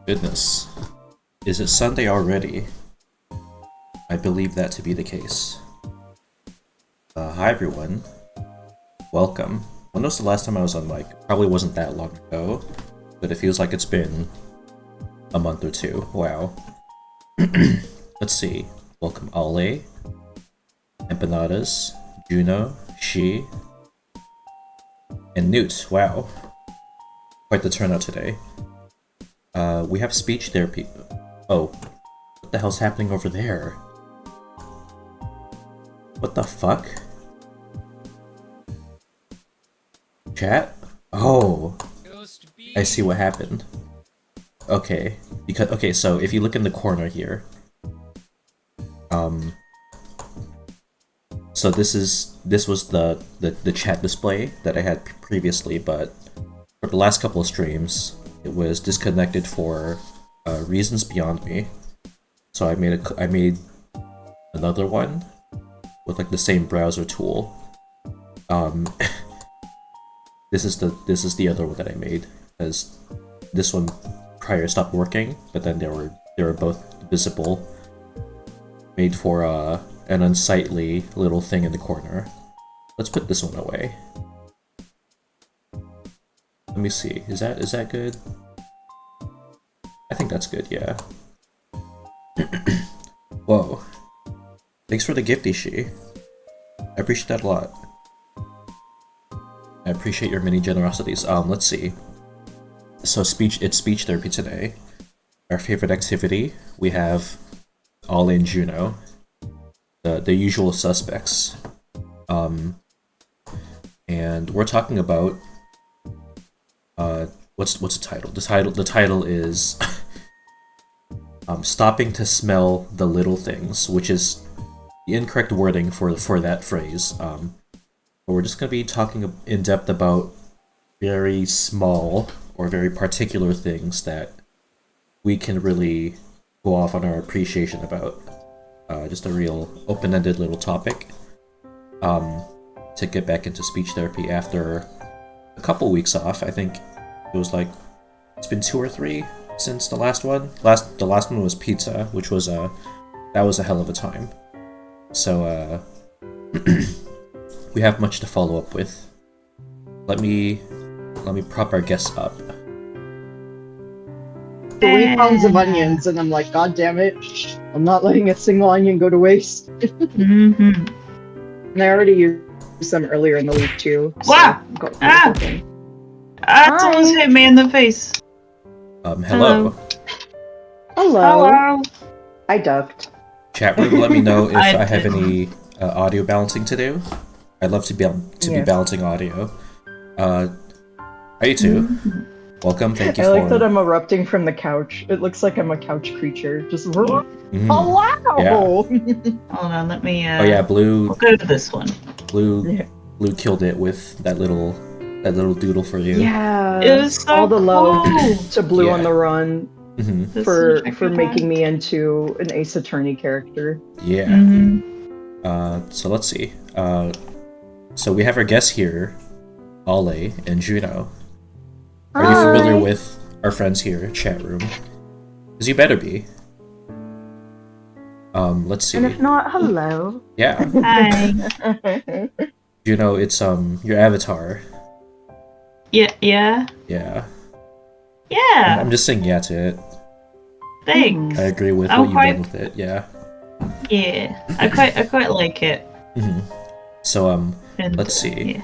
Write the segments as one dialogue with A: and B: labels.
A: Goodness. Is it Sunday already? I believe that to be the case. Hi everyone. Welcome. When was the last time I was on mic? Probably wasn't that long ago, but it feels like it's been a month or two. Wow. Let's see. Welcome Ale, Empanadas, Juno, She, and Newt. Wow. Quite the turnout today. We have speech therapy. Oh, what the hell's happening over there? What the fuck? Chat? Oh, I see what happened. Okay, so if you look in the corner here, so this was the chat display that I had previously, but for the last couple of streams, it was disconnected for reasons beyond me. So I made another one with like the same browser tool. This is the other one that I made, because this one prior stopped working, but then they were both visible. Made for an unsightly little thing in the corner. Let's put this one away. Let me see. Is that good? I think that's good, yeah. Whoa. Thanks for the gift, Ishii. I appreciate that a lot. I appreciate your many generosities. Let's see. So it's speech therapy today. Our favorite activity, we have Ale and Juno. The usual suspects. And we're talking about what's the title? The title is stopping to smell the little things, which is the incorrect wording for that phrase. But we're just gonna be talking in depth about very small or very particular things that we can really go off on our appreciation about. Just a real open-ended little topic. To get back into speech therapy after a couple weeks off. I think it was like it's been 2 or 3 since the last one. The last one was pizza, which was that was a hell of a time. So we have much to follow up with. Let me prop our guests up.
B: 3 pounds of onions, and I'm like, God damn it, I'm not letting a single onion go to waste. And I already used some earlier in the week too. So
C: Wow! Someone's hit me in the face.
A: Hello.
B: Hello. I ducked.
A: Chat room, let me know if I have
C: didn't.
A: any audio balancing to do. I'd love to be balancing audio. Hi you two. Welcome, thank you
B: I
A: for...
B: like that I'm erupting from the couch. It looks like I'm a couch creature. Just
A: Mhm.
B: hello!
A: Yeah.
C: Hold on, let me
A: Oh yeah, Blue
C: we'll go to this one.
A: Blue killed it with that little doodle for you.
B: Yeah.
C: It was so
B: all the love
C: cool.
B: to Blue
A: Yeah.
B: on the Run
A: Mhm.
C: This
B: for
C: is a
B: making me into an Ace Attorney character.
A: Yeah. So let's see. So we have our guests here, Ale and Juno. Are you familiar with our friends here, chat room? Because you better be. Let's see.
B: And if not, hello.
A: Yeah,
C: Hi.
A: Juno, it's your avatar.
C: Yeah.
A: Yeah.
C: Yeah.
A: I'm just saying yeah to it.
C: Thanks.
A: I agree with
C: Oh,
A: what you've done with it. Yeah.
C: Yeah. I quite like it.
A: So
C: And,
A: let's see.
C: Yeah.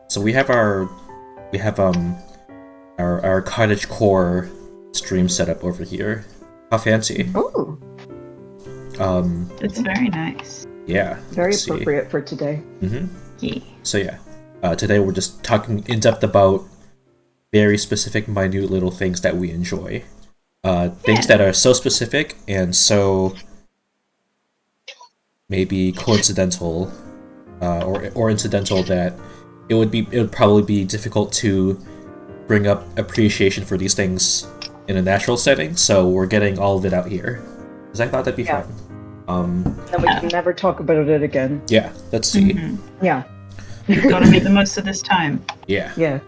A: So we have our cottage core stream setup over here. How fancy.
B: Ooh,
C: It's very nice.
A: Yeah.
B: very
A: let's see.
B: appropriate for today.
C: Yeah.
A: So yeah, today we're just talking in depth about very specific, minute little things that we enjoy. Things that are so specific and so maybe coincidental or incidental that it would probably be difficult to bring up appreciation for these things in a natural setting. So we're getting all of it out here because I thought that'd be fun.
B: Then we can never talk about it again.
A: Yeah, let's see.
B: Yeah.
C: Gotta make the most of this time.
A: Yeah.
B: Yeah.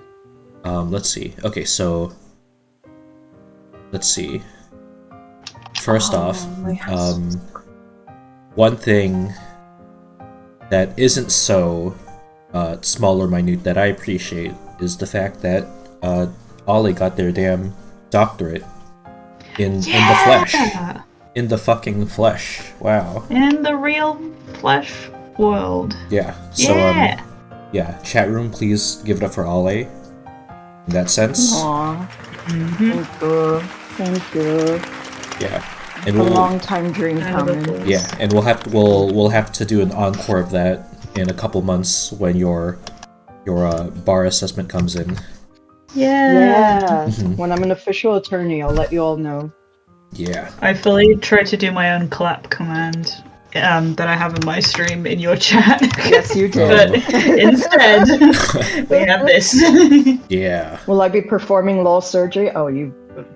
A: Let's see. Okay, so let's see. First off,
D: my house.
A: one thing that isn't so small or minute that I appreciate is the fact that Ollie got their damn doctorate in the flesh. In the fucking flesh. Wow.
C: In the real flesh world.
A: Yeah. So
C: Yeah.
A: yeah, chat room, please give it up for Ollie. In that sense.
D: Aw,
C: Mm-hmm.
D: thank you.
A: Yeah.
D: A
A: And we'll
D: long time dream coming.
A: yeah, and we'll have to do an encore of that in a couple months when your bar assessment comes in.
C: Yeah.
B: Yeah. When I'm an official attorney, I'll let you all know.
A: Yeah.
C: I fully tried to do my own clap command that I have in my stream in your chat.
D: Yes, you did.
C: But instead, we have this.
A: Yeah.
B: Will I be performing law surgery? Oh, you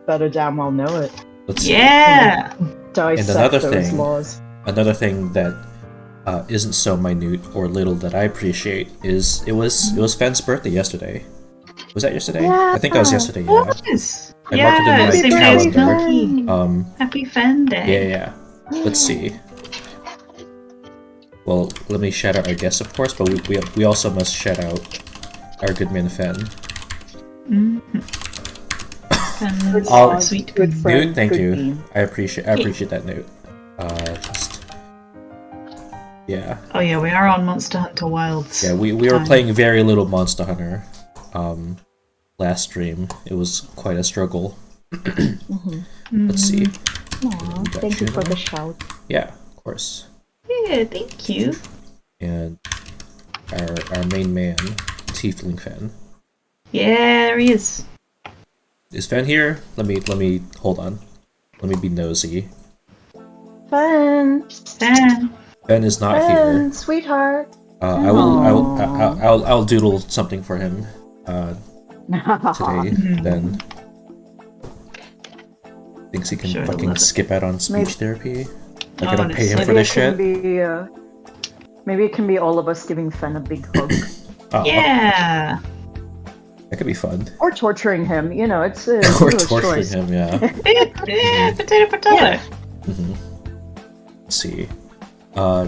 B: better damn well know it.
A: Let's see.
C: Yeah.
B: Dissect
A: another
B: those
A: thing.
B: laws.
A: Another thing that isn't so minute or little that I appreciate is it was Fen's birthday yesterday. Was that yesterday? I think that was yesterday. Yeah.
C: Yes.
A: I marked it in my
C: same day as
A: calendar.
C: Milky. Happy Fan Day.
A: Yeah. Let's see. Well, let me shout out our guests, of course, but we also must shout out our good man Fen.
C: And
A: All-
C: sweet.
B: Good friend.
A: Dude, thank
B: good
A: you.
B: bean.
A: I appreciate that note. Yeah.
C: Oh yeah, we are on Monster Hunter Wilds.
A: Yeah, we were playing very little Monster Hunter last stream. It was quite a struggle. Let's see.
D: Aw, thank you for the shout.
A: Yeah, of course.
C: Yeah, thank you.
A: And our main man, Tiefling Fen.
C: Yeah, there he is.
A: Is Fen here? Let me hold on. Let me be nosy.
D: Fen,
C: Fan.
A: Fen is not here.
D: Fen, sweetheart.
A: I'll doodle something for him today. Then thinks he can
C: Sure,
A: fucking
C: love it.
A: skip out on speech
D: Maybe-
A: therapy. Like I don't pay him
C: Honestly.
A: for
D: Maybe it
A: this
D: can
A: shit.
D: be, maybe it can be all of us giving Fen a big hug.
A: Oh,
C: Yeah.
A: that could be fun.
D: Or torturing him, you know, it's a
A: Or
D: viewer's
A: torturing
D: choice.
A: him, yeah.
C: Yeah, potato.
D: Yeah.
A: Let's see. Our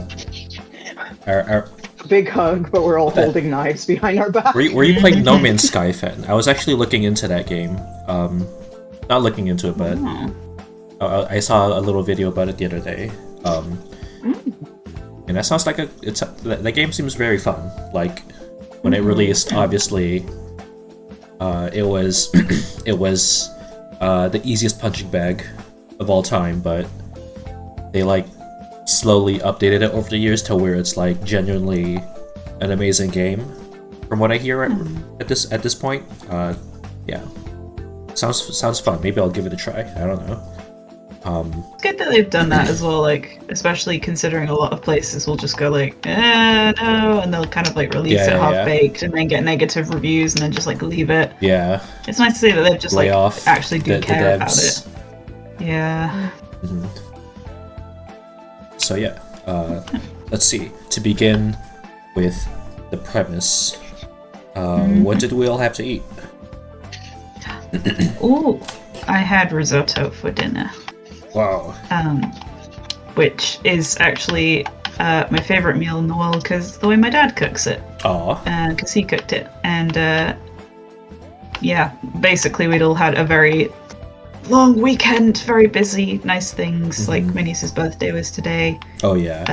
B: Big hug, but we're all holding knives behind our back.
A: were you playing No Man's Sky, Fen? I was actually looking into that game. Not looking into it, but I saw a little video about it the other day. And that sounds like that game seems very fun. Like when it released, obviously, it was it was the easiest punching bag of all time, but they like slowly updated it over the years to where it's like genuinely an amazing game. From what I hear at this point, yeah, sounds fun. Maybe I'll give it a try. I don't know.
C: It's good that they've done that as well, like, especially considering a lot of places will just go like, no, and they'll kind of like release
A: Yeah,
C: it
A: yeah,
C: half-baked and then get negative reviews and then just like leave it.
A: Yeah,
C: It's nice to see that they've just
A: lay
C: like
A: off
C: actually do
A: the
C: care about
A: devs.
C: it. Yeah.
A: Mhm. So yeah, let's see. To begin with the premise, what did we all have to eat?
C: Ooh, I had risotto for dinner.
A: Wow.
C: Which is actually my favorite meal in the world because the way my dad cooks it,
A: Aw.
C: because he cooked it, and yeah, basically we'd all had a very long weekend, very busy, nice things. Like my niece's birthday was today,
A: Oh yeah.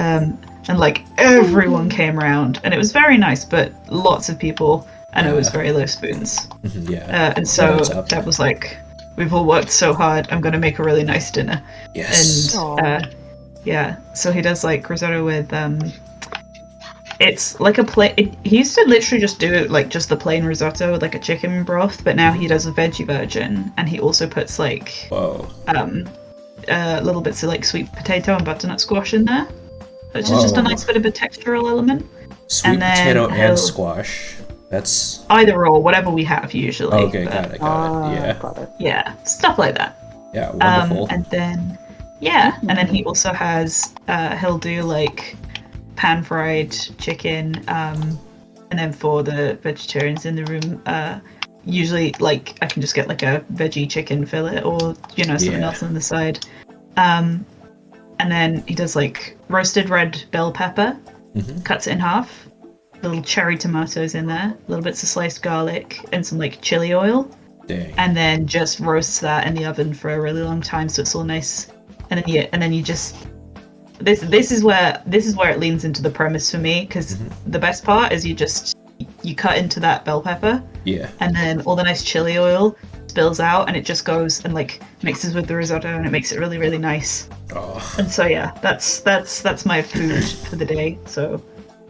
C: and like everyone came around, and it was very nice, but lots of people, and it was very low spoons,
A: Yeah.
C: and so
A: Adds up.
C: that was like, we've all worked so hard. I'm gonna make a really nice dinner.
A: Yes.
C: And yeah, so he does like risotto with it's like a plain. He used to literally just do it like just the plain risotto with like a chicken broth, but now he does a veggie version, and he also puts like
A: Whoa.
C: little bits of like sweet potato and butternut squash in there, which is just a
A: Whoa.
C: nice bit of a textural element.
A: Sweet
C: and then
A: potato
C: he'll-
A: and squash. That's
C: Either or, whatever we have usually.
A: okay.
C: but,
A: Got it. Yeah.
D: Got it.
C: Yeah, stuff like that.
A: Yeah. Wonderful.
C: And then, yeah, and then he also has, he'll do like pan-fried chicken, and then for the vegetarians in the room, usually like I can just get like a veggie chicken fillet or something
A: Yeah.
C: else on the side. And then he does like roasted red bell pepper, cuts it in half, little cherry tomatoes in there, little bits of sliced garlic, and some like chili oil.
A: Dang.
C: And then just roasts that in the oven for a really long time, so it's all nice. And then you just this is where it leans into the premise for me, because the best part is you cut into that bell pepper,
A: Yeah.
C: and then all the nice chili oil spills out, and it just goes and like mixes with the risotto, and it makes it really, really nice.
A: Oh,
C: And so yeah, that's my food for the day. So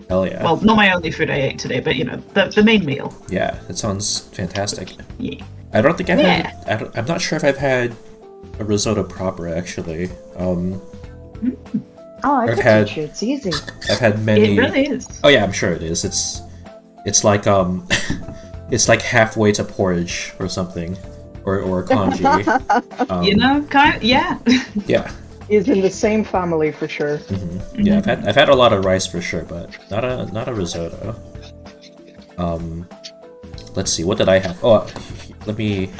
A: hell yeah.
C: well, not my only food I ate today, but the main meal.
A: Yeah, that sounds fantastic.
C: Yeah.
A: I don't think I've
C: Yeah.
A: had. I'm not sure if I've had a risotto proper actually.
D: Oh, I
A: I've
D: can
A: had-
D: teach you. It's easy.
A: I've had many.
C: It really is.
A: Oh yeah, I'm sure it is. It's like it's like halfway to porridge or something, or congee.
C: Yeah.
A: Yeah.
B: Is in the same family for sure.
A: Yeah, I've had a lot of rice for sure, but not a risotto. Let's see, what did I have? Oh, let me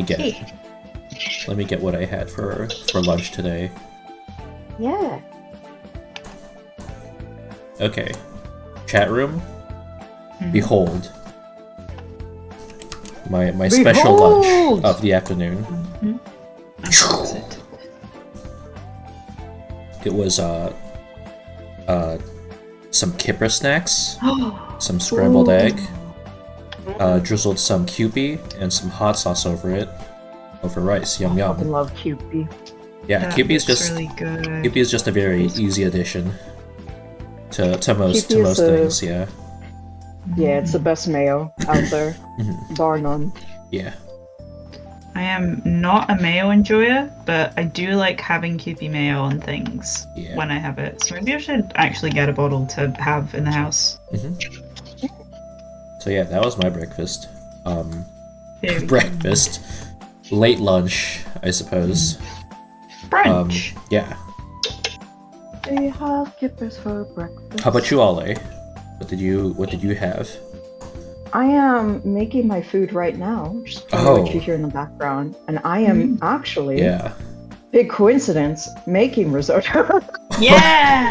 A: get what I had for lunch today.
D: Yeah.
A: Okay, chat room. Behold, my special lunch
B: Behold!
A: of the afternoon. It was some kipper snacks, some scrambled egg, drizzled some Kewpie and some hot sauce over it, over rice. Yum
D: I
A: yum.
D: love Kewpie.
A: Yeah,
C: That
A: Kewpie is
C: looks
A: just
C: really good.
A: Kewpie is just a very easy addition to most
B: Kewpie is
A: things. Yeah,
B: Yeah, it's the best mayo out there, bar none.
A: yeah,
C: I am not a mayo enjoyer, but I do like having Kewpie mayo on things
A: Yeah.
C: when I have it. So maybe I should actually get a bottle to have in the house.
A: So yeah, that was my breakfast.
C: Very
A: Breakfast, late lunch, I suppose.
C: brunch.
A: Yeah.
D: Do you have kippers for breakfast?
A: How about you, Ale? What did you have?
D: I am making my food right now, just kind
A: Oh.
D: of what you hear in the background, and I am actually,
A: Yeah.
D: big coincidence, making risotto.
C: Yeah.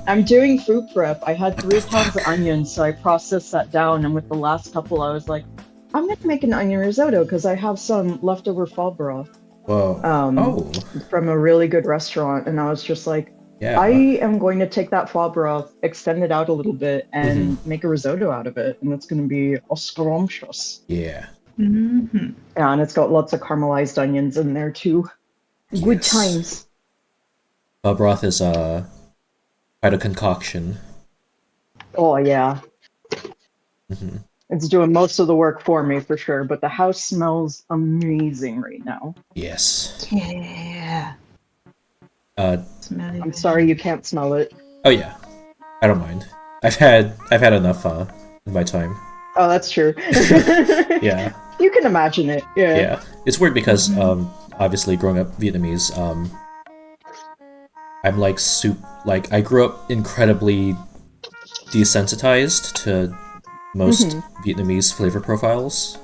B: I'm doing food prep. I had 3 pounds of onions, so I processed that down. And with the last couple, I was like, I'm gonna make an onion risotto because I have some leftover fall broth
A: Whoa. Oh.
B: from a really good restaurant. And I was just like,
A: Yeah.
B: I am going to take that fall broth, extend it out a little bit, and make a risotto out of it. And it's going to be scrumptious.
A: Yeah.
C: Mhm.
B: Yeah, and it's got lots of caramelized onions in there too. Good
A: Yes.
B: times.
A: Broth is quite a concoction.
B: Oh yeah.
A: Mhm.
B: It's doing most of the work for me for sure, but the house smells amazing right now.
A: Yes.
C: Yeah. Smelly
B: I'm sorry you can't smell it.
A: Oh yeah. I don't mind. I've had enough in my time.
B: Oh, that's true.
A: Yeah.
B: You can imagine it. Yeah.
A: Yeah. It's weird because obviously growing up Vietnamese, I'm like I grew up incredibly desensitized to most Vietnamese flavor profiles.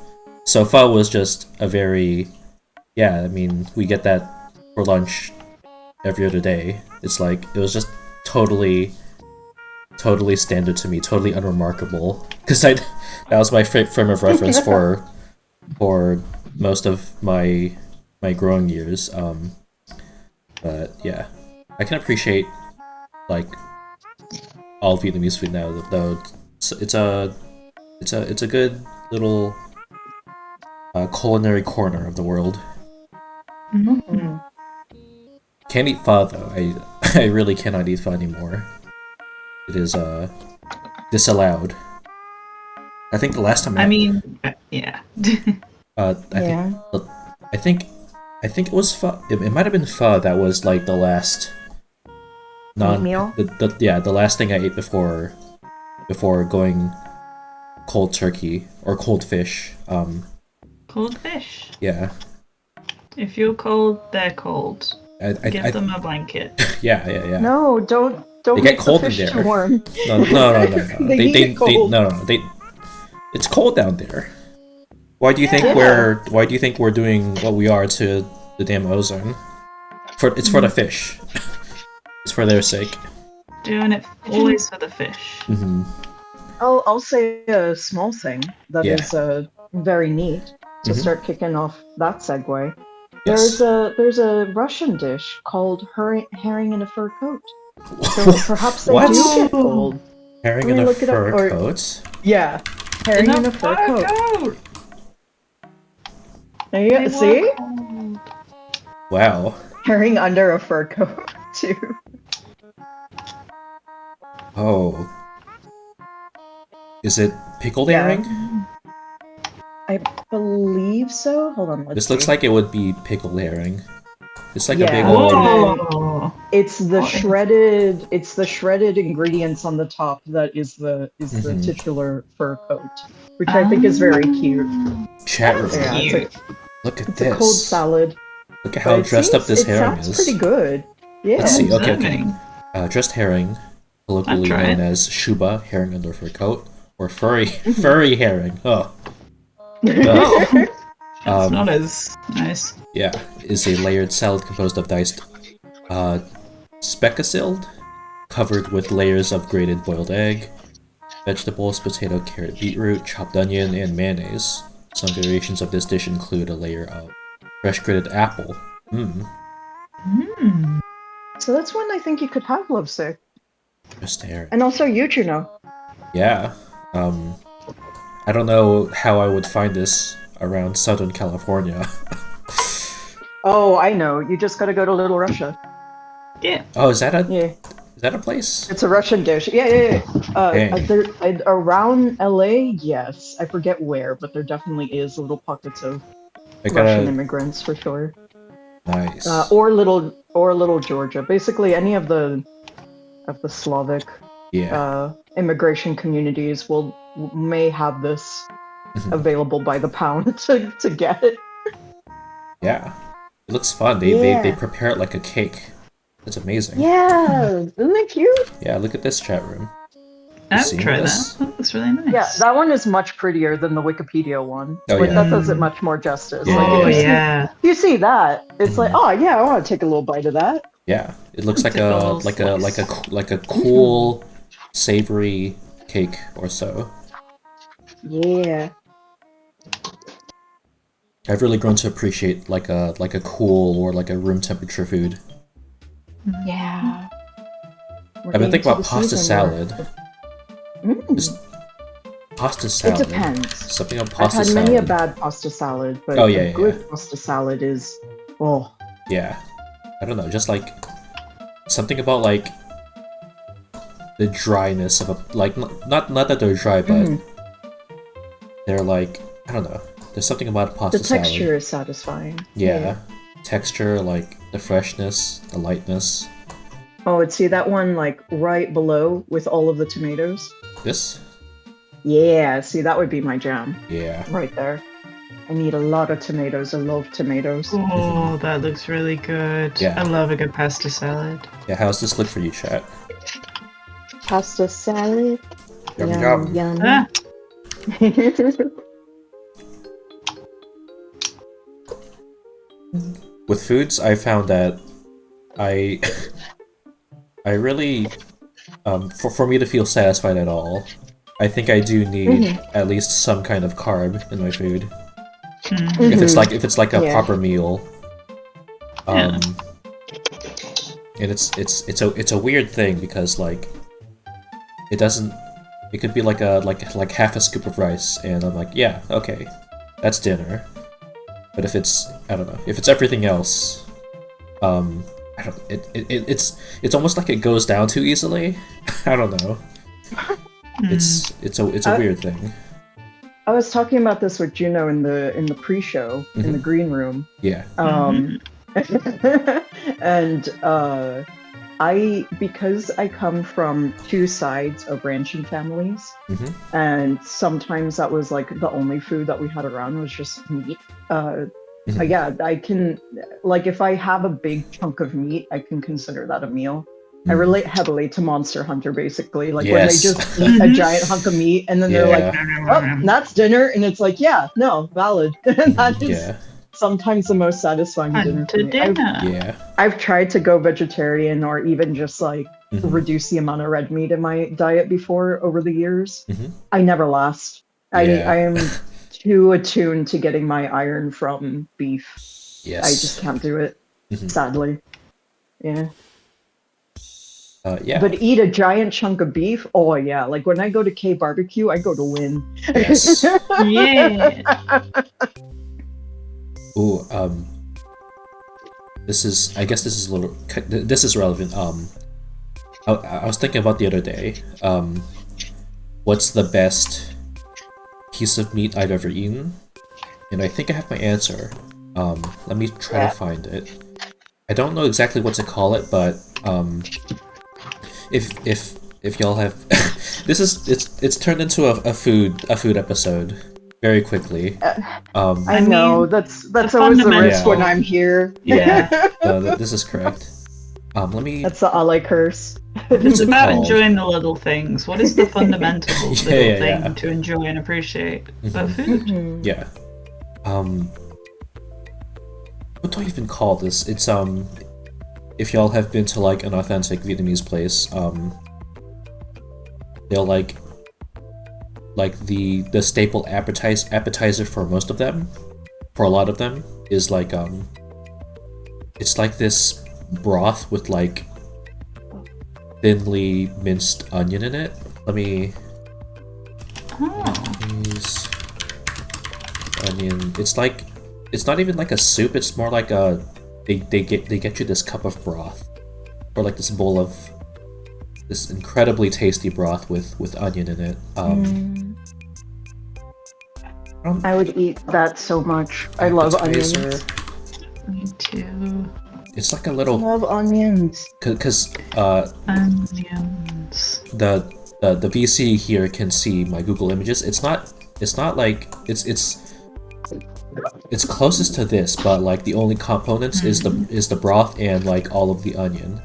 A: So pho was just a very, I mean, we get that for lunch every other day. It's like, it was just totally standard to me, totally unremarkable. Because that was my frame of reference for most of my growing years. But yeah, I can appreciate like all Vietnamese food now, though. It's a good little culinary corner of the world. Can't eat pho though. I really cannot eat pho anymore. It is disallowed. I think the last time
C: I mean, yeah.
A: I think it was pho. It might have been pho that was like the last
D: meal?
A: The last thing I ate before going cold turkey or cold fish.
C: Cold fish.
A: Yeah.
C: If you're cold, they're cold. Give them a blanket.
A: Yeah.
D: No, don't
A: They
D: make
A: get
D: the
A: cold in
D: fish
A: there.
D: too warm.
A: No.
B: They need it cold.
A: It's cold down there. Why do you think
B: Yeah.
A: Why do you think we're doing what we are to the damn ozone? It's for the fish. It's for their sake.
C: Doing it always for the fish.
A: Hmm.
B: I'll say a small thing that
A: Yeah.
B: is very neat to
A: Mhm.
B: start kicking off that segue.
A: Yes.
B: There's a Russian dish called herring in a fur coat. So perhaps they
A: What?
B: do get cold.
A: Herring
B: Let
A: in
B: me
A: a
B: look it up,
A: fur
B: or-
A: coat.
B: Yeah, herring in a fur coat. There you go. See?
A: Wow.
B: Herring under a fur coat too.
A: Oh. Is it pickled
B: Yeah.
A: herring?
B: I believe so. Hold on, let's
A: This
B: see.
A: looks like it would be pickled herring. It's like a big
B: Yeah.
A: old.
C: Oh.
B: It's the
C: Oh,
B: shredded. It's the shredded ingredients on the top that is the
A: Mhm.
B: titular fur coat, which I think is very cute.
A: Chat room.
C: That's
B: Yeah,
C: cute.
A: Look at
B: it's
A: this.
B: a cold salad.
A: Look at
B: But
A: how
B: it
A: dressed up
B: seems-
A: this
B: it
A: herring
B: sounds
A: is.
B: pretty good. Yeah.
A: Let's see. Okay, okay.
C: Observing.
A: Dressed herring, colloquially
C: try
A: known
C: it.
A: as shuba, herring under fur coat, or furry herring. Oh.
C: It's
A: Um,
C: not as nice.
A: Yeah, is a layered salad composed of diced speckasild, covered with layers of grated boiled egg, vegetables, potato, carrot, beetroot, chopped onion, and mayonnaise. Some variations of this dish include a layer of fresh grated apple. Mmm,
C: Mm.
B: So that's one I think you could have, Lovesick.
A: just herring.
B: And also you, Juno.
A: Yeah, I don't know how I would find this around Southern California.
B: Oh, I know. You just gotta go to Little Russia.
C: Yeah.
A: Oh, is that
B: Yeah.
A: a place?
B: It's a Russian dish. Yeah.
A: Dang.
B: Around LA, yes. I forget where, but there definitely is little pockets of
A: I
B: Russian
A: gotta
B: immigrants for sure.
A: nice.
B: Or little Georgia. Basically, any of the Slavic
A: Yeah.
B: immigration communities may have this
A: Mhm.
B: available by the pound to get it.
A: Yeah. It looks fun. They
B: Yeah.
A: prepare it like a cake. It's amazing.
B: Yeah, isn't that cute?
A: Yeah, look at this chat room.
C: I've
A: seen
C: tried
A: this?
C: that. That looks really nice.
B: Yeah, that one is much prettier than the Wikipedia one.
A: Oh,
B: Like,
A: yeah.
B: that does it much more justice.
A: Yeah,
B: Like,
C: Oh
B: if you see-
C: yeah.
B: you see that, it's like,
A: Mhm.
B: oh yeah, I want to take a little bite of that.
A: Yeah, it looks like
C: Take a
A: a
C: little
A: like a
C: slice.
A: like a cool savory cake or so.
B: Yeah.
A: I've really grown to appreciate like a cool or like a room temperature food.
B: Yeah.
A: I've been thinking about pasta salad.
B: Mm.
A: Just pasta
B: It
A: salad.
B: depends.
A: Something on
B: I've
A: pasta
B: had
A: salad.
B: many a bad pasta salad, but
A: Oh, yeah,
B: a
A: yeah,
B: good pasta salad is oh.
A: Yeah. I don't know, just like something about like the dryness of a like not that they're dry, but
B: Mhm.
A: they're like I don't know. There's something about
B: The
A: pasta salad.
B: texture is satisfying.
A: Yeah. Texture, like the freshness, the lightness.
B: Oh, and see that one like right below with all of the tomatoes?
A: This?
B: Yeah, see that would be my jam.
A: Yeah.
B: Right there. I need a lot of tomatoes. I love tomatoes.
C: Oh, that looks really good.
A: Yeah.
C: I love a good pasta salad.
A: Yeah, how's this look for you, chat?
B: Pasta salad.
A: Yum yum.
C: Ah,
A: With foods, I found that I I really for me to feel satisfied at all, I think I do need at least some kind of carb in my food.
C: mm.
A: If it's like a
B: Yeah.
A: proper meal.
C: Yeah.
A: And it's a weird thing because like it could be like like half a scoop of rice and I'm like, yeah, okay. That's dinner. But if it's I don't know, if it's everything else, I don't it's almost like it goes down too easily. I don't know. It's a weird thing.
B: I was talking about this with Juno in the pre-show in the green room.
A: Yeah.
B: And because I come from two sides of ranching families,
A: Mhm.
B: and sometimes that was like the only food that we had around was just meat. Yeah, I can, like, if I have a big chunk of meat, I can consider that a meal. I relate heavily to Monster Hunter, basically. Like when they
A: Yes.
B: just eat a giant hunk of meat and then they're like, oh, that's dinner. And it's like, yeah, no, valid. And that is
A: Yeah.
B: sometimes the most satisfying dinner for
C: Hunter
B: me. I've,
C: dinner.
A: Yeah.
B: I've tried to go vegetarian or even just like
A: Mhm.
B: reduce the amount of red meat in my diet before over the years.
A: Mhm.
B: I never last. I
A: Yeah.
B: am too attuned to getting my iron from beef.
A: Yes.
B: I just can't do it,
A: Mhm.
B: sadly. Yeah.
A: Yeah.
B: But eat a giant chunk of beef? Oh yeah. Like when I go to K barbecue, I go to win.
A: Yes.
C: Yeah.
A: Ooh. I guess this is a little. This is relevant. I was thinking about the other day. What's the best piece of meat I've ever eaten? And I think I have my answer. Let me try to find it. I don't know exactly what to call it, but if y'all have, it's turned into a food episode very quickly.
B: I know
C: mean,
B: that's
C: the
B: always the
C: fundamental-
B: risk when I'm here.
C: Yeah.
A: This is correct. Let me.
B: That's the Ale curse.
A: What's
C: It's
A: it
C: about
A: called?
C: enjoying the little things. What is the fundamental little
A: Yeah,
C: thing
A: yeah.
C: to enjoy and appreciate?
A: Mhm.
C: But food.
B: Mhm.
A: Yeah. What do I even call this? It's if y'all have been to like an authentic Vietnamese place, they'll like the staple appetizer for most of them, for a lot of them, is like it's like this broth with like thinly minced onion in it. Let me
C: Oh.
A: use onion. It's not even like a soup. It's more like a they get you this cup of broth, or like this bowl of this incredibly tasty broth with onion in it.
B: I would eat that so much. I love onions.
A: appetizer.
C: Me too.
A: It's like a little
B: Love onions.
A: because
C: Onions.
A: the VC here can see my Google images. It's not like it's closest to this, but like the only components is the broth and like all of the onion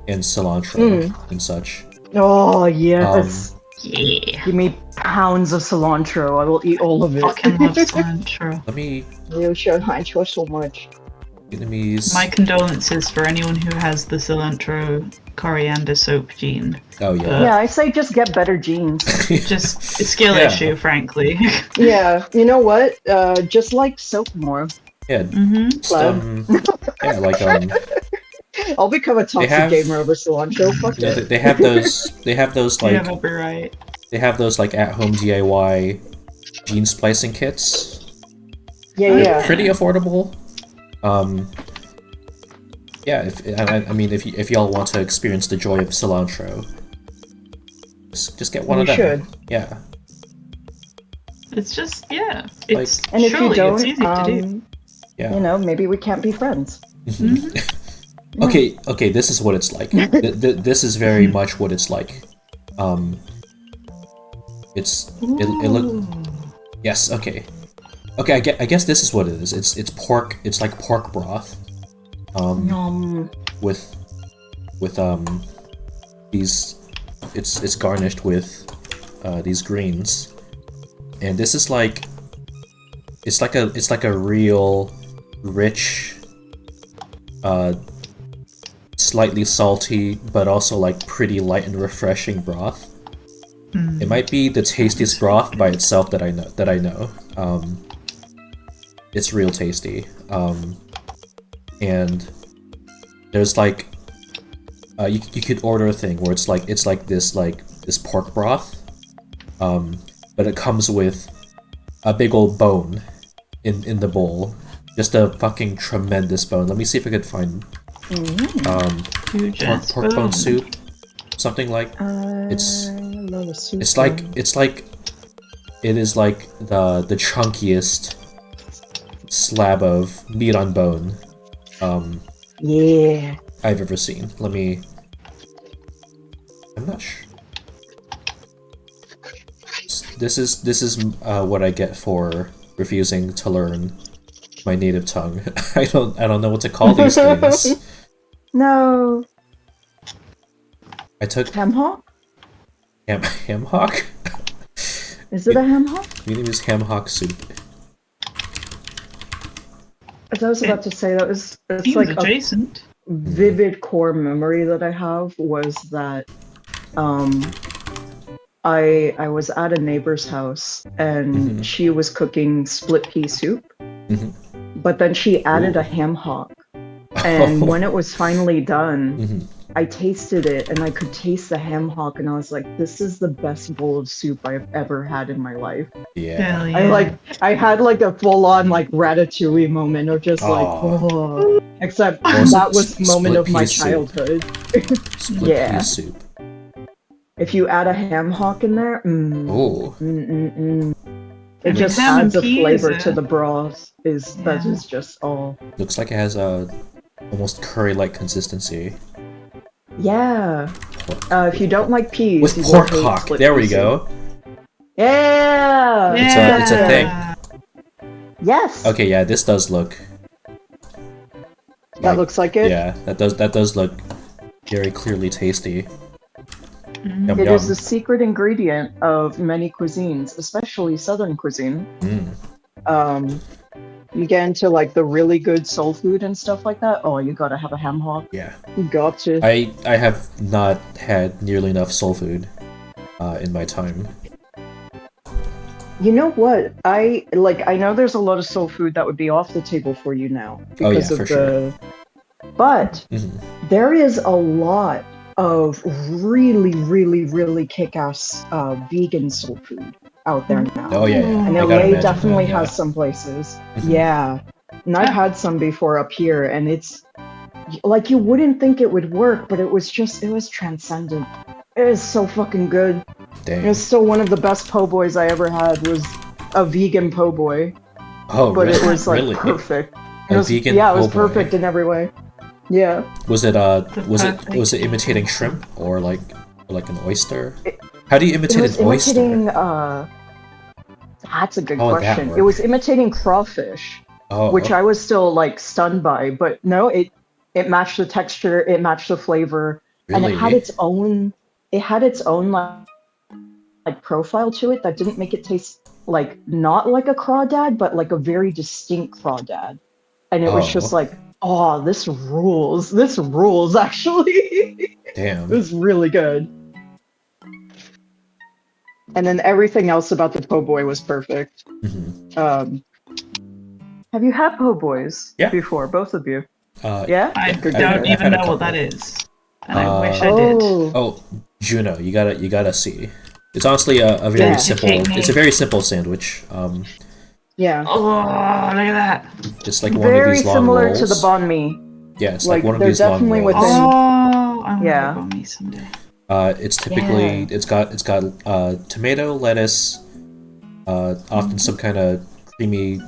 A: and cilantro and such.
B: Oh yes.
C: Yeah.
B: Give me pounds of cilantro. I will eat all of it.
C: Fucking love cilantro.
A: Let me
B: You should cilantro so much.
A: Vietnamese.
C: My condolences for anyone who has the cilantro coriander soap gene.
A: Oh yeah.
B: Yeah, I say just get better genes.
C: Just a skill
A: Yeah.
C: issue, frankly.
B: Yeah, you know what? Just like soap more.
A: Yeah.
C: Mm-hmm.
A: Just, yeah, like
B: I'll become a toxic
A: have-
B: gamer over cilantro. Fuck
A: you know,
B: it.
A: they have those
C: You're
A: like
C: probably right.
A: they have those like at-home DIY gene splicing kits.
B: Yeah, yeah.
A: Pretty affordable. Yeah, I mean, if y'all want to experience the joy of cilantro, just get one
B: You
A: of them.
B: should.
A: Yeah.
C: It's just, yeah. It's
B: And if you
C: surely
B: don't,
C: it's easy to do.
A: Yeah.
B: you know, maybe we can't be friends.
A: Okay, this is what it's like. This is very much what it's like. It look. Yes. Okay. Okay. I guess this is what it is. It's pork. It's like pork broth.
B: Yum.
A: With these. It's garnished with these greens, and this is like. It's like a real rich. Slightly salty, but also like pretty light and refreshing broth. It might be the tastiest broth by itself that I know. It's real tasty. And there's like you could order a thing where it's like this pork broth, but it comes with a big old bone in the bowl. Just a fucking tremendous bone. Let me see if I could find
C: Huge ass
A: pork bone
C: bone.
A: soup, something like. It's-
B: I love a soup.
A: It's like it is like the chunkiest slab of meat on bone
B: Yeah.
A: I've ever seen. I'm not sure. This is what I get for refusing to learn my native tongue. I don't know what to call these things.
B: No.
A: I took
B: Ham hock?
A: ham hock.
B: Is it a ham hock?
A: My name is ham hock soup.
B: As I was about to say, it's
C: Seems
B: like a
C: adjacent.
B: vivid core memory that I have was that I was at a neighbor's house and
A: Mhm.
B: she was cooking split pea soup,
A: Mhm.
B: but then she added
A: Ooh.
B: a ham hock. And when it was finally done,
A: Mhm.
B: I tasted it and I could taste the ham hock, and I was like, this is the best bowl of soup I've ever had in my life.
A: Yeah.
C: Hell yeah.
B: I had like a full on like ratatouille moment of just like,
A: Aw.
B: oh. Except
A: What was
B: that
A: it?
B: was the moment
A: Split
B: of my
A: pea soup.
B: childhood.
A: Split
B: Yeah.
A: pea soup.
B: If you add a ham hock in there,
A: Oh.
B: it
C: And
B: just
C: ham and
B: adds a
C: peas,
B: flavor to the broth. That
C: Yeah.
B: is just all.
A: Looks like it has a almost curry-like consistency.
B: Yeah. If you don't like peas,
A: With
B: you will
A: pork
B: hate
A: hock.
B: split
A: There we
B: pea soup.
A: go.
B: Yeah.
A: It's a thing.
B: Yes.
A: Okay, yeah, this does look.
B: That looks like it.
A: Yeah, that does look very clearly tasty.
C: Mm.
A: Yum,
B: It
A: yum.
B: is the secret ingredient of many cuisines, especially Southern cuisine.
A: Mm,
B: You get into like the really good soul food and stuff like that. Oh, you gotta have a ham hock.
A: yeah.
B: You got to.
A: I have not had nearly enough soul food in my time.
B: You know what? I know there's a lot of soul food that would be off the table for you now
A: Oh, yeah,
B: because of
A: for
B: the.
A: sure.
B: But
A: Mhm.
B: there is a lot of really, really, really kick-ass vegan soul food out there now.
A: Oh yeah, yeah.
B: And
A: I
B: LA
A: gotta imagine
B: definitely
A: that, yeah.
B: has some places.
A: Mhm.
B: Yeah. And I've had some before up here, and it's like you wouldn't think it would work, but it was transcendent. It is so fucking good.
A: Dang.
B: It was still one of the best po' boys I ever had was a vegan po' boy.
A: Oh,
B: But
A: really?
B: it was like
A: Really?
B: perfect. It
A: A
B: was,
A: vegan
B: yeah, it was
A: po' boy.
B: perfect in every way. Yeah.
A: Was it
C: perfect
A: was it imitating shrimp or like an oyster?
B: It-
A: How do you
B: It
A: imitate
B: was
A: an oyster?
B: imitating that's a good
A: How would that
B: question.
A: work?
B: It was imitating crawfish.
A: Oh,
B: Which I was still like stunned by, but no, it matched the texture, it matched the flavor, and
A: really?
B: it had its own like profile to it that didn't make it taste like not like a crawdad, but like a very distinct crawdad. And it was just
A: Oh.
B: like, oh, this rules. This rules actually. It
A: Damn.
B: was really good. And then everything else about the po' boy was perfect.
A: Mhm.
B: Have you had po' boys
A: Yeah.
B: before, both of you?
A: Uh,
B: Yeah?
C: I
B: Good,
C: don't
A: I've
C: even
A: had a
C: know what
A: couple.
C: that is. And I wish I did.
B: Oh.
A: Oh, Juno, you gotta see. It's honestly a very
B: Yeah.
A: simple.
C: Educate me.
A: It's a very simple sandwich.
B: Yeah.
C: Oh, look at that.
A: Just like one of
B: Very
A: these long
B: similar
A: rolls.
B: to the banh mi.
A: Yeah, it's
B: like,
A: like one of
B: they're
A: these long
B: definitely
A: rolls.
B: within-
C: Oh, I'm
B: Yeah.
C: gonna go me someday.
A: It's typically
B: Yeah.
A: it's got tomato, lettuce, often some kind of creamy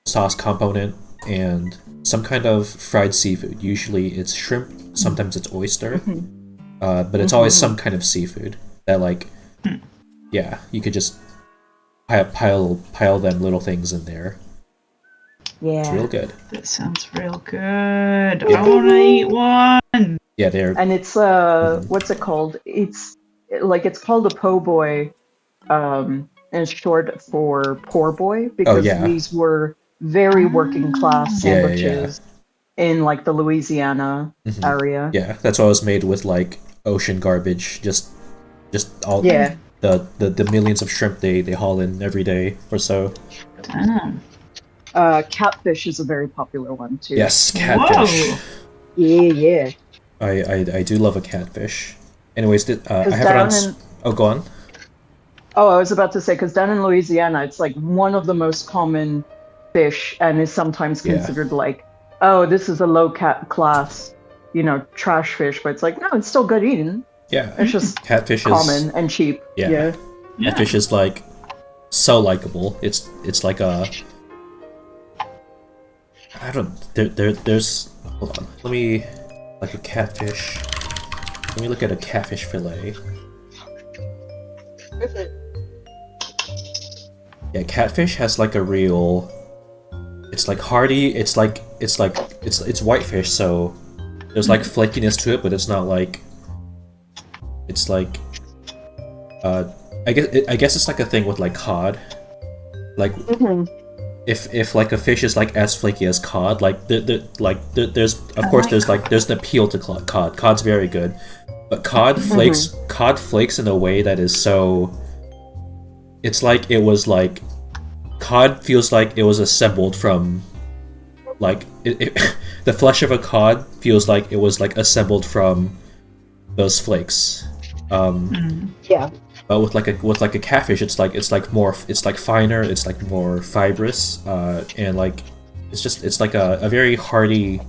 A: sauce component, and some kind of fried seafood. Usually it's shrimp, sometimes it's oyster, but it's always some kind of seafood that like, yeah, you could just pile them little things in there. It's real
B: Yeah.
A: good.
C: That sounds real good. I want to eat one.
A: Yeah, they're
B: And it's what's it called? It's called a po' boy, and it's short for poor boy because
A: yeah.
B: these were very working class
A: Yeah, yeah, yeah.
B: sandwiches in like the Louisiana
A: Mhm.
B: area.
A: Yeah, that's why it was made with like ocean garbage, just all
B: Yeah.
A: the millions of shrimp they haul in every day or so.
C: Damn.
B: Catfish is a very popular one too.
A: Yes, catfish.
C: Whoa.
B: Yeah.
A: I do love a catfish. Anyways, I
B: Because
A: have it on.
B: down in
A: Oh, go on.
B: Oh, I was about to say, because down in Louisiana, it's like one of the most common fish and is sometimes
A: Yeah.
B: considered like, oh, this is a low class, trash fish. But it's like, no, it's still good eating.
A: Yeah,
B: It's just
A: catfish
B: common and cheap.
A: Yeah.
B: Yeah.
C: Yeah.
A: Catfish is like so likable. It's like a. I don't. There's. Hold on. Let me. Like a catfish. Let me look at a catfish fillet. Yeah, catfish has like a real. It's like hearty. It's whitefish, so there's like flakiness to it, but it's not like It's like, I guess it's like a thing with like cod. Like, if like a fish is like as flaky as cod, like there's of course there's an appeal to cod. Cod's very good, but cod flakes in a way that is so. It's like it was like, cod feels like it was assembled from, like the flesh of a cod feels like it was like assembled from those flakes.
B: Yeah.
A: But with like a catfish, it's like finer, it's like more fibrous, and like it's like a very hearty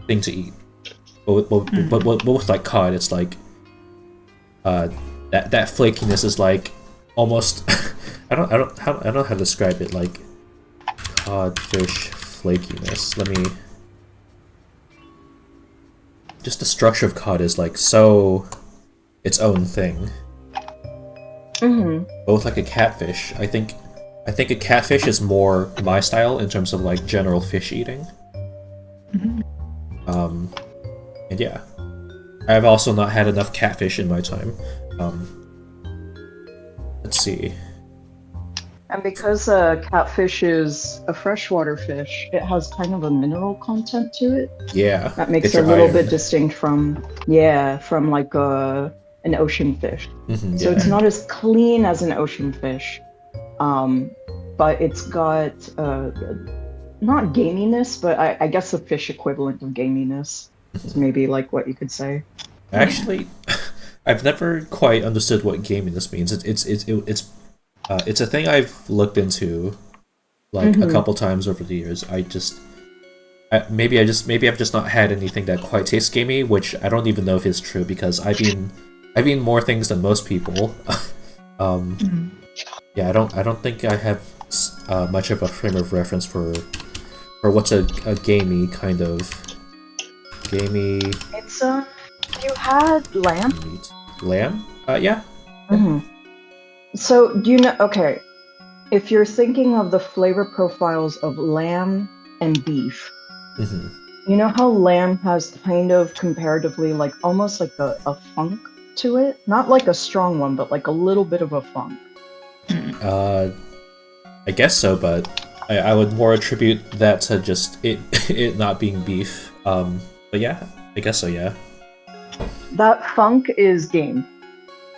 A: thing to eat. But with like cod, it's like that flakiness is like almost I don't know how to describe it, like codfish flakiness. Let me. Just the structure of cod is like so its own thing. Both like a catfish. I think a catfish is more my style in terms of like general fish eating. And yeah, I've also not had enough catfish in my time. Let's see.
D: And because catfish is a freshwater fish, it has kind of a mineral content to it.
A: Yeah,
D: that makes
A: it's
D: it a little
A: iron.
D: bit distinct from like an ocean fish. So it's not as clean as an ocean fish, but it's got not gaminess, but I guess the fish equivalent of gaminess is maybe like what you could say.
A: Actually, I've never quite understood what gaminess means. It's a thing I've looked into like a couple times over the years. Maybe I've just not had anything that quite tastes gamey, which I don't even know if it's true because I've eaten more things than most people. Yeah, I don't think I have much of a frame of reference for what's a gamey kind of gamey.
D: It's you had lamb.
A: Meat. Lamb? Yeah.
D: So do you know? Okay, if you're thinking of the flavor profiles of lamb and beef, you know how lamb has kind of comparatively like almost like a funk to it, not like a strong one, but like a little bit of a funk.
A: I guess so, but I would more attribute that to just it not being beef. But yeah, I guess so. Yeah.
D: That funk is game.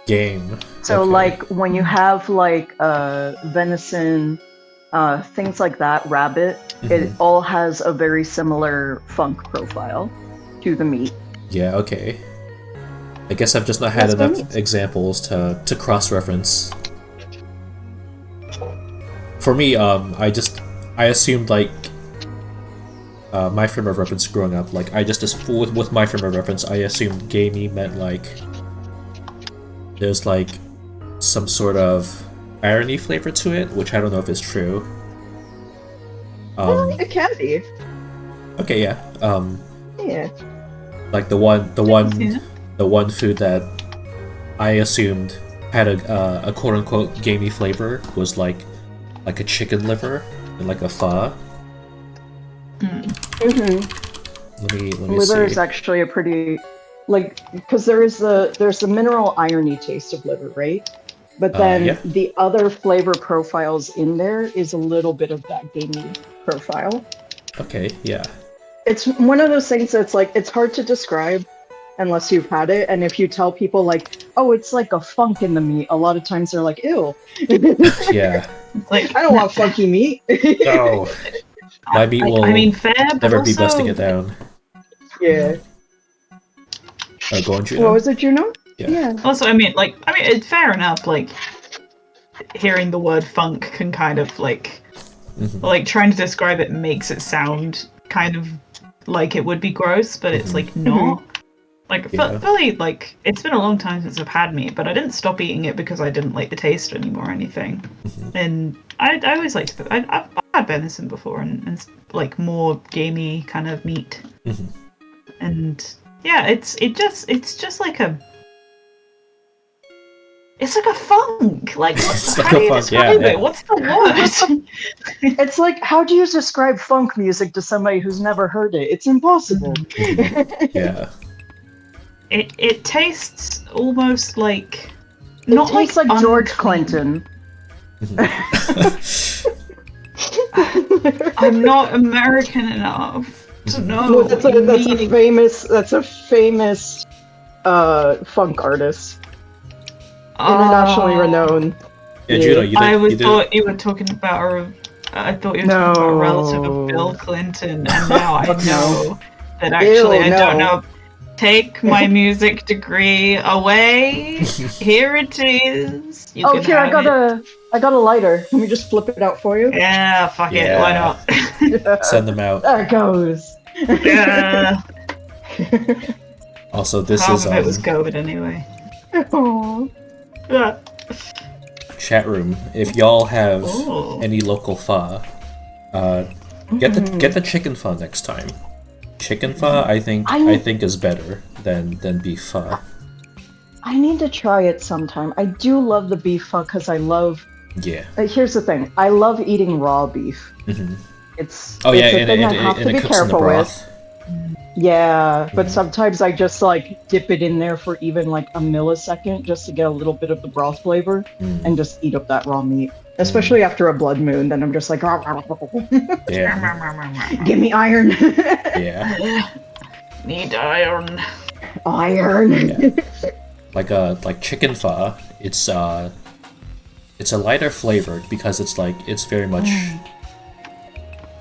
A: Game.
D: So
A: Okay.
D: like when you have like venison, things like that, rabbit, it all has a very similar funk profile to the meat.
A: Yeah. Okay. I guess I've just not had
D: That's
A: enough
D: neat.
A: examples to cross-reference. For me, I assumed like my frame of reference growing up, like with my frame of reference, I assumed gamey meant like there's like some sort of irony flavor to it, which I don't know if it's true.
B: It can be.
A: Okay, yeah.
B: Yeah.
A: Like the one food that I assumed had a quote unquote gamey flavor was like a chicken liver and like a pho. Let me
D: Liver is
A: see.
D: actually a pretty, like, because there's the mineral irony taste of liver, right? But then
A: yeah.
D: the other flavor profiles in there is a little bit of that gamey profile.
A: Okay, yeah.
D: It's one of those things that's like, it's hard to describe unless you've had it. And if you tell people like, oh, it's like a funk in the meat, a lot of times they're like, ew.
A: Yeah.
C: Like,
B: I don't want funky meat.
A: No. My meat will
C: I mean, fair, but
A: never
C: also,
A: be busting it down.
B: Yeah.
A: Go on, Juno.
D: What was it, Juno?
A: Yeah.
C: Also, I mean, it's fair enough. Like, hearing the word funk can kind of like trying to describe it makes it sound kind of like it would be gross, but it's like not. Like,
A: Yeah.
C: fully, like, it's been a long time since I've had meat, but I didn't stop eating it because I didn't like the taste anymore or anything. And I always liked it. I've had venison before and like more gamey kind of meat. And yeah, it's just like a. It's like a funk. Like,
A: It's like
C: how
A: a
C: do you
A: funk,
C: describe
A: yeah.
C: it? What's the word?
D: It's like, how do you describe funk music to somebody who's never heard it? It's impossible.
A: Yeah.
C: It tastes almost like
D: It
C: not
D: tastes like George
C: unclean.
D: Clinton.
C: I'm not American enough to know.
D: No, that's a famous funk artist, internationally renowned.
A: Yeah, Juno, you did.
C: Thought you were talking about I thought you were talking about a relative of Bill Clinton, and now I know that actually I don't know. Take my music degree away. Here it is. You can
D: Here,
C: have
D: I got a lighter. Let me just flip it out for you.
C: Yeah, fuck it. Why not?
A: Send them out.
D: There it goes.
C: Yeah.
A: Also, this
C: Half
A: is
C: of it was COVID anyway.
D: Aww.
C: Yeah.
A: chat room. If y'all have
C: Ooh.
A: any local pho, get the chicken pho next time. Chicken pho, I think is better than beef pho.
D: I need to try it sometime. I do love the beef pho because I love.
A: Yeah.
D: Here's the thing. I love eating raw beef.
A: Mm-hmm.
D: It's
A: Oh yeah,
D: a thing I have to be careful with. Yeah, but sometimes I just like dip it in there for even like a millisecond just to get a little bit of the broth flavor and just eat up that raw meat. Especially after a blood moon, then I'm just like,
A: Yeah.
D: give me iron.
A: Yeah.
C: Need iron.
D: Iron.
A: Yeah. Like chicken pho, it's a lighter flavor because it's very much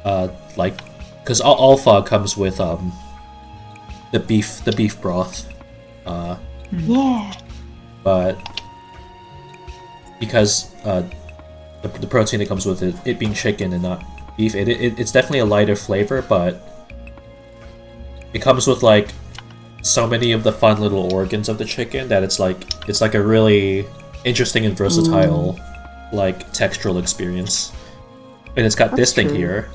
A: because all pho comes with the beef broth,
D: Yeah.
A: but because the protein that comes with it being chicken and not beef, it's definitely a lighter flavor, but it comes with like so many of the fun little organs of the chicken that it's like a really interesting and versatile like textural experience. And it's got this thing here,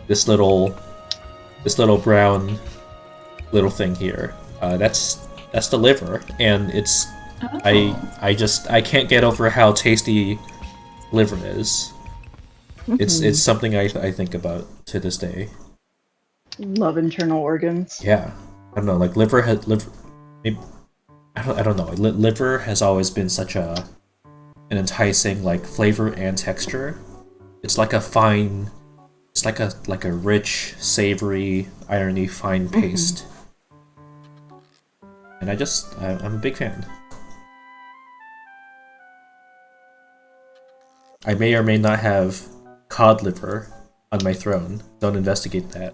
A: this little brown little thing here. That's the liver, and it's I can't get over how tasty liver is. It's something I think about to this day.
B: Love internal organs.
A: Yeah, I don't know. Like maybe, I don't know. Liver has always been such an enticing like flavor and texture. It's like a fine. It's like a rich, savory, irony fine paste. And I'm a big fan. I may or may not have cod liver on my throne. Don't investigate that.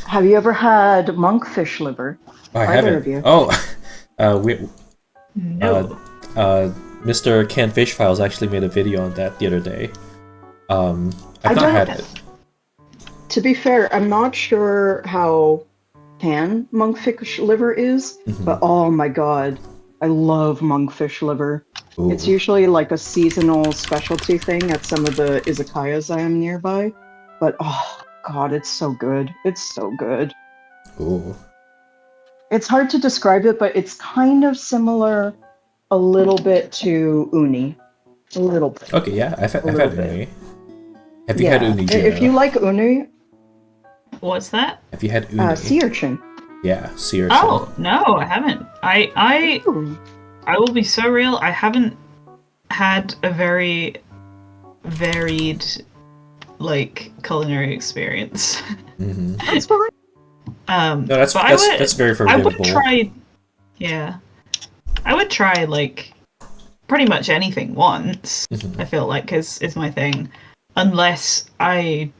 D: Have you ever had monkfish liver?
A: Oh, I
D: Either
A: haven't.
D: of you?
A: Oh,
C: No.
A: Mr. Canned Fish Files actually made a video on that the other day. I've not had it.
D: To be fair, I'm not sure how tan monkfish liver is, but oh my god, I love monkfish liver.
A: Ooh.
D: It's usually like a seasonal specialty thing at some of the izakayas I am nearby. But oh god, it's so good. It's so good.
A: Ooh.
D: It's hard to describe it, but it's kind of similar a little bit to uni. A little bit.
A: Okay, yeah, I've had uni. Have you
D: Yeah.
A: had uni, Gina?
D: If you like uni,
C: What's that?
A: Have you had uni?
D: sea urchin.
A: Yeah, sea urchin.
C: Oh no, I haven't. I will be so real. I haven't had a very varied like culinary experience.
A: Mm-hmm.
D: That's fine.
A: No, that's very forgivable.
C: I would try. Yeah, I would try like pretty much anything once. I feel like is my thing, unless I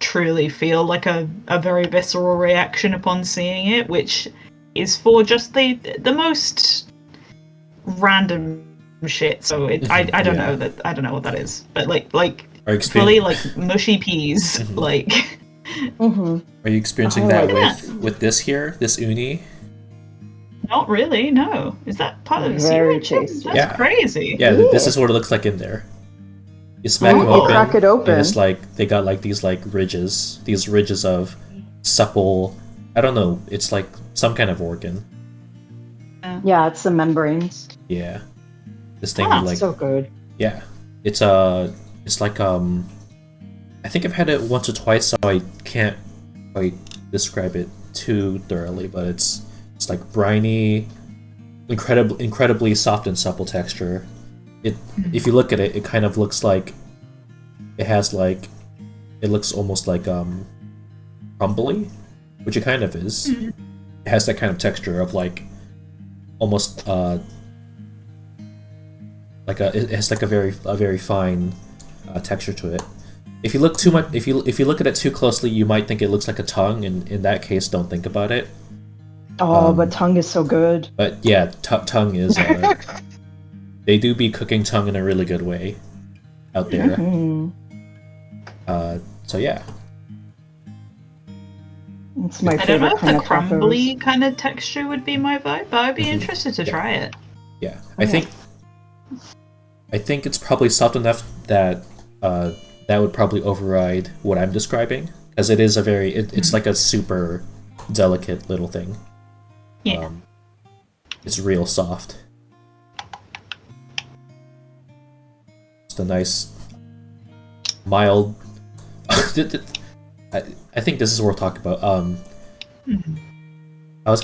C: truly feel like a very visceral reaction upon seeing it, which is for just the most random shit. So I don't know that I don't know what that is, but like fully like mushy peas, like.
A: Are you experiencing that with this here, this uni?
C: Not really. No. Is that part of the
D: Very
C: sea urchin?
D: tasty.
C: That's crazy.
A: Yeah, this is what it looks like in there. You smack them
D: You
A: open,
D: crack it open.
A: and it's like they got like these ridges of supple. I don't know. It's like some kind of organ.
D: Yeah, it's the membranes.
A: Yeah, this thing
C: Ah,
A: like
D: So good.
A: yeah, it's like I think I've had it once or twice, so I can't quite describe it too thoroughly, but it's like briny, incredibly soft and supple texture. If you look at it, it kind of looks like it looks almost like crumbly, which it kind of is. It has that kind of texture of like almost it has like a very fine texture to it. If you look too much, if you look at it too closely, you might think it looks like a tongue, and in that case, don't think about it.
D: Oh, but tongue is so good.
A: But yeah, tongue is. They do be cooking tongue in a really good way out there. So yeah.
D: It's my
C: I don't know
D: favorite
C: if
D: kind
C: the
D: of
C: crumbly
D: tacos.
C: kind of texture would be my vibe, but I'd be interested to try it.
A: Yeah, I think it's probably soft enough that that would probably override what I'm describing, because it is it's like a super delicate little thing.
C: Yeah.
A: It's real soft. Just a nice, mild. I think this is worth talking about. I was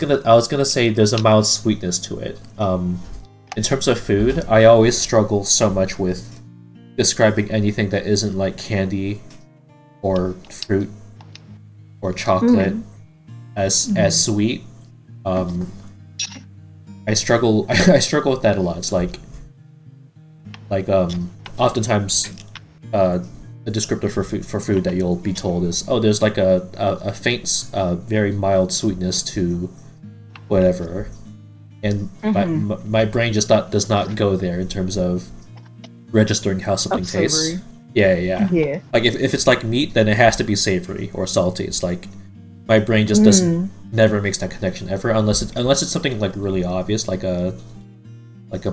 A: gonna say there's a mild sweetness to it. In terms of food, I always struggle so much with describing anything that isn't like candy or fruit or chocolate as sweet. I struggle with that a lot. It's like oftentimes a descriptor for food that you'll be told is, oh, there's like a faint very mild sweetness to whatever, and my brain just does not go there in terms of registering how something tastes.
D: Savory.
A: Yeah. Like if it's like meat, then it has to be savory or salty. It's like my brain just never makes that connection ever, unless it's something like really obvious, like a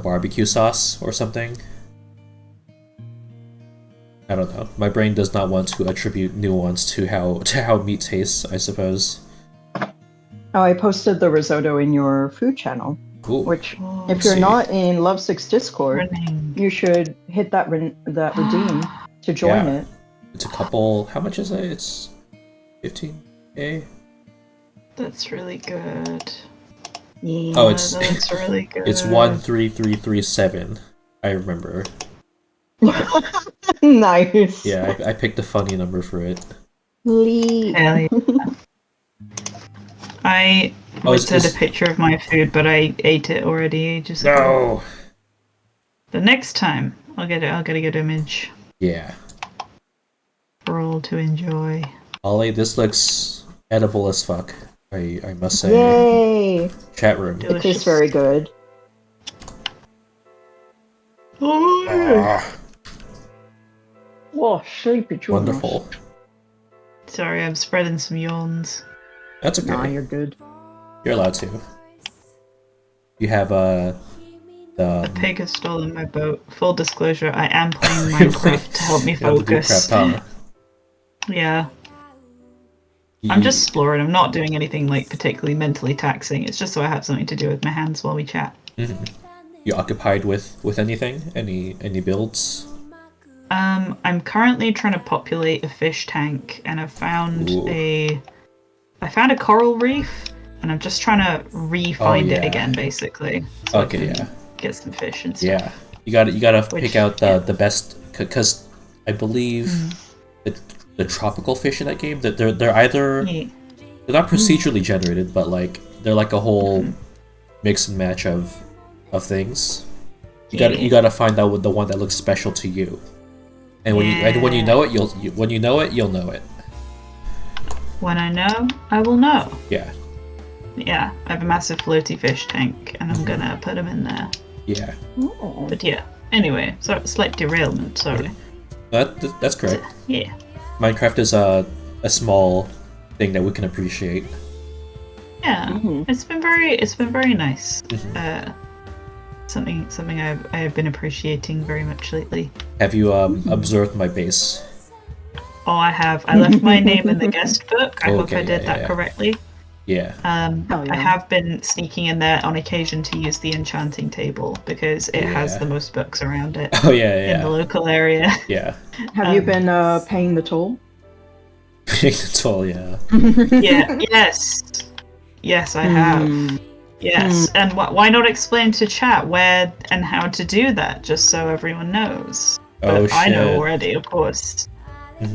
A: barbecue sauce or something. I don't know. My brain does not want to attribute nuance to how meat tastes, I suppose.
D: Oh, I posted the risotto in your food channel.
A: Ooh.
D: Which, if you're not in Lovesick's Discord, you should hit that redeem to join it.
A: It's a couple. How much is it? It's 15K.
C: That's really good.
D: Yeah.
A: Oh,
C: That's really good.
A: It's 13337. I remember.
D: Nice.
A: Yeah, I picked a funny number for it.
D: Lee.
C: Hell yeah. I posted a picture of my food, but I ate it already ages ago.
A: No.
C: The next time, I'll get a good image
A: Yeah.
C: for all to enjoy.
A: Ollie, this looks edible as fuck. I must say.
D: Yay!
A: Chat room.
D: It tastes very good.
A: Ah,
D: Whoa, sleepy Jonas.
A: wonderful.
C: Sorry, I'm spreading some yawns.
A: That's okay.
D: Nah, you're good.
A: You're allowed to. You have the
C: A pig has stolen my boat. Full disclosure, I am playing Minecraft to help me focus. Yeah. I'm just exploring. I'm not doing anything like particularly mentally taxing. It's just so I have something to do with my hands while we chat.
A: You occupied with anything? Any builds?
C: I'm currently trying to populate a fish tank, and I found a coral reef, and I'm just trying to re-find it again, basically. So
A: Okay,
C: I can get some fish and stuff.
A: Yeah, you gotta pick out the best, because I believe the tropical fish in that game, that they're either they're not procedurally generated, but like they're like a whole mix and match of things. You gotta find out the one that looks special to you, and when you know it, you'll know it.
C: When I know, I will know.
A: Yeah.
C: Yeah, I have a massive floaty fish tank, and I'm gonna put them in there.
A: Yeah.
D: Oh.
C: But yeah, anyway, so slight derailment. Sorry.
A: That's correct.
C: Yeah.
A: Minecraft is a small thing that we can appreciate.
C: Yeah, it's been very nice. Something I've been appreciating very much lately.
A: Have you observed my base?
C: Oh, I have. I left my name in the guest book. I hope I did that
A: yeah.
C: correctly.
A: Yeah.
C: I have been sneaking in there on occasion to use the enchanting table because it has the most books around it.
A: Oh yeah.
C: In the local area.
A: Yeah.
D: Have you been paying the toll?
A: Ignitol, yeah.
C: Yeah. Yes, I have. Yes, and why not explain to chat where and how to do that, just so everyone knows?
A: Oh,
C: But I know
A: shit.
C: already, of course.
D: I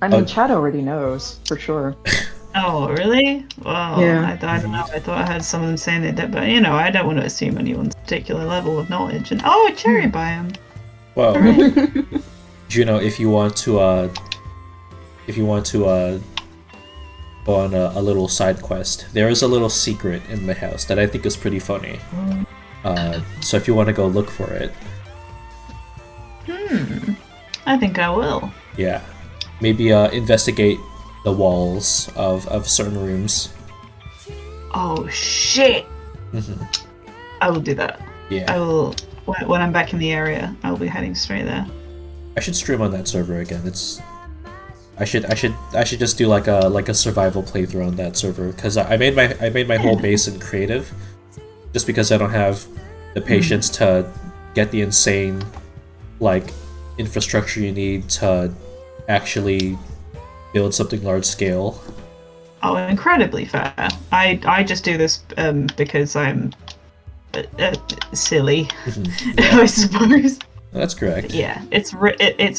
D: mean, Chad already knows for sure.
C: Oh, really? Well,
B: Yeah.
C: I don't know. I thought I heard someone saying they did, but I don't want to assume anyone's particular level of knowledge. And a cherry biome.
A: Well,
C: Hooray.
A: if you want to go on a little side quest, there is a little secret in the house that I think is pretty funny. So if you want to go look for it,
C: I think I will.
A: yeah, maybe investigate the walls of certain rooms.
C: Oh shit! I will do that.
A: Yeah,
C: I will when I'm back in the area. I will be heading straight there.
A: I should stream on that server again. I should just do like a survival playthrough on that server, because I made my whole base in creative, just because I don't have the patience to get the insane like infrastructure you need to actually build something large scale.
C: Oh, incredibly fair. I just do this because I'm silly, I suppose.
A: That's correct.
C: Yeah, it's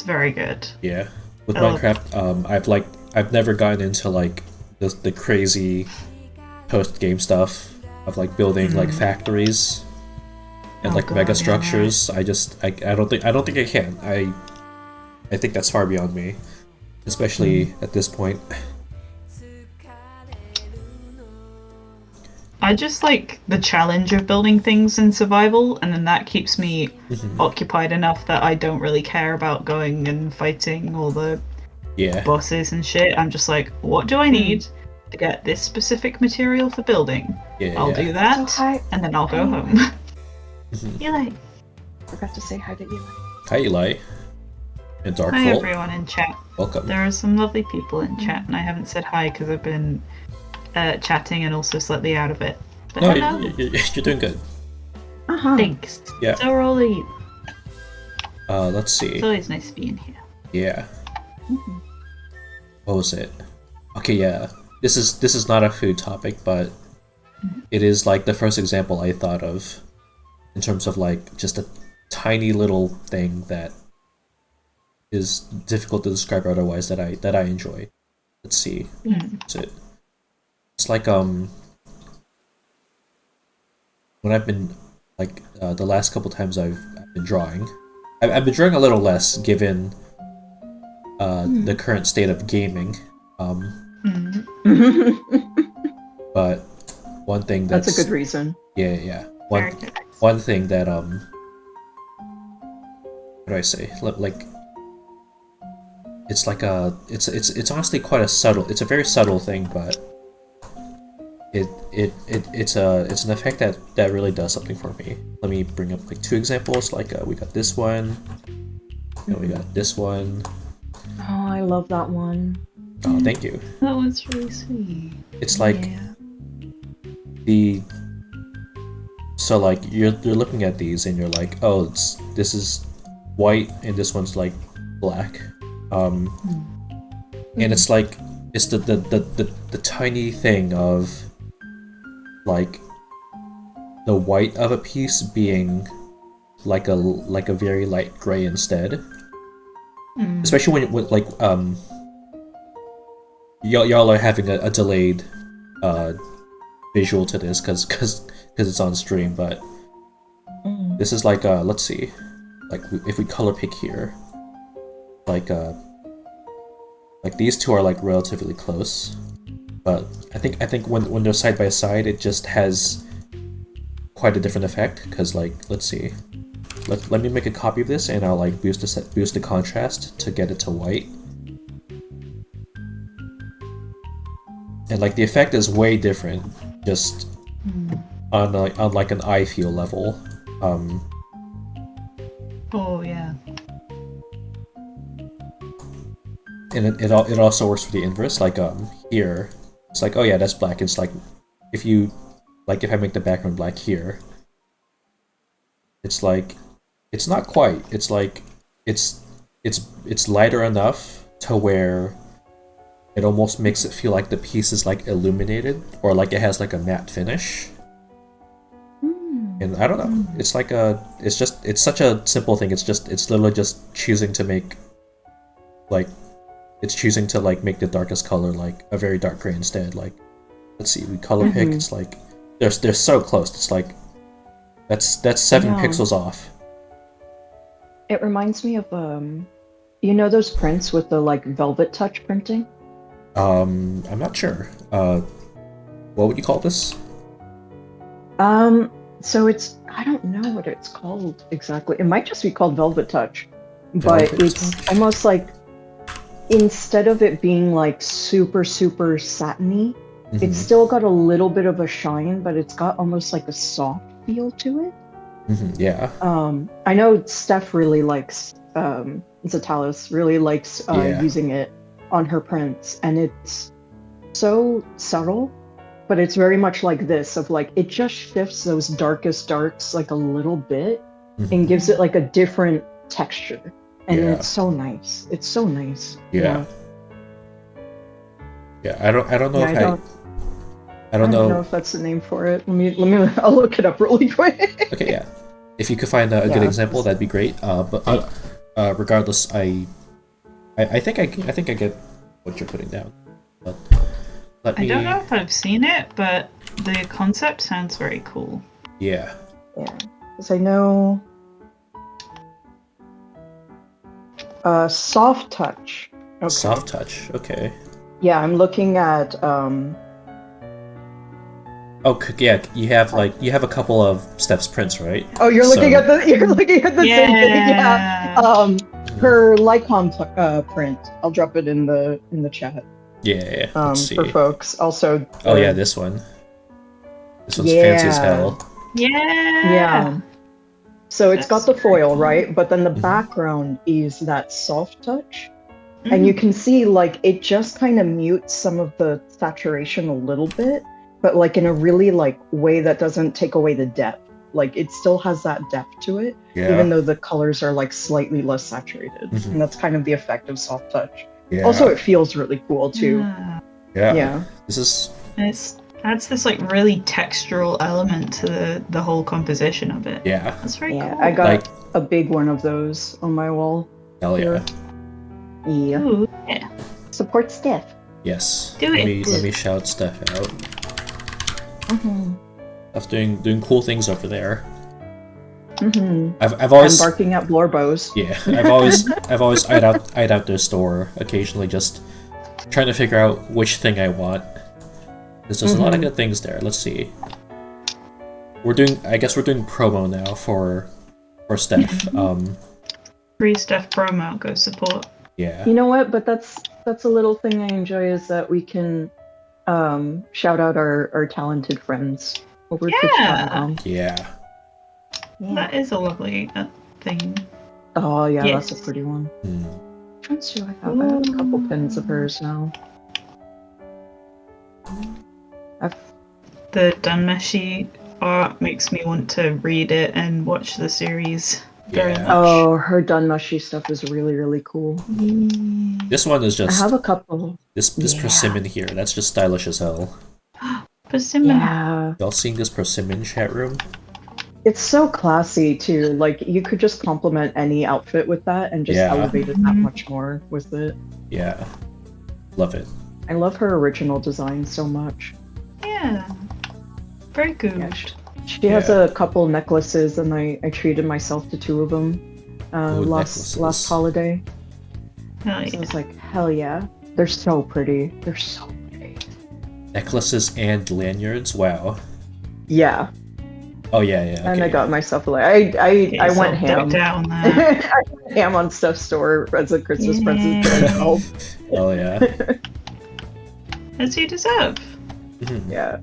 C: very good.
A: Yeah, with
C: I love
A: Minecraft, I've never gotten into like the crazy post game stuff of like building like factories and
C: Oh,
A: like
C: God,
A: mega
C: yeah.
A: structures. I don't think I can. I think that's far beyond me, especially at this point.
C: I just like the challenge of building things in survival, and then that keeps me occupied enough that I don't really care about going and fighting all the
A: Yeah.
C: bosses and shit. I'm just like, what do I need to get this specific material for building?
A: Yeah.
C: I'll
A: yeah.
C: do that,
D: Hi,
C: and then I'll go home. Eli.
D: forgot to say hi to Eli.
A: Hi, Eli. And
C: Hi
A: Darkful.
C: everyone in chat.
A: Welcome.
C: There are some lovely people in chat, and I haven't said hi because I've been chatting and also slightly out of it. But
A: No,
C: hello.
A: you're doing good.
C: Thanks.
A: Yeah.
C: So are all of you.
A: Let's see.
C: It's always nice being here.
A: Yeah. What was it? Okay, yeah. This is not a food topic, but it is like the first example I thought of in terms of like just a tiny little thing that is difficult to describe otherwise that I enjoy. Let's see. What's it? It's like when I've been like the last couple times I've been drawing. I've been drawing a little less given the current state of gaming. But one thing
D: That's a good reason.
A: Yeah.
C: Very good.
A: One thing that what do I say? Like it's like it's honestly quite a subtle. It's a very subtle thing, but it's an effect that really does something for me. Let me bring up like two examples. Like we got this one, and we got this one.
D: Oh, I love that one.
A: Oh, thank you.
C: That was really sweet.
A: It's like
C: Yeah.
A: so like you're looking at these and you're like, oh, this is white and this one's like black, and it's like it's the tiny thing of like the white of a piece being like a very light gray instead, especially when like y'all are having a delayed visual to this because it's on stream, but this is like let's see, like if we color pick here, like these two are like relatively close, but I think when they're side by side it just has quite a different effect, because like let's see, let me make a copy of this and I'll like boost the contrast to get it to white. And like the effect is way different, just on like an eye feel level.
C: Oh yeah.
A: And it also works for the inverse. Like here, it's like, oh yeah, that's black. It's like if I make the background black here, it's like it's not quite. It's like it's lighter enough to where it almost makes it feel like the piece is like illuminated or like it has like a matte finish. And I don't know. It's like it's such a simple thing. It's literally just choosing to make like make the darkest color like a very dark gray instead. Like, let's see, we color pick. It's like they're so close. It's like that's 7 pixels off.
D: It reminds me of you know those prints with the like velvet touch printing?
A: I'm not sure. What would you call this?
D: So I don't know what it's called exactly. It might just be called Velvet Touch, but it's almost like instead of it being like super satiny, it's still got a little bit of a shine, but it's got almost like a soft feel to it.
A: Yeah.
D: I know Steph really likes Zatalis really likes using it on her prints, and it's so subtle. But it's very much like this, of like, it just shifts those darkest darks like a little bit and gives it like a different texture. And it's so nice. It's so nice.
A: Yeah. I don't know I don't know
D: if that's the name for it. Let me I'll look it up really quick.
A: Okay, yeah. If you could find a good example, that'd be great. But regardless, I think I get what you're putting down. But
C: I don't know if I've seen it, but the concept sounds very cool.
A: Yeah.
D: Yeah, because I know Soft Touch. Okay.
A: Soft Touch, okay.
D: Yeah, I'm looking at
A: Oh yeah, you have a couple of Steph's prints, right?
D: Oh, you're looking at the same thing. Yeah. Her Lycon print. I'll drop it in the chat.
A: Yeah. Let's see.
D: For folks. Also.
A: Oh yeah, this one. This one's fancy as hell.
C: Yeah.
D: So it's got the foil, right? But then the background is that soft touch. And you can see like it just kind of mutes some of the saturation a little bit, but like in a really like way that doesn't take away the depth. Like it still has that depth to it, even though the colors are like slightly less saturated. And that's kind of the effect of soft touch.
A: Yeah.
D: Also, it feels really cool too.
A: Yeah. This is.
C: It adds this like really textural element to the whole composition of it.
A: Yeah.
C: That's very cool.
D: I got a big one of those on my wall.
A: Hell yeah.
D: Yeah.
C: Ooh, yeah.
D: Support Steph.
A: Yes.
C: Do it.
A: Let me shout Steph out. Steph's doing cool things over there. I've always
D: barking at Blorbos.
A: Yeah, I've always eyed out their store occasionally, just trying to figure out which thing I want. There's a lot of good things there. Let's see. I guess we're doing promo now for Steph.
C: Free Steph promo, go support.
A: Yeah.
D: You know what? But that's a little thing I enjoy is that we can shout out our talented friends over Twitch.com.
A: Yeah.
C: That is a lovely thing.
D: Oh yeah, that's a pretty one. Let's see what I have. I have a couple pins of hers now.
C: The Dunmeshi art makes me want to read it and watch the series very much.
D: Oh, her Dunmeshi stuff is really, really cool.
A: This one is just.
D: I have a couple.
A: This persimmon here, that's just stylish as hell.
C: Persimmon.
D: Yeah.
A: Y'all seen this persimmon chat room?
D: It's so classy too. Like you could just complement any outfit with that and just elevate it that much more with it.
A: Yeah. Love it.
D: I love her original design so much.
C: Yeah. Very good.
D: Yeah, she has a couple necklaces and I treated myself to 2 of them last holiday.
C: Hell yeah.
D: So I was like, hell yeah. They're so pretty. They're so pretty.
A: Necklaces and lanyards? Wow.
D: Yeah.
A: Oh yeah. Okay.
D: And I got myself I went ham.
C: Down there.
D: I went ham on Steph's store as a Christmas present for myself.
A: Oh yeah.
C: As you deserve.
D: Yeah.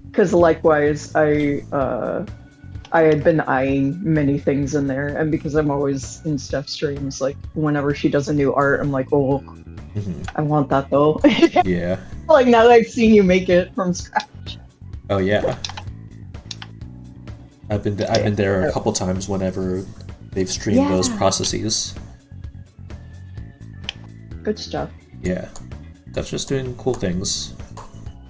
D: Because likewise, I had been eyeing many things in there, and because I'm always in Steph's streams, like whenever she does a new art, I'm like, oh, I want that though.
A: Yeah.
D: Like now that I've seen you make it from scratch.
A: Oh yeah. I've been there a couple times whenever they've streamed those processes.
D: Good stuff.
A: Yeah. Steph's just doing cool things.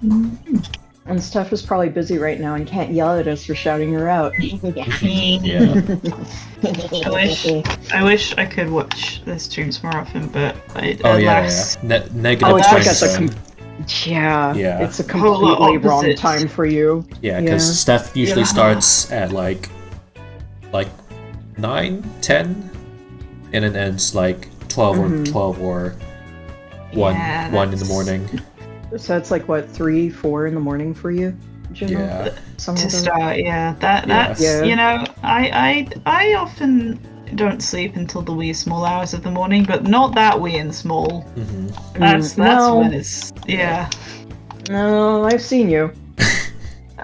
D: And Steph is probably busy right now and can't yell at us for shouting her out.
A: Yeah.
C: I wish I could watch the streams more often, but
A: alas. Negative
D: Oh, it's
A: time
D: like at
A: zone.
D: Yeah, it's a
C: Whole
D: completely wrong
C: opposite.
D: time for you.
A: Yeah, because Steph usually
C: Yeah.
A: starts at like 9, 10, and it ends like 12 or 12 or 1
C: Yeah,
A: 1 in the
C: that's-
A: morning.
D: So it's like what, 3, 4 in the morning for you? Juno?
A: Yeah.
D: Something
C: To
D: like that?
C: start, yeah. That's
D: Yeah.
C: you know, I often don't sleep until the wee small hours of the morning, but not that wee and small.
A: Hmm.
C: That's
D: no.
C: when it's
D: No, I've seen you.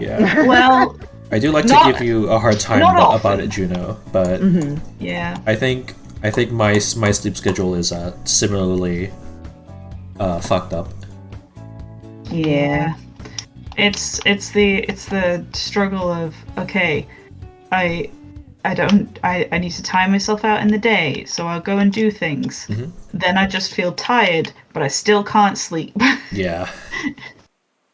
A: Yeah.
C: Well,
A: I do like to
C: Not-
A: give you a hard time
C: not
A: about
C: often.
A: it, Juno, but
C: yeah.
A: I think my sleep schedule is similarly fucked up.
C: Yeah. It's the struggle of, okay, I need to time myself out in the day, so I'll go and do things.
A: Mhm.
C: Then I just feel tired, but I still can't sleep.
A: Yeah.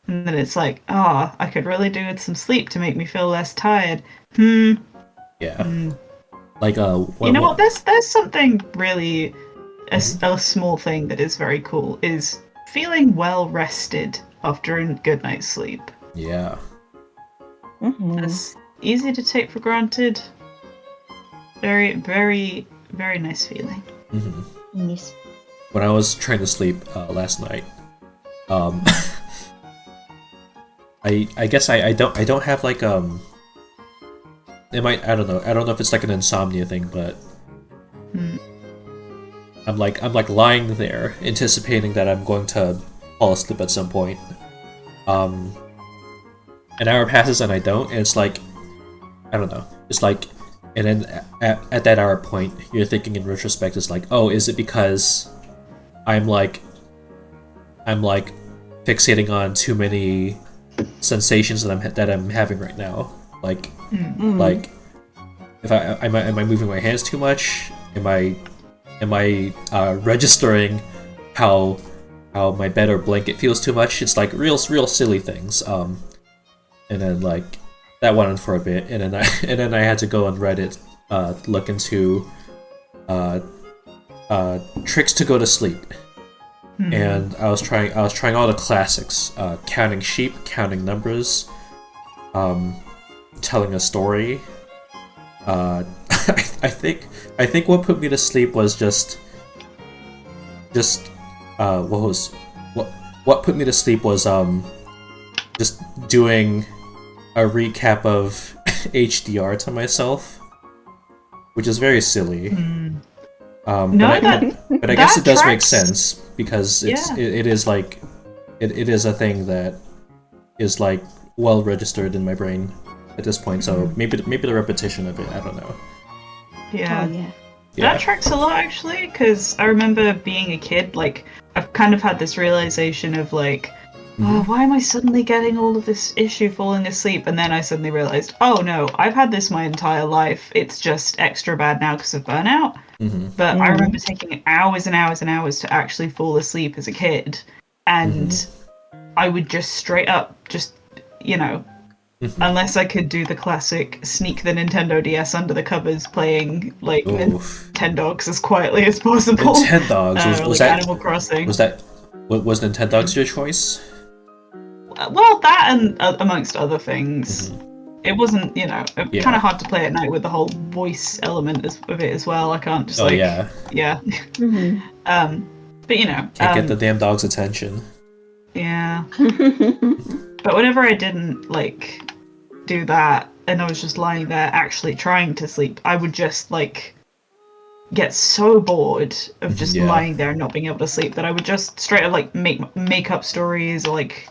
C: And then it's like, oh, I could really do with some sleep to make me feel less tired. Hmm.
A: Yeah. Like
C: You know what? There's something really a small thing that is very cool is feeling well rested after a good night's sleep.
A: Yeah.
C: That's easy to take for granted. Very, very, very nice feeling.
A: Hmm.
D: Yes.
A: When I was trying to sleep last night, I guess I don't have like it might, I don't know if it's like an insomnia thing, but I'm like lying there anticipating that I'm going to fall asleep at some point. An hour passes and I don't, and it's like, I don't know, it's like, and then at that hour point you're thinking in retrospect, it's like, oh, is it because I'm like fixating on too many sensations that I'm having right now, like like if am I moving my hands too much, am I registering how my bed or blanket feels too much. It's like real silly things, and then like that went on for a bit, and then I had to go on Reddit, look into tricks to go to sleep. And I was trying all the classics, counting sheep, counting numbers, telling a story. I think what put me to sleep was just what put me to sleep was just doing a recap of HDR to myself, which is very silly. But I guess it does make sense because it is like it is a thing that is like well registered in my brain at this point. So maybe the repetition of it, I don't know.
C: Yeah.
D: Oh, yeah.
C: That tracks a lot actually, because I remember being a kid, like I've kind of had this realization of like, oh, why am I suddenly getting all of this issue falling asleep? And then I suddenly realized, oh no, I've had this my entire life. It's just extra bad now because of burnout. But I remember taking hours and hours and hours to actually fall asleep as a kid, and I would just straight up unless I could do the classic sneak the Nintendo DS under the covers playing like Nintendogs as quietly as possible.
A: Nintendogs was
C: like
A: that
C: Animal Crossing?
A: Was Nintendogs your choice?
C: Well, that and amongst other things. It wasn't, kind of hard to play at night with the whole voice element of it as well. I can't just yeah. But
A: can't get the damn dog's attention.
C: Yeah. But whenever I didn't like do that and I was just lying there actually trying to sleep, I would just like get so bored of just lying there and not being able to sleep that I would just straight up like make up stories or like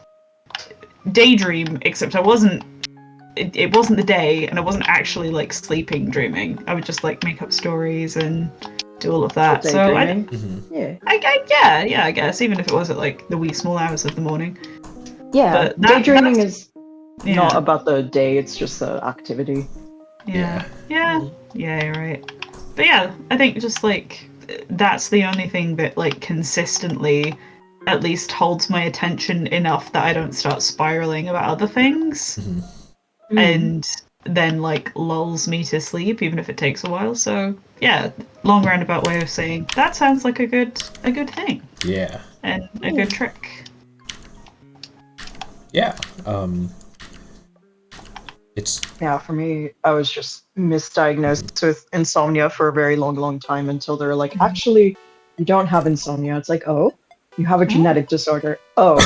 C: daydream, except I wasn't it wasn't the day and I wasn't actually like sleeping dreaming. I would just like make up stories and do all of that. So I guess even if it was at like the wee small hours of the morning.
D: Yeah,
C: but
D: daydreaming is not about the day, it's just the activity.
C: Yeah, you're right. But yeah, I think just like that's the only thing that like consistently at least holds my attention enough that I don't start spiraling about other things. And then like lulls me to sleep even if it takes a while. So yeah, long roundabout way of saying that sounds like a good thing.
A: Yeah.
C: And a good trick.
A: Yeah. It's
B: for me, I was just misdiagnosed with insomnia for a very long time until they're like, actually, you don't have insomnia. It's like, oh, you have a genetic disorder. Oh.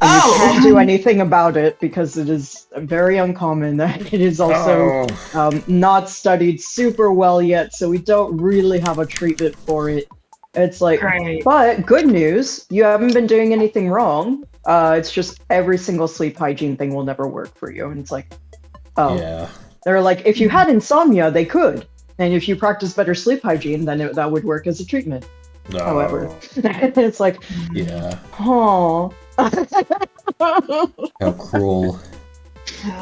B: And you can't do anything about it because it is very uncommon. It is also not studied super well yet, so we don't really have a treatment for it. It's like, but good news, you haven't been doing anything wrong. It's just every single sleep hygiene thing will never work for you. And it's like, oh. Yeah. They're like, if you had insomnia, they could. And if you practice better sleep hygiene, then that would work as a treatment. No. However, it's like,
A: yeah.
B: Oh.
A: How cruel.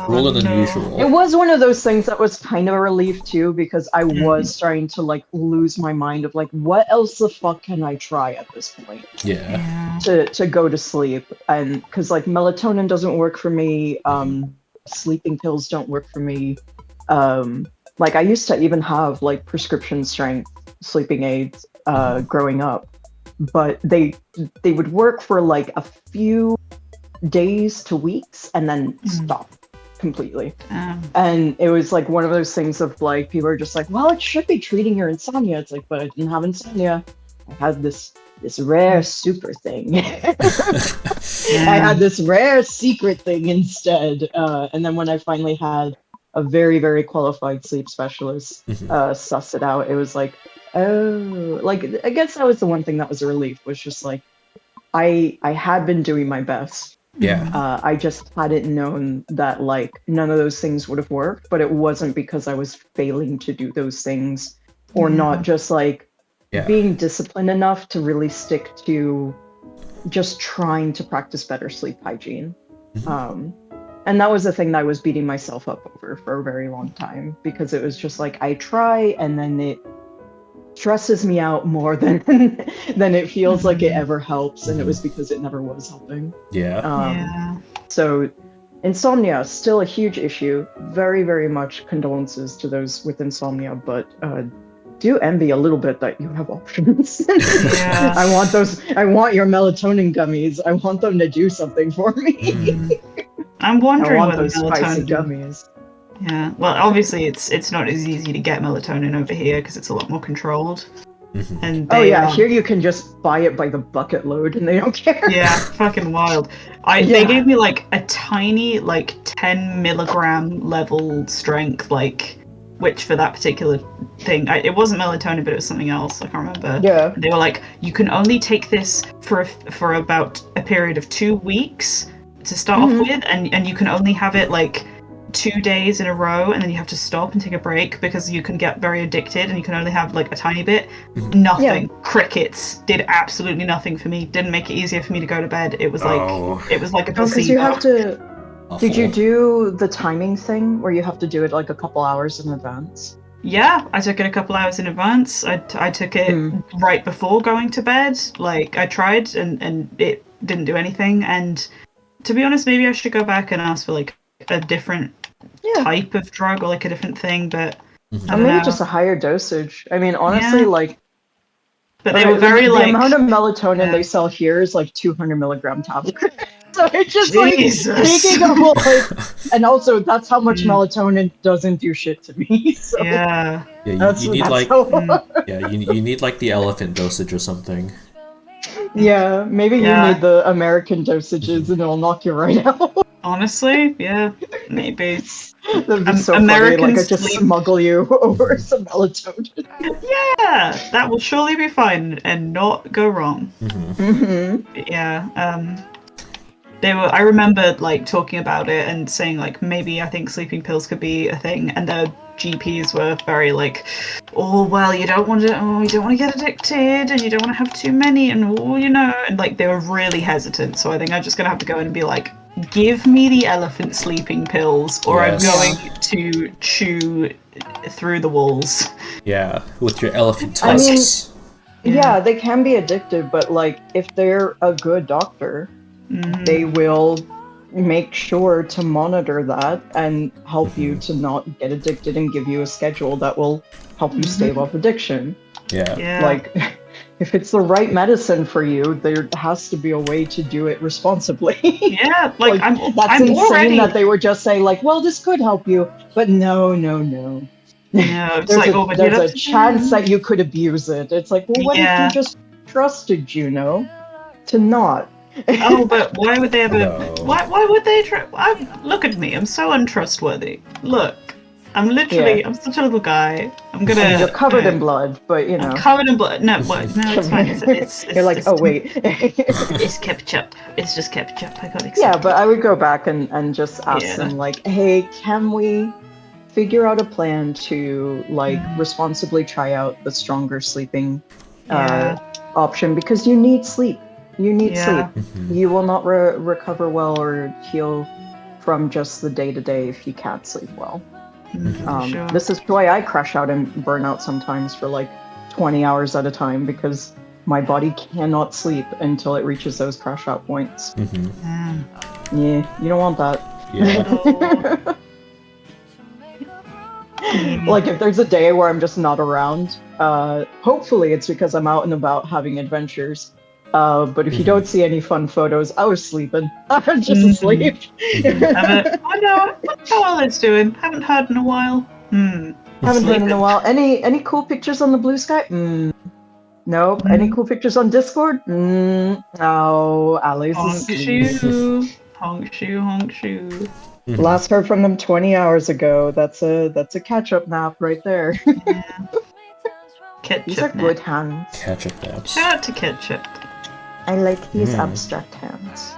A: Crueler than usual.
B: It was one of those things that was kind of a relief too, because I was starting to like lose my mind of like, what else the fuck can I try at this point?
A: Yeah.
B: To go to sleep, and because like melatonin doesn't work for me, sleeping pills don't work for me. Like I used to even have like prescription strength sleeping aids growing up, but they would work for like a few days to weeks and then stop completely. And it was like one of those things of like, people are just like, well, it should be treating your insomnia. It's like, but I didn't have insomnia. I had this rare super thing. I had this rare secret thing instead. And then when I finally had a very, very qualified sleep specialist suss it out, it was like, oh, like, I guess that was the one thing that was a relief, was just like, I had been doing my best.
A: Yeah.
B: I just hadn't known that like none of those things would have worked, but it wasn't because I was failing to do those things or not just like being disciplined enough to really stick to just trying to practice better sleep hygiene. And that was the thing that I was beating myself up over for a very long time, because it was just like, I try and then it stresses me out more than it feels like it ever helps, and it was because it never was helping. So insomnia, still a huge issue. Very, very much condolences to those with insomnia, but do envy a little bit that you have options. I want your melatonin gummies. I want them to do something for me.
C: I'm wondering
B: I want
C: whether
B: those spicy gummies.
C: Yeah, well, obviously it's not as easy to get melatonin over here because it's a lot more controlled. And
B: here you can just buy it by the bucket load and they don't care.
C: Yeah, fucking wild. They gave me like a tiny like 10 milligram level strength, like, which for that particular thing, it wasn't melatonin, but it was something else. I can't remember.
B: Yeah.
C: They were like, you can only take this for about a period of 2 weeks to start off with, and you can only have it like 2 days in a row, and then you have to stop and take a break because you can get very addicted, and you can only have like a tiny bit. Nothing. Crickets did absolutely nothing for me. Didn't make it easier for me to go to bed. It was like a placebo.
B: Because you have to. Did you do the timing thing where you have to do it like a couple hours in advance?
C: Yeah, I took it a couple hours in advance. I took it right before going to bed. Like I tried, and it didn't do anything. And to be honest, maybe I should go back and ask for like a different type of drug or like a different thing, but
B: or maybe just a higher dosage. I mean, honestly, like,
C: but they were very
B: the
C: like
B: amount of melatonin they sell here is like 200 milligram tablet. So it's just like taking a whole, like, and also that's how much melatonin doesn't do shit to me. So
A: you need like you need like the elephant dosage or something.
B: Yeah, maybe you need the American dosages and it'll knock you right out.
C: Honestly, yeah, maybe.
B: That'd be so
C: American
B: funny. Like I just smuggle you over some melatonin.
C: Yeah, that will surely be fine and not go wrong. Yeah, I remember like talking about it and saying like maybe I think sleeping pills could be a thing, and the GPs were very like, oh well, you don't want to get addicted, and you don't want to have too many, and and like they were really hesitant. So I think I'm just gonna have to go in and be like, give me the elephant sleeping pills, or I'm going to chew through the walls.
A: Yeah, with your elephant tusks.
B: Yeah, they can be addictive, but like if they're a good doctor,
C: Mhm.
B: they will make sure to monitor that and help you to not get addicted and give you a schedule that will help you stave off addiction.
A: Yeah.
C: Yeah.
B: Like, if it's the right medicine for you, there has to be a way to do it responsibly.
C: Yeah, like, I'm
B: insane
C: already.
B: that they would just say like, well, this could help you, but no, no, no.
C: No, it's
B: There's
C: like,
B: a,
C: oh, but
B: there's
C: you'd
B: a
C: have to
B: chance
C: do-
B: that you could abuse it. It's like, well, what if
C: Yeah.
B: you just trusted Juno to not?
C: Oh, but why would they ever?
A: No.
C: Why would they try? Look at me, I'm so untrustworthy. Look, I'm literally, I'm such a little guy. I'm gonna.
B: And you're covered in blood, but you know.
C: I'm covered in blood. No, what? No, it's fine. It's
B: You're like,
C: it's,
B: oh wait.
C: It's ketchup. It's just ketchup. I got excited.
B: Yeah, but I would go back and just ask
C: Yeah.
B: them like, hey, can we figure out a plan to like responsibly try out the stronger sleeping
C: Yeah.
B: option, because you need sleep. You need
C: Yeah.
B: sleep. You will not recover well or heal from just the day-to-day if you can't sleep well.
C: Sure.
B: This is why I crash out and burn out sometimes for like 20 hours at a time, because my body cannot sleep until it reaches those crash out points.
C: Yeah.
B: Yeah, you don't want that.
A: Yeah.
B: Like if there's a day where I'm just not around, hopefully it's because I'm out and about having adventures. But if you don't see any fun photos, I was sleeping. I'm just asleep.
C: I know how all it's doing. Haven't heard in a while.
B: Haven't heard in a while. Any cool pictures on the blue sky? Nope. Any cool pictures on Discord? Oh, Ali's
C: Honk
B: asleep.
C: shoe. Honk shoe, honk shoe.
B: Last heard from them 20 hours ago. That's a catch-up nap right there.
C: Ketchup.
B: These are
C: nap.
B: good hands.
A: Ketchup naps.
C: Shout out to ketchup.
B: I like these abstract hands.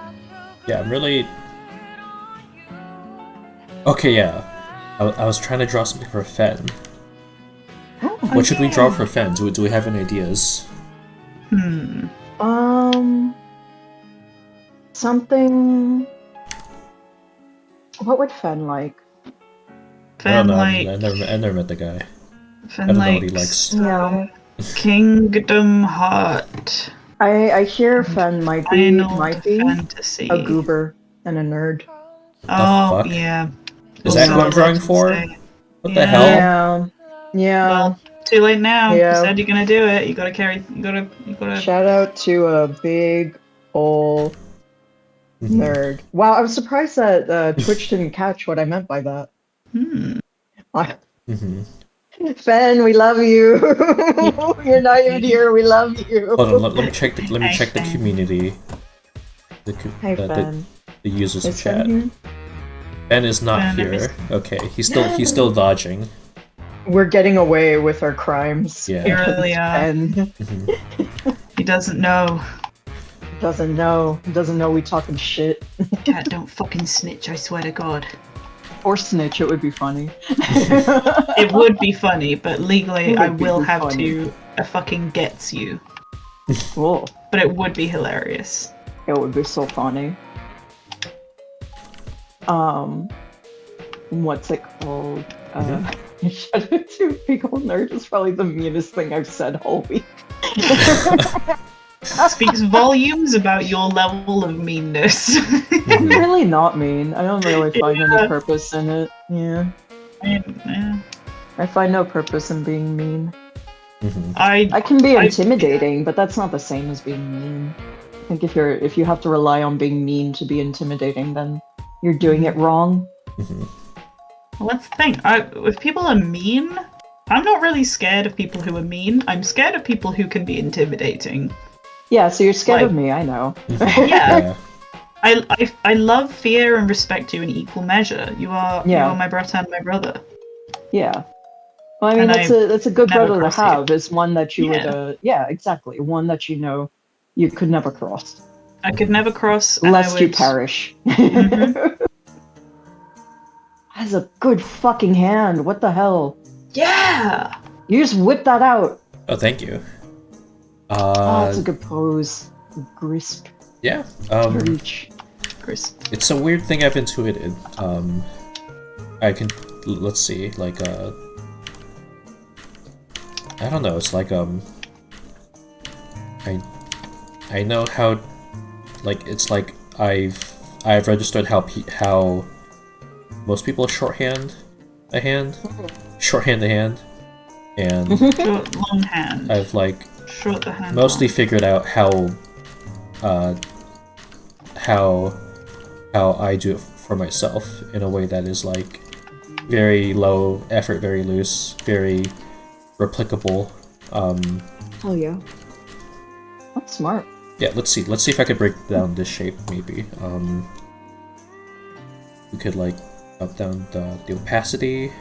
A: Yeah, I'm really... Okay, yeah. I was trying to draw something for Fen. What should we draw for Fen? Do we have any ideas?
B: Something. What would Fen like?
A: I
C: Fen
A: don't know.
C: like.
A: I never met the guy. I
C: Fen
A: don't know what he
C: likes.
A: likes.
B: Yeah.
C: Kingdom Heart.
B: I hear Fen might be
C: Final
B: a
C: Fantasy.
B: goober and a nerd.
C: Oh
A: fuck?
C: yeah.
A: Is that who I'm drawing for? What the hell?
B: Yeah. Yeah.
C: Well, too late now.
B: Yeah.
C: You said you're gonna do it. You gotta carry. You gotta.
B: Shout out to a big ol' nerd. Wow, I was surprised that Twitch didn't catch what I meant by that. Fen, we love you. You're not even here. We love you.
A: Hold on, let me check the community.
B: Hey, Fen.
A: The users
B: Is
A: chat.
B: Fen here?
A: Ben is not
C: Ben, I
A: here.
C: missed-
A: Okay, he's still dodging.
B: We're getting away with our crimes.
A: Yeah.
C: You really are.
B: Fen
C: He doesn't know.
B: doesn't know. Doesn't know we talking shit.
C: Cat, don't fucking snitch. I swear to God.
B: Or snitch. It would be funny.
C: It would be funny, but legally
B: It
C: I
B: would be
C: will have
B: funny.
C: to. Fucking gets you.
B: Cool.
C: But it would be hilarious.
B: It would be so funny. What's it called? Shout out to Big Ol' Nerd is probably the meanest thing I've said all week.
C: Speaks volumes about your level of meanness.
B: I'm really not mean. I don't really find any purpose in it. Yeah.
C: Yeah.
B: I find no purpose in being mean.
C: I
B: I can be intimidating, but that's not the same as being mean. I think if you have to rely on being mean to be intimidating, then you're doing it wrong.
C: Well, that's the thing. If people are mean, I'm not really scared of people who are mean. I'm scared of people who can be intimidating.
B: Yeah, so you're scared
C: Like-
B: of me, I know.
C: Yeah. I love, fear, and respect you in equal measure. You are my brother and my brother.
B: Yeah. Well, I mean,
C: And
B: that's a good
C: never
B: brother to
C: cross you.
B: have. Is one that you
C: Yeah.
B: would, yeah, exactly. One that you know you could never cross,
C: I could never cross. And
B: lest
C: I
B: you
C: would-
B: perish.
C: Mhm.
B: That's a good fucking hand. What the hell?
C: Yeah.
B: You just whip that out.
A: Oh, thank you.
B: Oh, that's a good pose. Grist
A: Yeah.
B: reach.
C: Crisp.
A: It's a weird thing I've intuited. I can let's see, like I don't know. It's like I know how, like, it's like I've registered how most people shorthand a hand, and
C: Short, long hand.
A: I've like
C: Short the hand.
A: mostly figured out how I do it for myself in a way that is like very low effort, very loose, very replicable.
B: Oh yeah. That's smart.
A: Yeah, let's see if I could break down this shape maybe. We could like up down the opacity.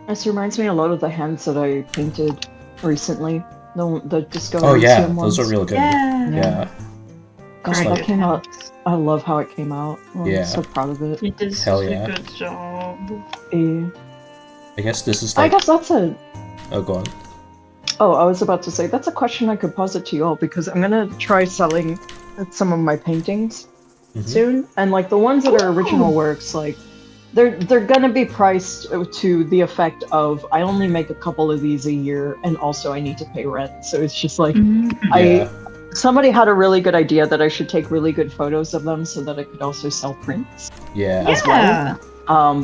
B: This reminds me a lot of the hands that I painted recently. The Disco
A: Oh yeah,
B: Elysium
A: those are
B: ones.
A: real good.
C: Yeah.
A: Yeah.
B: God,
C: Great.
B: that came out. I love how it came out. I'm
A: Yeah.
B: so proud of it.
C: You did
A: Hell
C: such
A: yeah.
C: a good job.
B: Eh.
A: I guess this is
B: I
A: like
B: guess that's a.
A: oh go on.
B: Oh, I was about to say that's a question I could posit to you all because I'm gonna try selling some of my paintings
A: Mhm.
B: soon, and like the ones that are original works, like they're gonna be priced to the effect of I only make a couple of these a year, and also I need to pay rent. So it's just like
A: Yeah.
B: somebody had a really good idea that I should take really good photos of them so that I could also sell prints.
A: Yeah.
B: as well.
C: Yeah.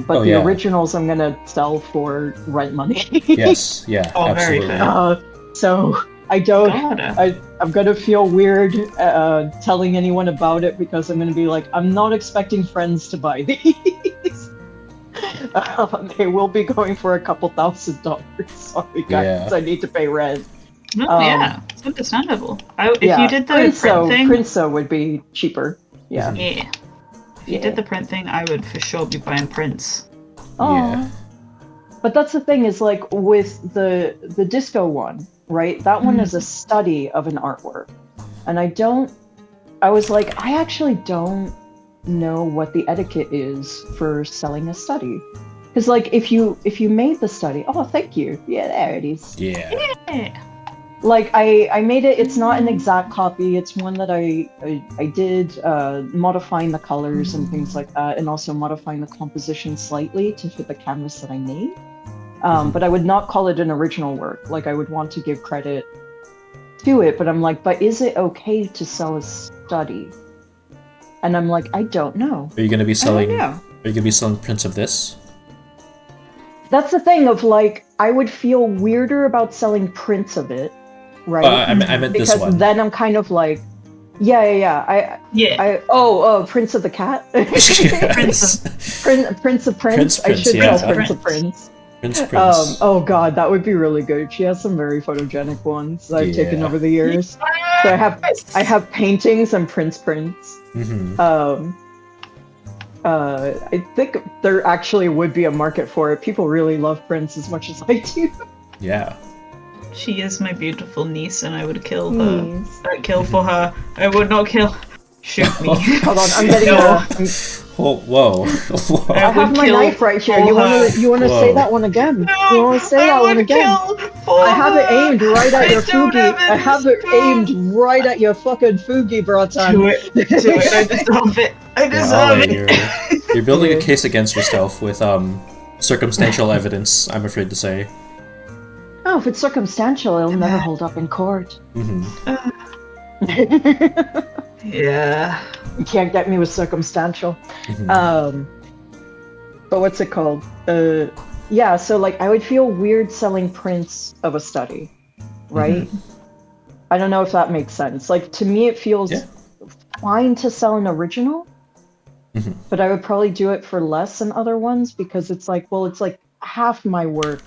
B: But
A: Oh,
B: the
A: yeah.
B: originals I'm gonna sell for rent money.
A: Yes. Yeah.
C: Oh, very
A: absolutely.
C: fair.
B: So I don't.
C: God.
B: I'm gonna feel weird telling anyone about it because I'm gonna be like, I'm not expecting friends to buy these. They will be going for a couple $1,000. Sorry guys,
A: Yeah.
B: I need to pay rent.
C: No, yeah, it's understandable. If
B: yeah,
C: you did the print thing,
B: Princeau would be cheaper. Yeah.
C: yeah. If you did the print thing, I would for sure be buying prints.
A: Yeah.
B: But that's the thing is like with the disco one, right? That one is a study of an artwork. And I was like, I actually don't know what the etiquette is for selling a study. Because like if you made the study, oh thank you. Yeah, there it is.
A: Yeah.
C: Yeah.
B: Like I made it, it's not an exact copy, it's one that I did modifying the colors and things like that, and also modifying the composition slightly to fit the canvas that I made. But I would not call it an original work. Like I would want to give credit to it, but I'm like, but is it okay to sell a study? And I'm like, I don't know.
A: Are you gonna be
B: I
A: selling?
B: don't know.
A: Are you gonna be selling prints of this?
B: That's the thing of like, I would feel weirder about selling prints of it, right?
A: I meant this
B: Because
A: one.
B: then I'm kind of like, yeah.
C: Yeah.
B: Prince of the Cat.
A: Yes.
B: Prince of Prince. I should
A: yeah.
B: call Prince of Prince.
A: Prince.
B: Oh god, that would be really good. She has some very photogenic ones that I've taken
A: Yeah.
B: over the years. So I have paintings and prints.
A: Mm-hmm.
B: I think there actually would be a market for it. People really love Prince as much as I do.
A: Yeah.
C: She is my beautiful niece, and I would kill her.
B: Niece.
C: I'd kill for her. I would not kill. Shoot me.
B: Hold on, I'm getting
C: No.
A: Oh, whoa. Whoa.
B: I have
C: would
B: my
C: kill
B: knife right here.
C: for
B: You
C: her.
B: wanna say
A: Whoa.
B: that one again?
C: No,
B: You wanna say
C: I
B: that one
C: would
B: again?
C: kill for
B: I have it
C: her.
B: aimed right at
C: I
B: your
C: don't
B: fugi.
C: have
B: I have it
C: any
B: aimed right at your fucking fugi, bratan.
C: Do it. Do it. I deserve it. I
A: Yeah,
C: deserve
A: Ollie,
C: it.
A: you're building a
B: Yeah.
A: case against yourself with circumstantial evidence. I'm afraid to say.
B: Oh, if it's circumstantial, it'll never hold up in court.
A: Mm-hmm.
B: You
C: Yeah.
B: can't get me with circumstantial.
A: Mm-hmm.
B: But what's it called? Yeah, so like I would feel weird selling prints of a study, right? I don't know if that makes sense. Like to me, it feels
A: Yeah.
B: fine to sell an original,
A: Mhm.
B: but I would probably do it for less than other ones because it's like, well, it's like half my work,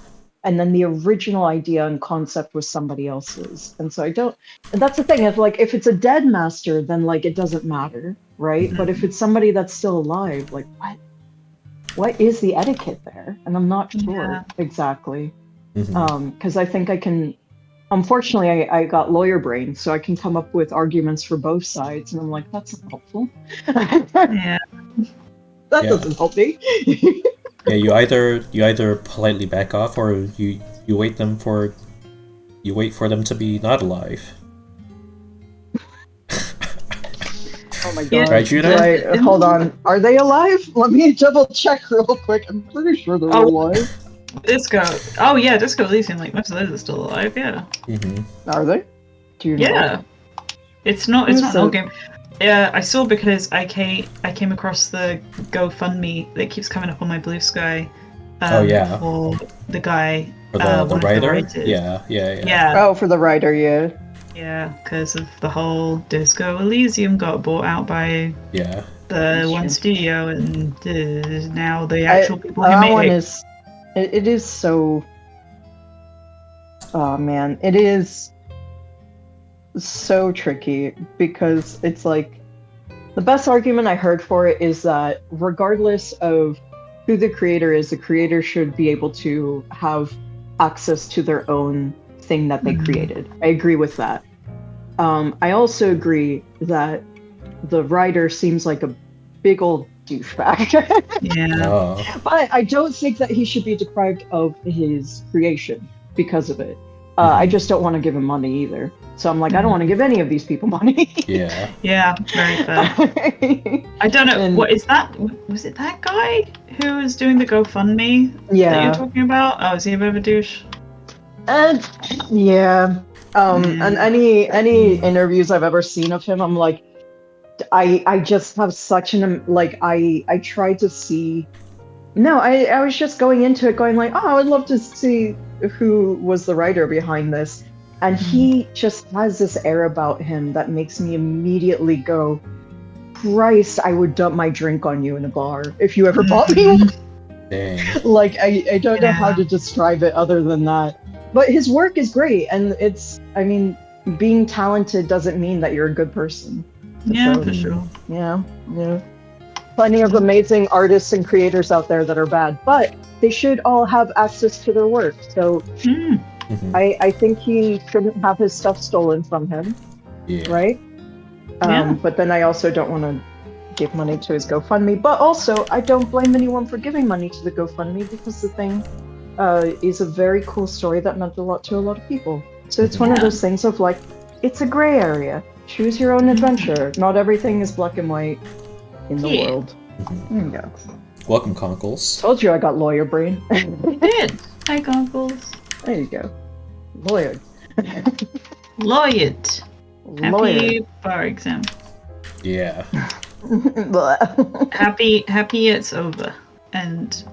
B: and then the original idea and concept was somebody else's, and so I don't. And that's the thing. If like if it's a dead master, then like it doesn't matter, right? But if it's somebody that's still alive, like what is the etiquette there? And I'm not sure
C: Yeah.
B: exactly.
A: Mm-hmm.
B: Because I think I can. Unfortunately, I got lawyer brain, so I can come up with arguments for both sides, and I'm like, that's not helpful.
C: Yeah.
B: That
A: Yeah.
B: doesn't help me.
A: Yeah, you either politely back off or you wait for them to be not alive.
B: Oh my
C: Yeah.
B: god.
A: Right, Judah?
B: Right, hold on. Are they alive? Let me double check real quick. I'm pretty sure they're
C: Oh.
B: alive.
C: Disco. Oh yeah, Disco Elysium. Like most of those are still alive. Yeah.
A: Mm-hmm.
B: Are they? Do you
C: Yeah.
B: know?
C: It's not
B: Who's
C: an old
B: the-
C: game. Yeah, I saw because I came across the GoFundMe that keeps coming up on my Blue Sky.
A: Yeah.
C: For the guy.
A: For the
C: one of the
A: writer?
C: writers.
A: Yeah.
C: Yeah,
B: Oh, for the writer, yeah.
C: yeah, because of the whole Disco Elysium got bought out by
A: Yeah.
C: the
B: That's
C: one
B: true.
C: studio, and now the actual people who
B: that
C: made
B: one
C: it.
B: is. It is so. Oh man, it is so tricky because it's like the best argument I heard for it is that regardless of who the creator is, the creator should be able to have access to their own thing that they
C: Mhm.
B: created. I agree with that. I also agree that the writer seems like a big old douchebag.
C: Yeah.
A: Oh.
B: But I don't think that he should be deprived of his creation because of it.
A: Mhm.
B: I just don't want to give him money either. So I'm like, I don't want to give any of these people money.
A: Yeah.
C: Yeah, very fair. I don't know.
B: And-
C: What is that? Was it that guy who was doing the GoFundMe that
B: Yeah.
C: you're talking about? Oh, is he a bit of a douche?
B: And yeah.
C: Mm.
B: And any interviews I've ever seen of him, I'm like, I just have such an like I tried to see. No, I was just going into it going like, oh, I would love to see who was the writer behind this. And he just has this air about him that makes me immediately go, Christ, I would dump my drink on you in a bar if you ever bought me one.
A: Dang.
B: Like, I don't know how
C: Yeah.
B: to describe it other than that. But his work is great. And I mean, being talented doesn't mean that you're a good person.
C: Yeah,
B: So-
C: for sure.
B: Yeah. Plenty of amazing artists and creators out there that are bad, but they should all have access to their work. So
C: Mm.
A: Mhm.
B: I think he shouldn't have his stuff stolen from him,
A: Yeah.
B: right?
C: Yeah.
B: But then I also don't want to give money to his GoFundMe. But also, I don't blame anyone for giving money to the GoFundMe because the thing is a very cool story that meant a lot to a lot of people. So it's one of
C: Yeah.
B: those things of like, it's a gray area. Choose your own adventure. Not everything is black and white in the
C: Yeah.
B: world.
A: Mhm.
B: There you go.
A: Welcome, Conkles.
B: Told you I got lawyer brain.
C: You did. Hi, Goggles.
B: There you go. Lawyer.
C: Lawyered.
B: Lawyer.
C: Happy bar exam.
A: Yeah.
B: Blah.
C: Happy it's over. And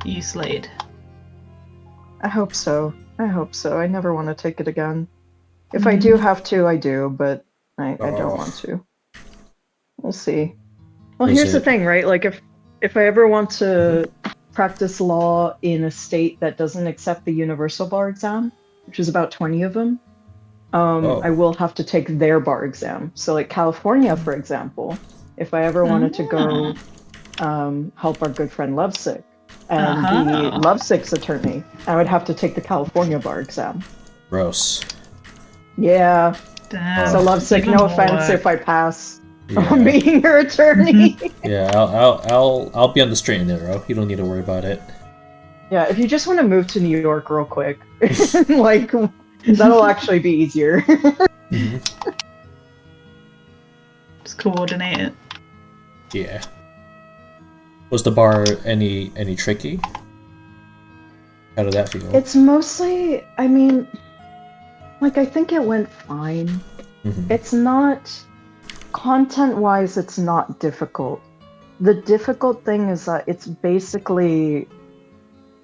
C: you slayed.
B: I hope so. I never want to take it again. If I do have to, I do, but I
A: Oh.
B: don't want to. We'll see. Well,
A: Was
B: here's the
A: it-
B: thing, right? Like, if I ever want to practice law in a state that doesn't accept the universal bar exam, which is about 20 of them,
A: Oh.
B: I will have to take their bar exam. So, like California, for example, if I ever wanted to go help our good friend Lovesick and be
C: Uh-huh.
B: Lovesick's attorney, I would have to take the California bar exam.
A: Gross.
B: Yeah.
C: Damn.
B: So Lovesick,
C: Even
B: no
C: more
B: offense
C: work.
B: if I pass
A: Yeah.
B: on being your attorney.
A: Yeah. I'll be on the straight and narrow. You don't need to worry about it.
B: Yeah, if you just want to move to New York real quick, like that'll actually be easier.
A: Mhm.
C: Just coordinate it.
A: Yeah. Was the bar any tricky? How did that feel?
B: It's mostly, I mean, like I think it went fine.
A: Mhm.
B: It's not content-wise, it's not difficult. The difficult thing is that it's basically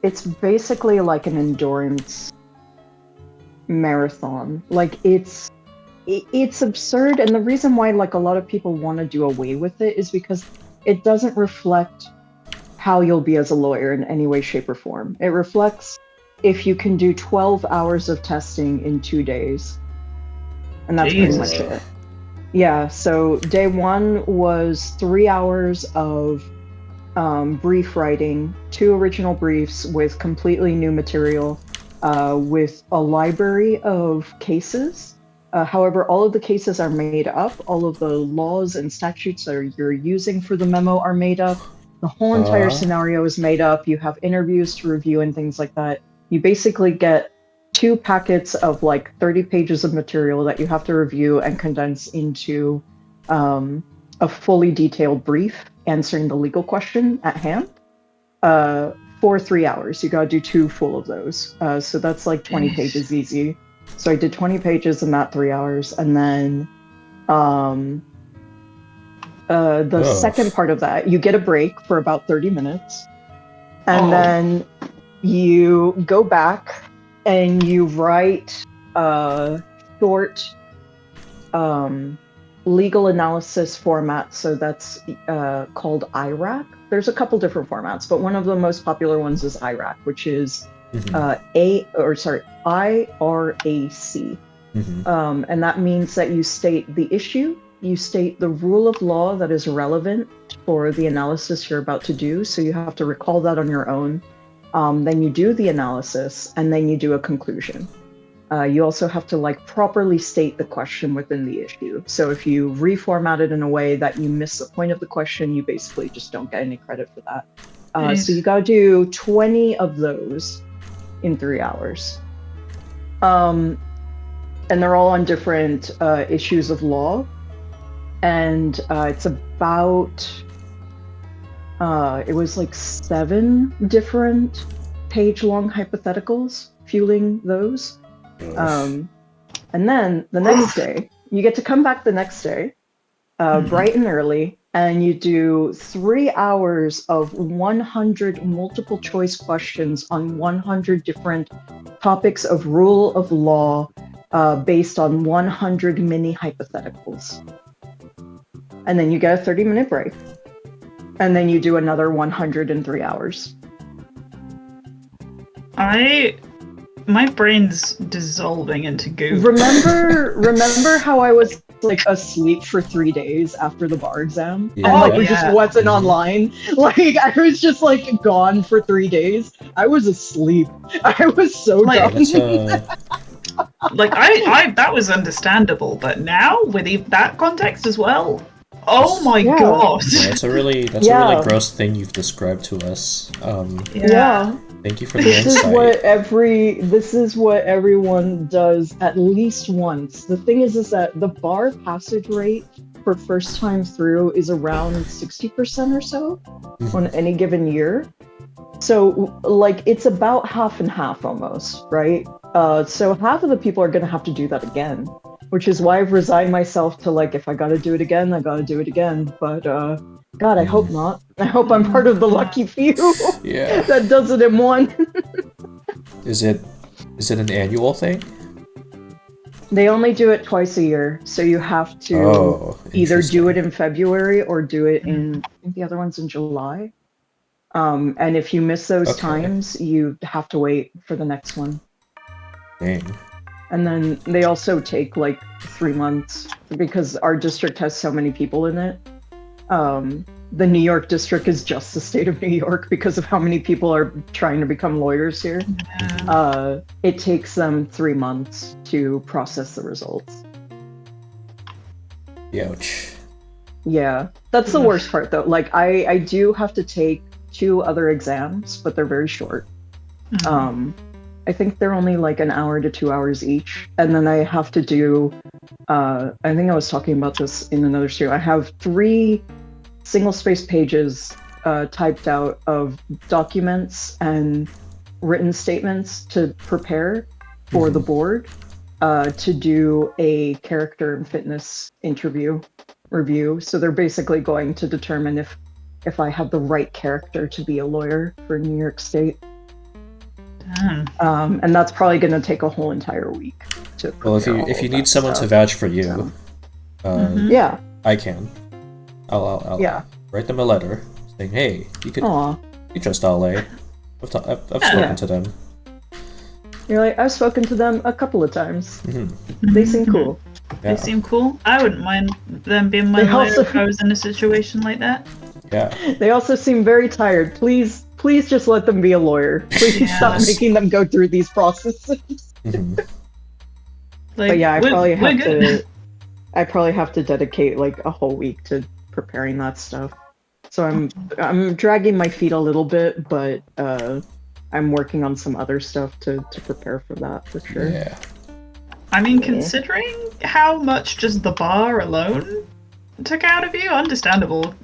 B: like an endurance marathon. Like it's absurd, and the reason why like a lot of people want to do away with it is because it doesn't reflect how you'll be as a lawyer in any way, shape, or form. It reflects if you can do 12 hours of testing in 2 days. And that's pretty
C: Jesus.
B: much it. Yeah, so day one was 3 hours of brief writing, 2 original briefs with completely new material, with a library of cases. However, all of the cases are made up. All of the laws and statutes that you're using for the memo are made up. The whole entire scenario is made up. You have interviews to review and things like that. You basically get 2 packets of like 30 pages of material that you have to review and condense into a fully detailed brief answering the legal question at hand for 3 hours. You gotta do 2 full of those. So that's like 20
C: Jeez.
B: pages easy. So I did 20 pages in that 3 hours, and then the second part of that, you get a break for about 30 minutes, and then you go back and you write short legal analysis format. So that's called IRAC. There's a couple different formats, but one of the most popular ones is IRAC, which is IRAC. And that means that you state the issue, you state the rule of law that is relevant for the analysis you're about to do. So you have to recall that on your own. Then you do the analysis, and then you do a conclusion. You also have to properly state the question within the issue. So if you reformat it in a way that you miss the point of the question, you basically just don't get any credit for that. So you gotta do 20 of those in 3 hours. And they're all on different issues of law. And it's about, it was 7 different page-long hypotheticals fueling those. And then the next day, you get to come back the next day, bright and early, and you do 3 hours of 100 multiple choice questions on 100 different topics of rule of law based on 100 mini hypotheticals. And then you get a 30-minute break. And then you do another 100 in 3 hours.
C: My brain's dissolving into goo.
B: Remember how I was asleep for 3 days after the bar exam?
A: Yeah.
B: And just wasn't online? I was just gone for 3 days. I was asleep. I was so dumb.
C: That was understandable, but now with that context as well. Oh my god.
A: Yeah, that's a really gross thing you've described to us.
B: Yeah.
A: Thank you for the insight.
B: This is what everyone does at least once. The thing is that the bar passage rate for first time through is around 60% or so on any given year. So it's about half and half almost, right? So half of the people are going to have to do that again, which is why I've resigned myself to if I got to do it again, I got to do it again. But God, I hope not. I hope I'm part of the lucky few that does it in one.
A: Is it an annual thing?
B: They only do it twice a year, so you have to either do it in February or do it in, I think the other one's in July. And if you miss those times, you have to wait for the next one.
A: Dang.
B: And then they also take 3 months because our district has so many people in it. The New York district is just the state of New York because of how many people are trying to become lawyers here. It takes them 3 months to process the results.
A: Ouch.
B: Yeah, that's the worst part though. I do have to take 2 other exams, but they're very short. I think they're only an hour to 2 hours each. And then I have to do, I think I was talking about this in another stream. I have 3 single-spaced pages typed out of documents and written statements to prepare for the board to do a character and fitness interview review. So they're basically going to determine if I have the right character to be a lawyer for New York State. And that's probably going to take a whole entire week.
A: Well, if you need someone to vouch for you, I can. I'll write them a letter saying, "Hey, you trust Ale. I've spoken to them."
B: You're I've spoken to them a couple of times. They seem cool.
C: They seem cool. I wouldn't mind them being my lawyer if I was in a situation like that.
A: Yeah.
B: They also seem very tired. Please just let them be a lawyer. Please stop making them go through these processes. But yeah, I probably have to dedicate a whole week to preparing that stuff. So I'm dragging my feet a little bit, but I'm working on some other stuff to prepare for that for sure.
A: Yeah.
C: I mean, considering how much just the bar alone took out of you, understandable.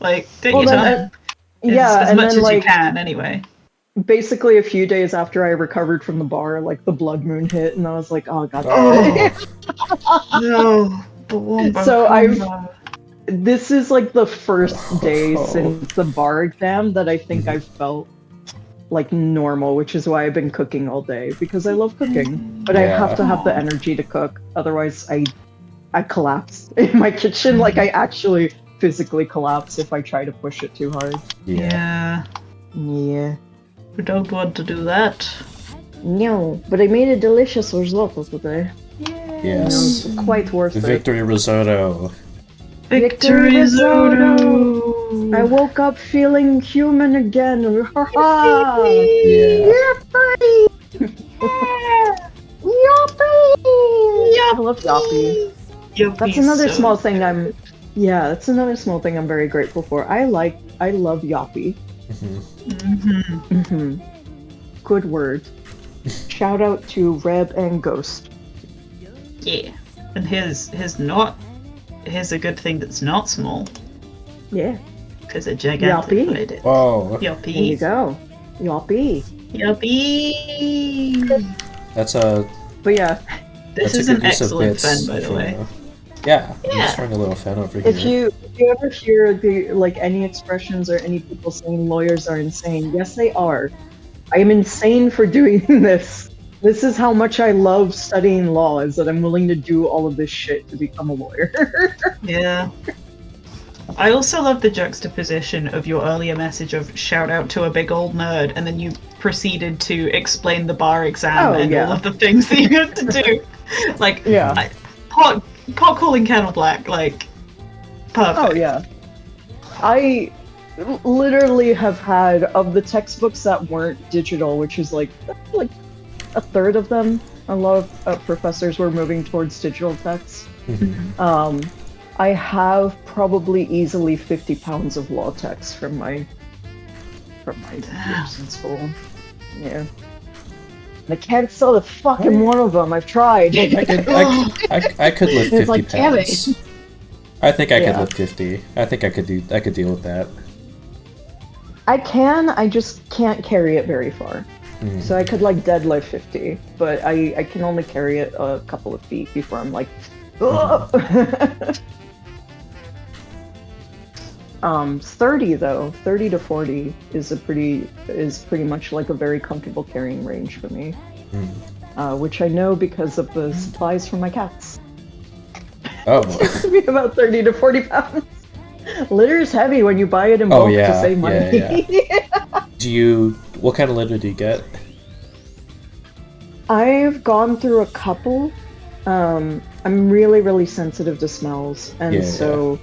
C: Take your time.
B: As
C: much as you can, anyway.
B: basically a few days after I recovered from the bar, like the blood moon hit, and I was like, oh god.
A: Oh.
C: No. The Wombo
B: So
C: Combo.
B: This is like the first day
A: Oh.
B: since the bar exam that I think I've felt like normal, which is why I've been cooking all day, because I love cooking. But I have to have the energy to cook, otherwise I collapse in my kitchen. Like I actually physically collapse if I try to push it too hard.
C: Yeah.
B: Yeah.
C: We don't want to do that.
B: No, but I made a delicious risotto today.
A: Yes.
B: It was quite worth it.
A: Victory risotto.
C: Victory risotto!
B: I woke up feeling human again. Ha-ha!
A: Yeah.
B: I love Yoppy. That's another small thing that's another small thing I'm very grateful for. I love Yoppy.
A: Mhm.
B: Good word. Shout out to Reb and Ghost.
C: Yeah. And here's a good thing that's not small.
B: Yeah.
C: Because a gigantic
B: Yoppy.
C: it.
A: Whoa.
B: There you
C: Yoppy.
B: go. Yoppy.
C: Yoppy.
A: That's a.
B: But yeah,
C: This
A: that's a
C: is
A: good
C: an
A: use of
C: excellent
A: bits
C: fen, by the
A: for,
C: way.
A: Yeah, I'm
C: Yeah.
A: just throwing a little fan over
B: if
A: here.
B: you ever hear the any expressions or any people saying lawyers are insane, yes they are. I am insane for doing this. This is how much I love studying law, is that I'm willing to do all of this shit to become a lawyer.
C: Yeah. I also love the juxtaposition of your earlier message of shout out to a big old nerd, and then you proceeded to explain the bar exam and all of the things that you had to do. Like,
B: Yeah.
C: pot calling kettle black, like, perfect.
B: Oh yeah. I literally have had, of the textbooks that weren't digital, which is like a third of them, a lot of professors were moving towards digital texts. I have probably easily 50 pounds of law text from my years in school. Yeah. And I can't sell a fucking one of them. I've tried.
A: I could lift 50
B: It's like, damn it.
A: pounds. I think I could
B: Yeah.
A: lift 50. I think I could deal with that.
B: I can, I just can't carry it very far. So I could like deadlift 50, but I can only carry it a couple of feet before I'm like, ugh. 30 though, 30 to 40 is pretty much like a very comfortable carrying range for me. Which I know because of the supplies for my cats.
A: Oh.
B: It takes me about 30 to 40 pounds. Litter is heavy when you buy it in bulk to save money.
A: What kind of litter do you get?
B: I've gone through a couple. I'm really, really sensitive to smells, and so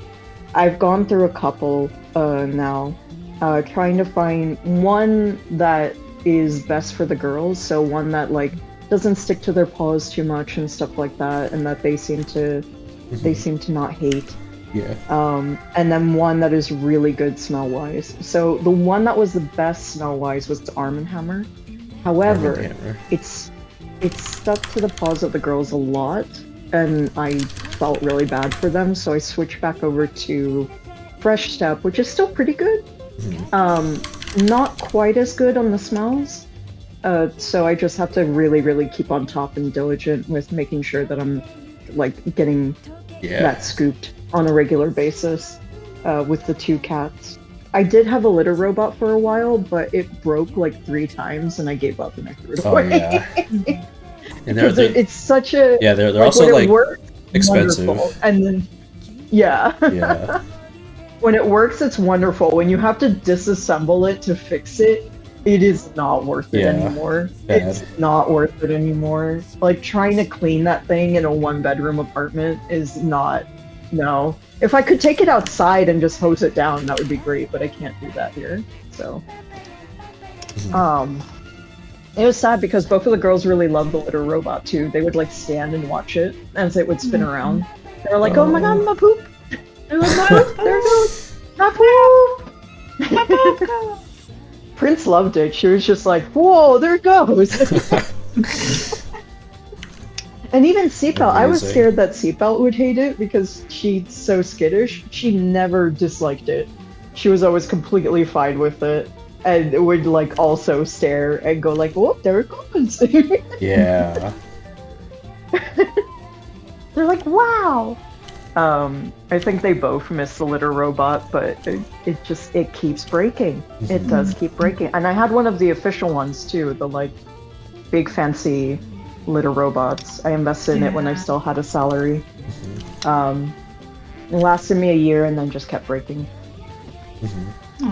B: I've gone through a couple now, trying to find one that is best for the girls, so one that like doesn't stick to their paws too much and stuff like that, and that they seem to not hate.
A: Yeah.
B: And then one that is really good smell-wise. So the one that was the best smell-wise was Arm & Hammer. However, it's stuck to the paws of the girls a lot, and I felt really bad for them, so I switched back over to Fresh Step, which is still pretty good. Not quite as good on the smells. So I just have to really, really keep on top and diligent with making sure that I'm like getting that scooped on a regular basis with the two cats. I did have a litter robot for a while, but it broke like 3 times and I gave up and I threw it away.
A: Yeah. And
B: it's such a
A: they're also like
B: works,
A: expensive.
B: wonderful. And then yeah. When it works, it's wonderful. When you have to disassemble it to fix it, it is not worth it anymore. It's not worth it anymore. Like trying to clean that thing in a 1-bedroom apartment is not. No. If I could take it outside and just hose it down, that would be great, but I can't do that here. So it was sad because both of the girls really loved the litter robot too. They would like stand and watch it as it would spin around. They were like, "Oh my god, my poop!" They're like, "My poop, there it goes, my poop, my poop." Prince loved it. She was just like, "Whoa, there it goes." And even Seatbelt, I was scared that Seatbelt would hate it because she's so skittish. She never disliked it. She was always completely fine with it. and would like also stare and go like, "Oh, there it goes."
A: Yeah.
B: They're like, "Wow." I think they both miss the litter robot, but it keeps breaking. It does keep breaking. And I had one of the official ones too, the like big fancy litter robots. I invested in it when I still had a salary. It lasted me a year and then just kept breaking.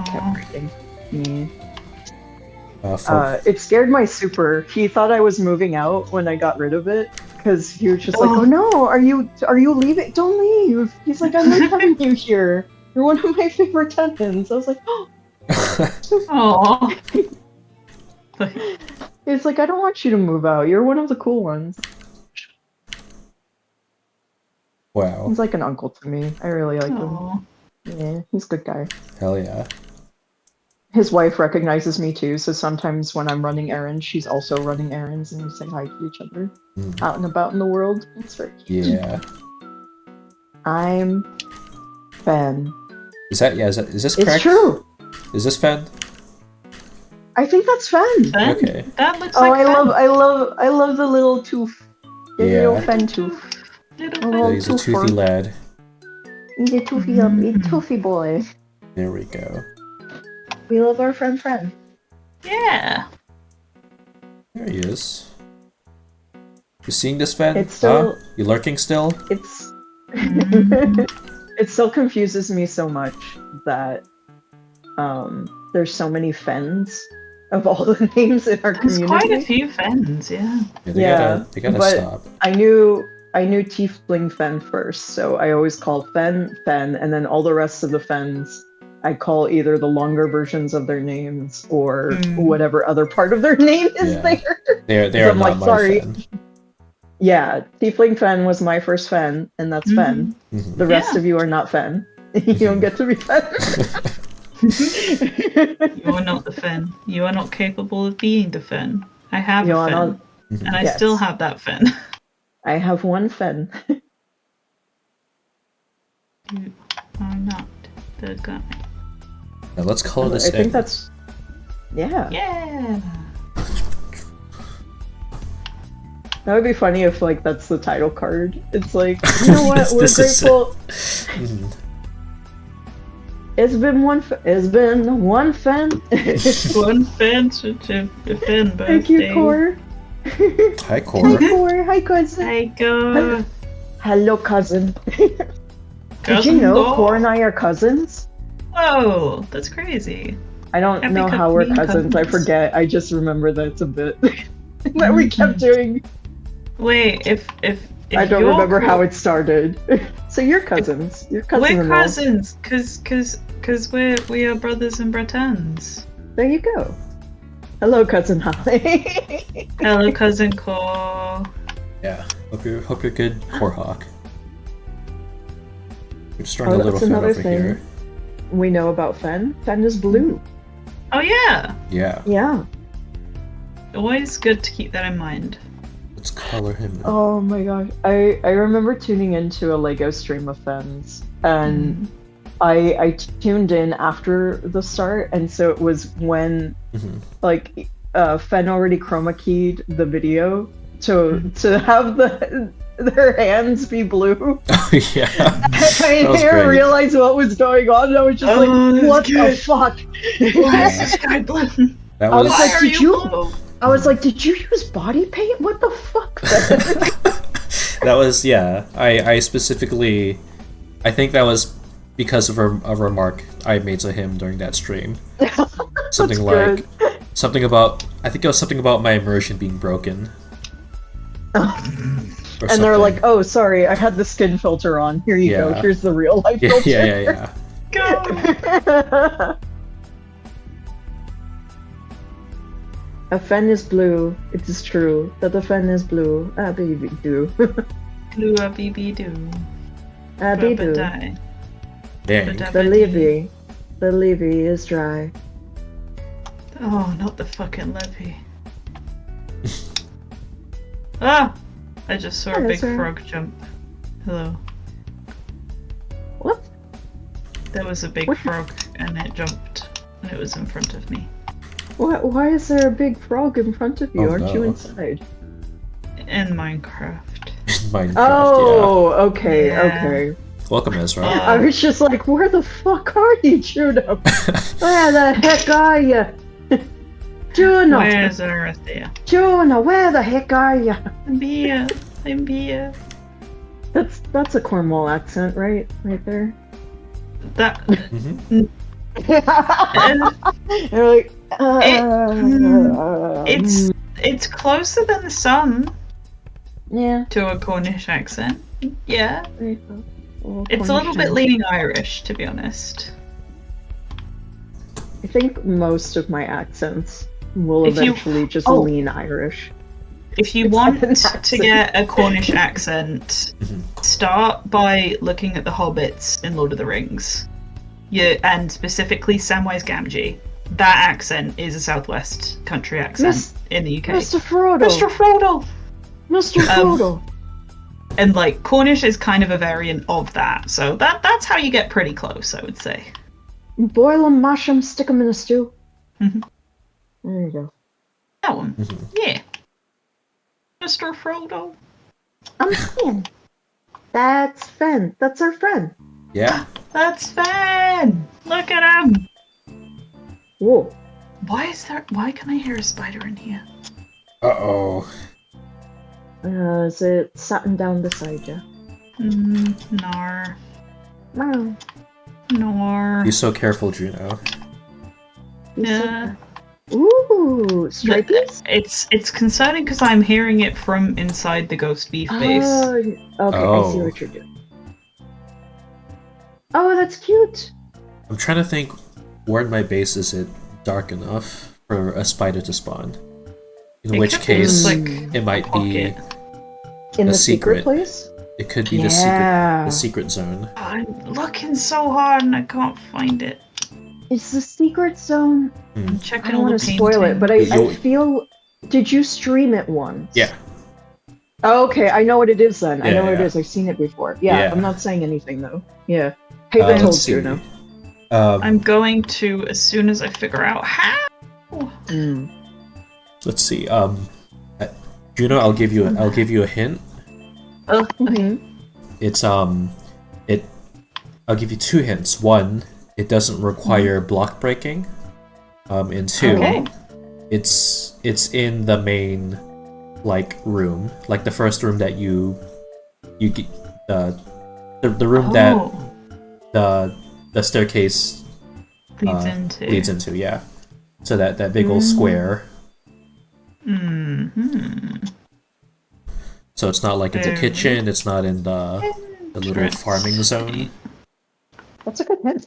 B: Kept breaking. Yeah. It scared my super. He thought I was moving out when I got rid of it. Because he was just like, "Oh no, are you leaving? Don't leave." He's like, "I like having you here. You're one of my favorite tenants." I was like, "Oh."
C: Aww.
B: It's like, "I don't want you to move out. You're one of the cool ones."
A: Wow.
B: He's like an uncle to me. I really like
C: Aww.
B: him. Yeah, he's a good guy.
A: Hell yeah.
B: His wife recognizes me too, so sometimes when I'm running errands, she's also running errands, and we say hi to each other out and about in the world. It's very cute.
A: Yeah.
B: I'm Fen.
A: Is this
B: It's
A: correct?
B: true.
A: Is this Fen?
B: I think that's Fen.
C: Fen?
A: Okay.
C: That looks
B: Oh,
C: like
B: I
C: Fen.
B: love the little tooth. The
A: Yeah.
B: little Fen tooth.
C: Little
B: Oh,
C: Fen.
A: He's a toothy lad.
B: He's a toothy, toothy boy.
A: There we go.
B: We love our friend.
C: Yeah.
A: There he is. You seeing this, Fen?
B: It's still-
A: You lurking still?
B: It's it still confuses me so much that there's so many Fens of all the names in our
C: There's
B: community.
C: quite a few Fens, yeah.
A: Yeah, they gotta
B: but
A: stop.
B: I knew Tiefling Fen first, so I always called Fen, and then all the rest of the Fens I call either the longer versions of their names or whatever other part of their name is
A: Yeah.
B: there.
A: They are
B: I'm
A: not
B: like,
A: my
B: sorry.
A: Fen.
B: Yeah, Tiefling Fen was my first Fen, and that's Fen.
A: Mhm.
B: The rest
C: Yeah.
B: of you are not Fen. You don't get to be Fen.
C: You are not the Fen. You are not capable of being the Fen. I have
B: You
C: a
B: are
C: Fen,
B: not-
C: and I
B: Yes.
C: still have that Fen.
B: I have one Fen.
C: You are not the guy.
A: Now let's call
B: I
A: this
B: think
A: in.
B: that's yeah.
C: Yeah.
B: That would be funny if like that's the title card. It's like, you know what? We're
A: This is it.
B: grateful.
A: Mhm.
B: It's been one Fen.
C: One Fen to the Fen birthday.
B: Thank you, Core.
A: Hi,
B: Hi,
A: Cora.
B: Core. Hi, cousin.
C: I go.
B: Hello, cousin. Did you
C: Cousin
B: know
C: Go.
B: Core and I are cousins?
C: Whoa, that's crazy.
B: I don't
C: Happy
B: know how we're
C: being
B: cousins. I
C: cousins.
B: forget. I just remember that it's a bit that we kept doing.
C: Wait, if
B: I don't
C: you're
B: remember how
C: cool-
B: it started. So you're cousins. You're cousins.
C: We're
B: in law.
C: cousins, cause we are brothers and Bretons.
B: There you go. Hello, cousin Holly.
C: Hello, cousin Cole.
A: Yeah. Hope you're good, Corehawk. We're just throwing
B: Oh,
A: a little
B: that's
A: Fen
B: another
A: over
B: thing.
A: here.
B: We know about Fen. Fen is blue.
C: Oh yeah,
A: Yeah.
B: Yeah.
C: always good to keep that in mind.
A: Let's color him in.
B: Oh my gosh. I remember tuning into a Lego stream of Fens, and I tuned in after the start, and so it was when
A: Mhm.
B: like Fen already chroma keyed the video to have their hands be blue.
A: Oh, yeah.
B: I
A: That was
B: didn't
A: great.
B: realize what was going on. And I was just
C: Oh,
B: like,
C: that's
B: "What the
C: good.
B: fuck?"
C: Why is the sky blue?
A: That
B: I was
A: was
B: like,
C: Why are
B: did
C: you
B: you-
C: blue?
B: I was like, "Did you use body paint? What the fuck?" Fen?"
A: that was yeah. I specifically, I think that was because of a remark I made to him during that stream. Something
B: That's
A: like something about I think it was something about my immersion being broken. Or
B: And they're like,
A: something.
B: "Oh, sorry, I had the skin filter on. Here you go.
A: Yeah.
B: Here's the real life
A: yeah,
B: filter."
A: yeah.
C: Go.
B: A Fen is blue. It is true that the Fen is blue. Ah, baby do.
C: Blue a BB do.
B: Ah, baby do.
C: Die.
A: Dang.
B: The levy. The levy is dry.
C: Oh, not the fucking levy. Ah! I just saw a
B: Yeah,
C: big
B: that's all right.
C: frog jump. Hello.
B: What?
C: There was a big
B: What?
C: frog and it jumped and it was in front of me.
B: Why is there a big frog in front of you?
A: Oh,
B: Aren't you
A: no.
B: inside?
C: In Minecraft.
A: Minecraft,
B: Oh, okay,
C: Yeah.
B: okay.
A: yeah. Welcome, Ezra.
B: I was just like, where the fuck are you, Juno? Where the heck are you? Juno!
C: Where's Arathea?
B: Juno, where the heck are you?
C: I'm here. I'm here.
B: That's a Cornwall accent, right? Right there.
C: That.
A: Mhm.
B: They're like,
C: It's closer than some
B: yeah.
C: to a Cornish accent. Yeah.
B: There you go.
C: It's a little bit
B: Cornish.
C: leaning Irish, to be honest.
B: I think most of my accents will
C: If you-
B: eventually just
C: Oh.
B: lean Irish.
C: If you
B: It's
C: want
B: like an
C: to
B: accent.
C: get a Cornish accent,
A: Mhm.
C: start by looking at the hobbits in Lord of the Rings. Yeah, and specifically Samwise Gamgee. That accent is a southwest country accent
B: Miss-
C: in the UK.
B: Mr. Frodo!
C: Mr. Frodo!
B: Mr. Frodo!
C: And like Cornish is kind of a variant of that, so that's how you get pretty close, I would say.
B: Boil 'em, mash 'em, stick 'em in a stew.
C: Mhm.
B: There you go.
C: That one,
A: Mhm.
C: yeah. Mr. Frodo.
B: I'm Fen. That's Fen. That's our friend.
A: Yeah.
C: That's Sven. Look at him.
B: Whoa.
C: Why can I hear a spider in here?
A: Uh-oh.
B: Is it sitting down beside you?
C: Nar.
B: Wow.
C: Nor.
A: Be so careful, Juno.
C: Yeah.
B: Ooh, stripies?
C: It's concerning because I'm hearing it from inside the ghost beef base.
B: Oh, okay, I see
A: Oh.
B: what you're doing. Oh, that's cute.
A: I'm trying to think where in my base is it dark enough for a spider to spawn. In
C: It
A: which
C: could be
A: case,
C: just, like,
A: it might be
C: pocket.
B: In
A: A
B: the secret
A: secret.
B: place?
A: it could be
B: Yeah.
A: the secret zone.
C: I'm looking so hard and I can't find it.
B: It's the secret zone.
C: I'm
B: I
C: checking
B: don't
C: all
B: want
C: the
B: to spoil it, but I
A: You'll-
B: feel. Did you stream it once?
A: Yeah.
B: Oh, okay, I know what it is then. I
A: Yeah,
B: know what it
A: yeah.
B: is. I've seen it before. Yeah,
A: Yeah.
B: I'm not saying anything though. Yeah. Paper told
A: Let's see.
B: Juno.
C: I'm going to as soon as I figure out how.
B: Mm.
A: Let's see. Juno, I'll give you a hint.
C: Oh,
B: Mhm.
A: It's I'll give you two hints. One, it doesn't require block breaking. And two,
C: Okay.
A: it's in the main like room, like the first room that you get the room that the staircase
C: leads into.
A: leads into. Yeah. So that big old square.
C: Mm-hmm.
A: So it's not like in the kitchen. It's not in the little farming zone.
B: That's a good hint.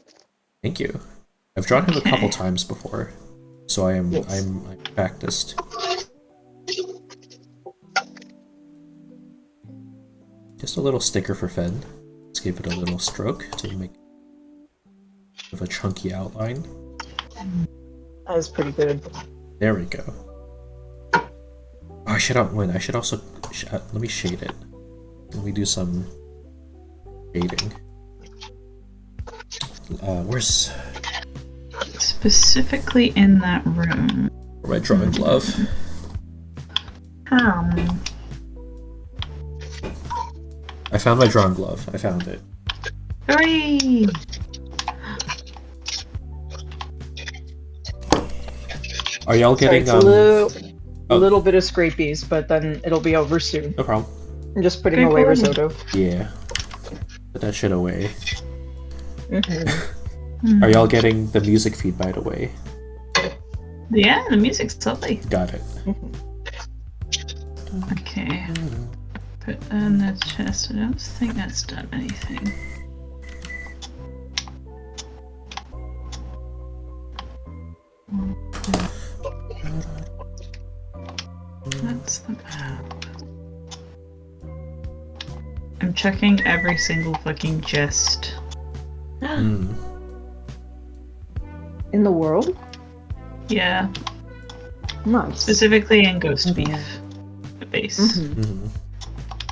A: Thank you. I've drawn him a couple
C: Okay.
A: times before, so I'm
B: Yes.
A: practiced. Just a little sticker for Fen. Let's give it a little stroke to make of a chunky outline.
B: That was pretty good.
A: There we go. Oh, I should also let me shade it. Let me do some shading. Where's
C: Specifically in that room.
A: my drawing glove? I found my drawing glove. I found it.
C: Hooray!
A: Are y'all
B: Sorry,
A: getting
B: it's a
A: oh.
B: little bit of scrapies, but then it'll be over soon.
A: No problem.
B: I'm just putting
C: Okay,
B: away
C: cool.
B: risotto.
A: Yeah. Put that shit away.
B: Mhm.
A: Are y'all getting the music feed, by the way?
C: Yeah, the music's lovely.
A: Got it.
C: Okay. Put in the chest. I don't think that's done anything. That's the map. I'm checking every single fucking chest.
A: Mm.
B: In the world?
C: Yeah,
B: Nice.
C: specifically in Ghost Beef base.
B: Mhm.
A: Mhm.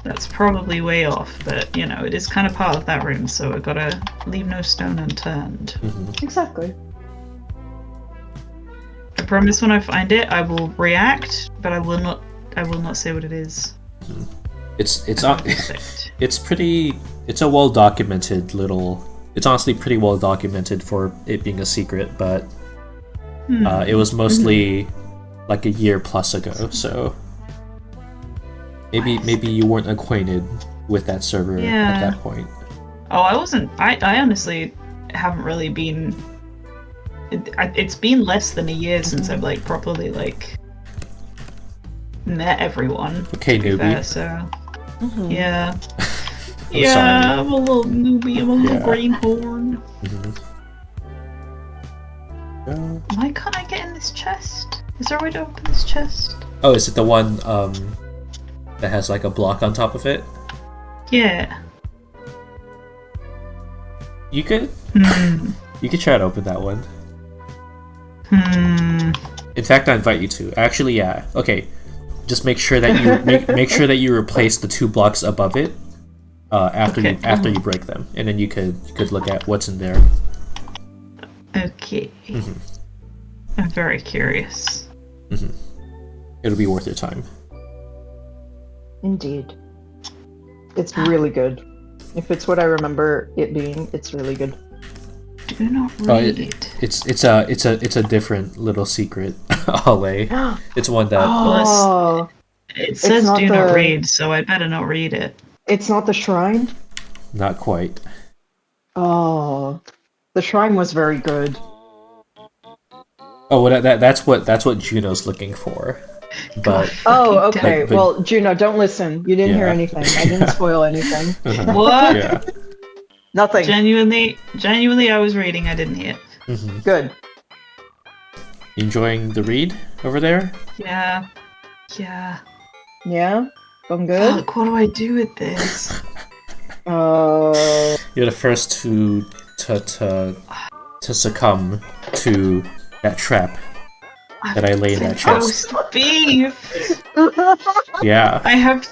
C: That's probably way off, but you know, it is kind of part of that room, so I gotta leave no stone unturned.
A: Mhm.
B: Exactly.
C: promise when I find it, I will react, but I will not say what it is.
A: It's
C: Perfect.
A: it's a well documented little. It's honestly pretty well documented for it being a secret, but it was mostly like a year plus ago, so maybe you weren't acquainted with that server at that point.
C: Oh, I wasn't. I honestly haven't really been. It's been less than a year since I've like properly like met everyone.
A: Okay,
C: to be
A: newbie.
C: fair, so yeah.
A: I'm
C: Yeah,
A: sorry.
C: I'm a little newbie. I'm a little
A: Yeah.
C: greenhorn.
A: Mhm.
C: Why can't I get in this chest? Is there a way to open this chest?
A: Oh, is it the one that has like a block on top of it?
C: Yeah.
A: You could try to open that one. In fact, I invite you to. Actually, yeah. Okay. Just make sure that you make sure that you replace the 2 blocks above it after you break them, and then you could look at what's in there.
C: Okay. I'm very curious.
A: It'll be worth your time.
B: Indeed. It's really good. If it's what I remember it being, it's really good.
C: Do not
A: Oh,
C: read.
A: it's a different little secret, Olay. It's one that
B: Oh,
C: It says
B: not
C: do not
B: the-
C: read, so I better not read it.
B: it's not the shrine?
A: not quite.
B: Oh, the shrine was very good.
A: Oh, well, that's what Juno's looking for. But
B: Oh,
C: Fucking
B: okay.
A: Like, but-
B: Well, Juno, don't listen. You didn't hear
A: Yeah.
B: anything. I didn't spoil anything.
C: What?
A: yeah.
B: Nothing.
C: Genuinely, I was reading. I didn't hear.
B: Good.
A: Enjoying the read over there?
C: Yeah.
B: Yeah? Going good?
C: Fuck, what do I do with this?
A: You're the first to succumb to that trap that I laid in that chest.
C: Roast beef.
A: Yeah.
C: I have.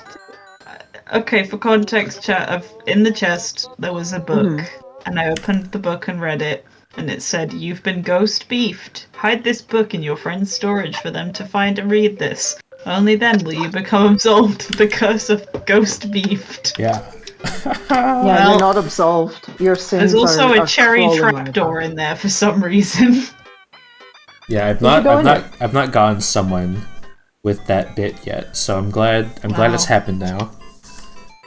C: Okay, for context, chat. In the chest there was a book, and I opened the book and read it, and it said, "You've been ghost beefed. Hide this book in your friend's storage for them to find and read this. Only then will you become absolved of the curse of ghost beefed."
A: Yeah.
B: Yeah,
C: Well,
B: you're not absolved. Your sins
C: There's also
B: are
C: a cherry
B: crawling on your
C: trapdoor
B: back.
C: in there for some reason.
A: Yeah, I've
B: You should go in
A: I've not gotten someone with that bit yet, so I'm glad
C: Wow.
A: it's happened now.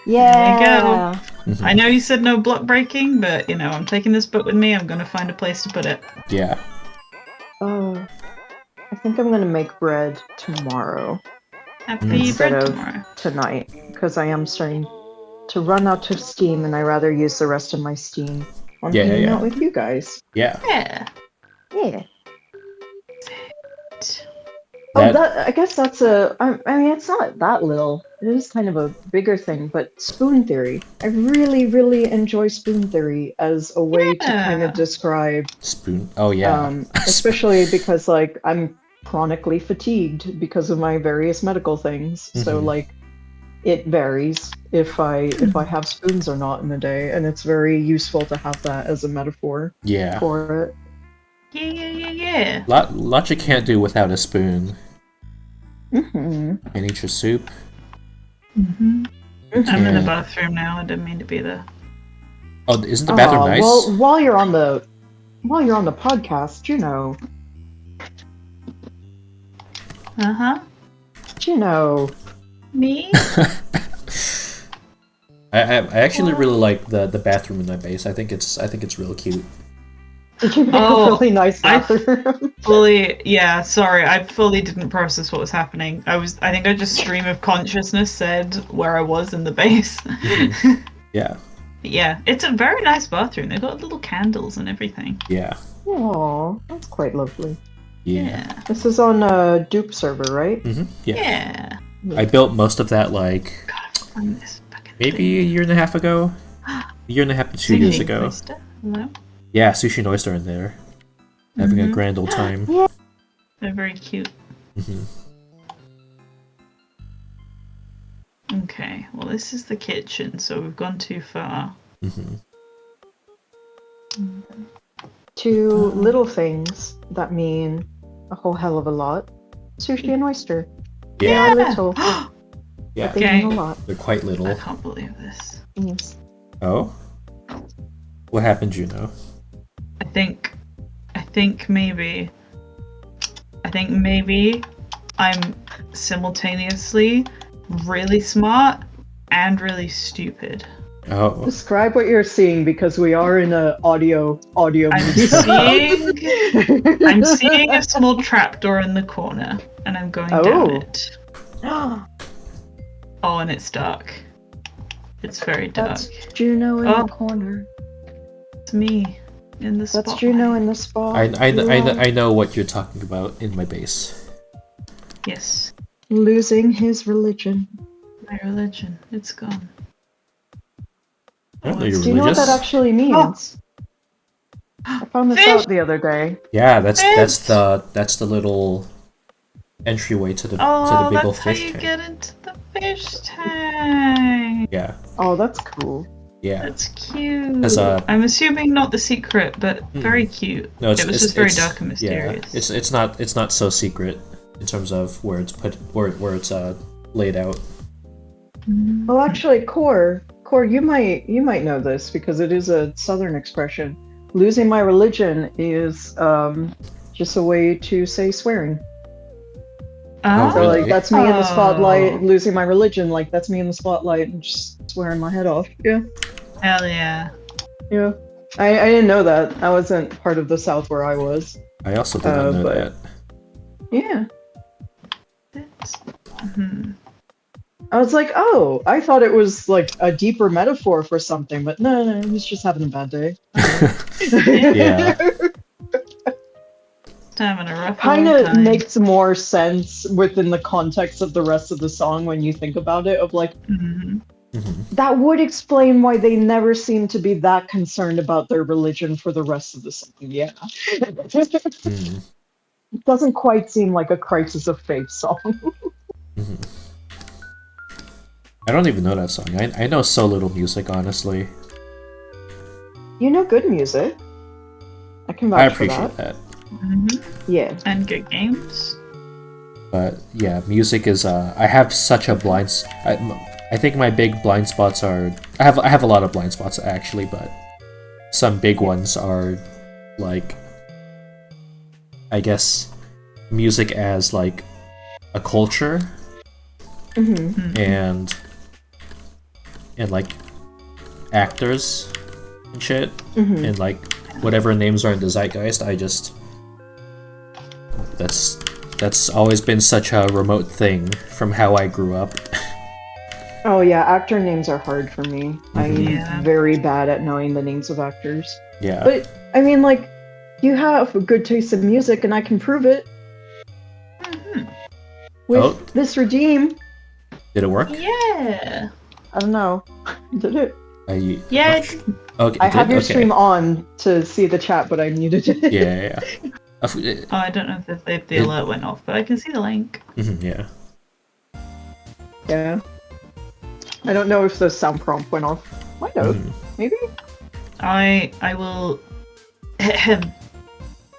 B: Yeah.
C: I know you said no block breaking, but you know, I'm taking this book with me. I'm gonna find a place to put it.
A: Yeah.
B: Oh, I think I'm gonna make bread tomorrow,
C: Happy
B: Instead
C: bread
B: of-
C: tomorrow.
B: tonight, because I am starting to run out of steam, and I rather use the rest of my steam on
A: Yeah,
B: hanging
A: yeah.
B: out with you guys.
A: Yeah.
C: Yeah.
B: Yeah.
A: That-
B: I guess that's I mean, it's not that little. It is kind of a bigger thing, but spoon theory. I really, really enjoy spoon theory as a way to kind
C: Yeah.
B: of describe,
A: Spoon. Oh yeah.
B: especially because like I'm chronically fatigued because of my various medical things. So
A: Mhm.
B: like, it varies if I have spoons or not in a day, and it's very useful to have that as a metaphor
A: Yeah.
B: for it.
C: Yeah.
A: Lot you can't do without a spoon.
B: Mm-hmm.
A: And eat your soup.
C: I'm in the
A: Yeah.
C: bathroom now. I didn't mean to be there.
A: Oh, isn't the bathroom nice?
B: Well, while you're on the podcast,
C: Me?
A: I actually really like the bathroom in my base. I think it's real cute.
B: did you make
C: Oh,
B: a really nice
C: I-
B: bathroom?
C: Sorry, I fully didn't process what was happening. I think I just stream of consciousness said where I was in the base.
A: Yeah.
C: Yeah, it's a very nice bathroom. They've got little candles and everything.
A: Yeah.
B: Aw, that's quite lovely.
A: Yeah.
B: This is on a Dupe server, right?
A: Yeah.
C: Yeah.
A: I built most of that like
C: Gotta find this fucking
A: maybe a year and a half ago. A year and a half to 2 years
C: thing.
A: ago.
C: Oyster? Hello?
A: Yeah, Sushi and Oyster in there. Having a grand old time.
C: They're very cute.
A: Mhm.
C: Okay, well this is the kitchen, so we've gone too far.
A: Mhm.
B: Two little things that mean a whole hell of a lot. Sushi and oyster.
A: Yeah,
B: They are little,
A: yeah.
B: but they
C: Okay.
B: mean a lot.
A: They're quite little.
C: I can't believe this.
B: Yes.
A: Oh? What happened, Juno?
C: I think maybe I'm simultaneously really smart and really stupid.
A: Oh.
B: Describe what you're seeing because we are in a audio
C: I'm
B: medium.
C: seeing a small trapdoor in the corner, and I'm going down
B: Oh.
C: it. Oh, and it's dark. It's very dark.
B: That's Juno in
C: Oh.
B: the corner.
C: It's me in the spotlight.
B: That's Juno in the spot.
A: I know what you're talking about in my base.
C: Yes,
B: Losing his religion.
C: my religion. It's gone.
A: I don't know you're
B: Do you know what that
A: religious.
B: actually means? I found this
C: Fish!
B: out the other day.
A: Yeah, that's
C: Fish!
A: that's the little entryway to the
C: Oh,
A: big old
C: that's how
A: fish
C: you
A: tank.
C: get into the fish tank.
A: Yeah,
B: Oh, that's cool.
A: yeah.
C: That's cute.
A: 'Cause,
C: I'm assuming not the secret, but very cute.
A: No,
C: It was just very dark and mysterious.
A: Yeah, it's not so secret in terms of where it's put where it's laid out.
B: Well, actually, Core, you might know this because it is a Southern expression. Losing my religion is just a way to say swearing.
C: Oh,
B: So
A: really?
B: like that's me in the
C: Oh.
B: spotlight, losing my religion. Like that's me in the spotlight and just swearing my head off. Yeah,
C: hell yeah.
B: yeah. I didn't know that. I wasn't part of the South where I was.
A: I also did not know
B: but-
A: that.
B: Yeah.
C: It's, hmm.
B: I was like, oh, I thought it was like a deeper metaphor for something, but no, he's just having a bad day.
A: Yeah.
C: Having a rough
B: Kind
C: old
B: of
C: time.
B: makes more sense within the context of the rest of the song when you think about it. Of like,
C: Mhm.
A: Mhm.
B: that would explain why they never seem to be that concerned about their religion for the rest of the song. Yeah.
A: Mhm.
B: It doesn't quite seem like a crisis of faith song.
A: Mhm. I don't even know that song. I know so little music, honestly.
B: You know good music. I can vouch
A: I
B: for
A: appreciate
B: that.
A: that.
C: Mhm.
B: Yeah.
C: And good games.
A: But yeah, music is. I have such a blind. I think my big blind spots are. I have a lot of blind spots actually, but some big ones are like. I guess music as like a culture
B: hmm
C: Mhm.
A: and like actors and shit
B: hmm
A: and like whatever names are in the zeitgeist. I just that's always been such a remote thing from how I grew up.
B: Oh yeah, actor names are hard for me. I'm
C: Yeah.
B: very bad at knowing the names of actors.
A: Yeah.
B: But I mean, like, you have a good taste in music, and I can prove it
C: Mhm.
B: with
A: Oh.
B: this Redeem.
A: Did it work?
C: Yeah.
B: I don't know. Did it?
C: Yeah.
A: Okay.
B: I
A: it
B: have
A: did?
B: your
A: Okay.
B: stream on to see the chat, but I muted it.
A: Yeah.
C: Oh, I don't know if the alert went off, but I can see the link.
A: Yeah.
B: Yeah. I don't know if the sound prompt went off. Might have.
A: Mhm.
B: Maybe?
C: I will.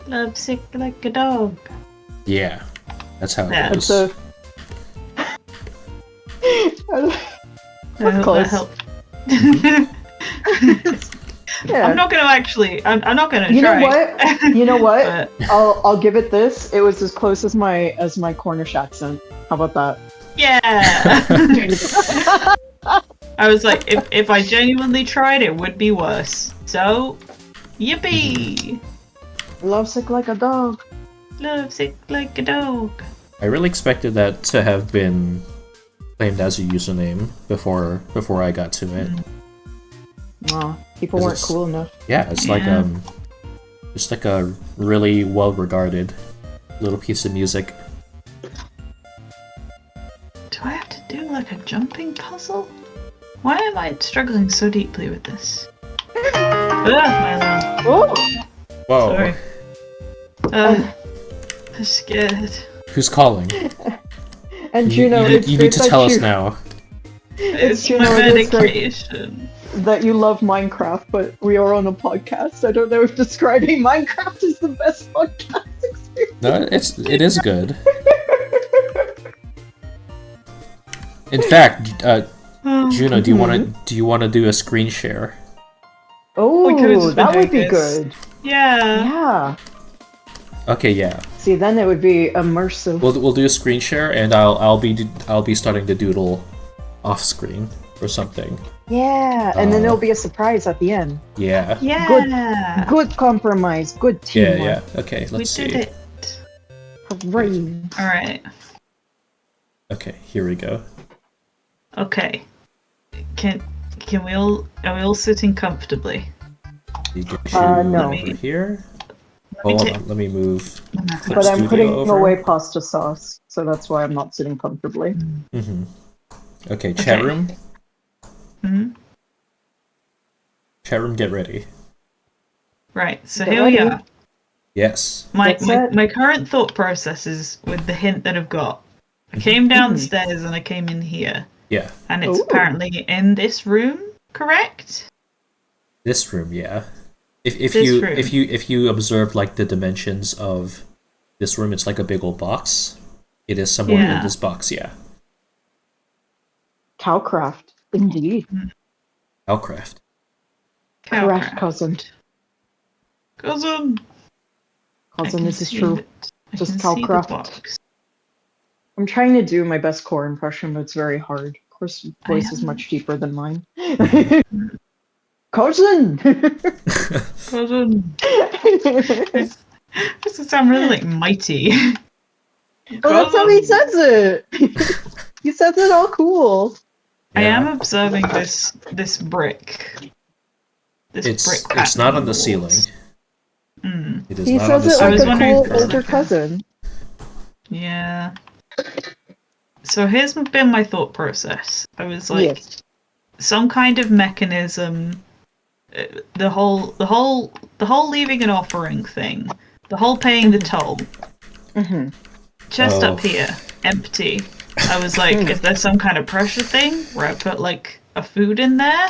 C: Love sick like a dog.
A: Yeah. That's how it
C: Yeah.
B: It's
A: goes.
B: That's close.
C: That helped.
B: Yeah.
C: I'm not gonna actually. I'm not gonna
B: You know
C: try.
B: what? You know what?
C: But
B: I'll give it this. It was as close as my Cornish accent. How about that?
C: yeah. I was like, if I genuinely tried, it would be worse. So, yippee!
B: Lovesick like a dog.
C: Love sick like a dog.
A: I really expected that to have been claimed as a username before I got to it.
B: Aw, people
A: Is
B: weren't
A: this-
B: cool enough.
A: Yeah, it's like
C: Yeah.
A: just like a really well regarded little piece of music.
C: Do I have to do like a jumping puzzle? Why am I struggling so deeply with this? My alarm.
B: Oh,
A: Whoa.
C: Sorry. I'm scared.
A: Who's calling?
B: and
A: You,
B: Juno,
A: you,
B: it's
A: you
B: great
A: need to
B: that
A: tell us
B: you-
A: now.
C: It's
B: you
C: my
B: know, it is like-
C: medication.
B: that you love Minecraft, but we are on a podcast. I don't know if describing Minecraft is the best podcast experience.
A: No, it is good. In fact, Juno, do you want to do a screen share?
B: Oh,
C: We could've just been
B: that would be
C: doing this.
B: good.
C: Yeah.
B: Yeah.
A: Okay, yeah.
B: See, then it would be immersive.
A: We'll do a screen share, and I'll be starting to doodle off screen or something.
B: Yeah, and then there'll be a surprise at the end.
A: Yeah.
C: Yeah.
B: Good compromise. Good teamwork.
A: Yeah. Okay, let's see.
C: We did it.
B: Hooray.
C: All right.
A: Okay, here we go.
C: Okay. Can we all? Are we all sitting comfortably?
A: You get
B: no.
A: over here.
C: me
A: Hold
C: take-
A: on, let me move.
B: But I'm
A: Studio
B: putting
A: over.
B: away pasta sauce, so that's why I'm not sitting comfortably.
A: Mm-hmm. Okay, chat
C: Okay.
A: room.
C: Hmm.
A: Chat room, get ready.
C: Right. So
B: Get
C: here we
B: ready.
C: are.
A: Yes.
B: That's it.
C: My current thought process is with the hint that I've got. I
A: Mm-hmm.
C: came downstairs and I came in here,
A: Yeah.
C: and it's
B: Ooh.
C: apparently in this room. Correct?
A: This room, yeah. If
C: This
A: you
C: room.
A: if you observe like the dimensions of this room, it's like a big old box. It is somewhere
C: Yeah.
A: in this box, yeah.
B: Cowcraft. Indeed.
A: Hellcraft.
B: Correct,
C: Cowcraft.
B: cousin.
C: Cousin. I
B: Cousin,
C: can
B: this is
C: see
B: true.
C: it. I
B: Just
C: can see the
B: Cowcraft.
C: box.
B: I'm trying to do my best core impression, but it's very hard. Of course, voice is
C: am.
B: much deeper than mine. Cousin!
C: Cousin. This would sound really like mighty.
B: Well, that's how he says it! He says it all cool.
C: I am
A: Yeah.
C: observing this brick. This
A: It's
C: brick.
A: it's
C: pattern
A: not on
C: on
A: the
C: walls.
A: ceiling.
C: Mm,
A: It is
B: He
A: not on
B: says
A: the
B: it
C: I
B: like
C: was
A: ceiling.
B: a
C: wondering
B: cool
C: if it's
B: older
C: like a-
B: cousin.
C: yeah. So here's been my thought process. I was like,
B: Yes.
C: some kind of mechanism. The whole leaving an offering thing. The whole paying the toll.
B: Mm-hmm.
C: Chest
A: Oh.
C: up here, empty. I was like, is there some kind of pressure thing where I put like a food in there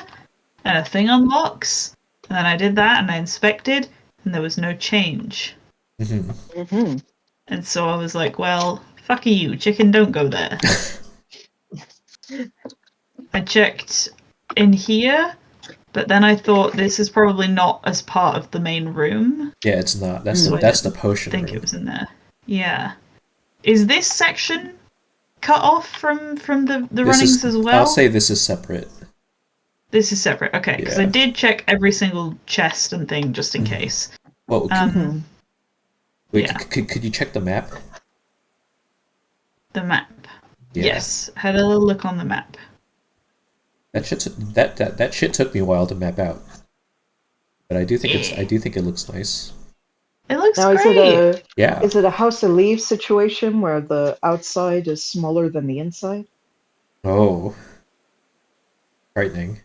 C: and a thing unlocks? And then I did that and I inspected and there was no change.
A: Mhm.
B: Mm-hmm.
C: And so I was like, well, fuck you, chicken, don't go there. I checked in here, but then I thought this is probably not as part of the main room.
A: Yeah, it's not. That's
C: So
A: the,
C: I
A: that's the
C: didn't
A: potion
C: think
A: room.
C: it was in there. Yeah. Is this section cut off from the
A: This
C: runnings
A: is,
C: as well?
A: I'll say this is separate.
C: This is separate. Okay, because I
A: Yeah.
C: did check every single chest and thing just in case.
A: Well,
B: Mm-hmm.
A: wait,
C: yeah.
A: could you check the map?
C: The map.
A: Yeah.
C: Yes, had a little look on the map.
A: That shit took me a while to map out. But I do think it looks nice.
C: It looks
B: Now,
C: great.
A: Yeah.
B: is it a House of Leaves situation where the outside is smaller than the inside?
A: Oh. Frightening.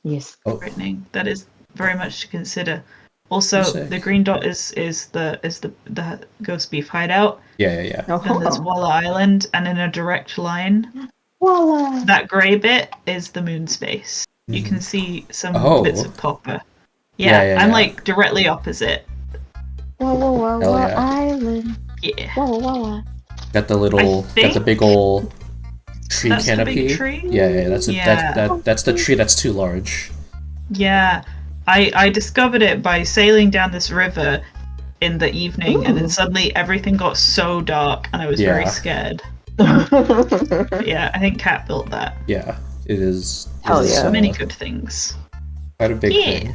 B: Yes.
A: Oh.
C: Frightening. That is very much to consider. Also,
A: Sick.
C: the green dot is the ghost beef hideout.
A: Yeah.
C: Then there's Walla Island, and in a direct line,
B: Voila!
C: that grey bit is the moon space. You
A: Mhm.
C: can see some
A: Oh.
C: bits of copper.
A: Yeah,
C: I'm
A: yeah.
C: like directly opposite.
B: Walla Walla
A: Hell yeah.
B: Island.
C: Yeah.
B: Walla Walla.
A: Got the
C: think
A: big old tree
C: that's the
A: canopy.
C: big tree?
A: Yeah, that's
C: Yeah.
A: that's the tree that's too large.
C: Yeah. I discovered it by sailing down this river in the evening, and then
B: Ooh.
C: suddenly everything got so dark, and I was very
A: Yeah.
C: scared. But yeah, I think Cat built that.
A: Yeah. It is
B: Hell
A: it is,
B: yeah.
C: Many good things.
A: quite a big
C: Yeah.
A: thing.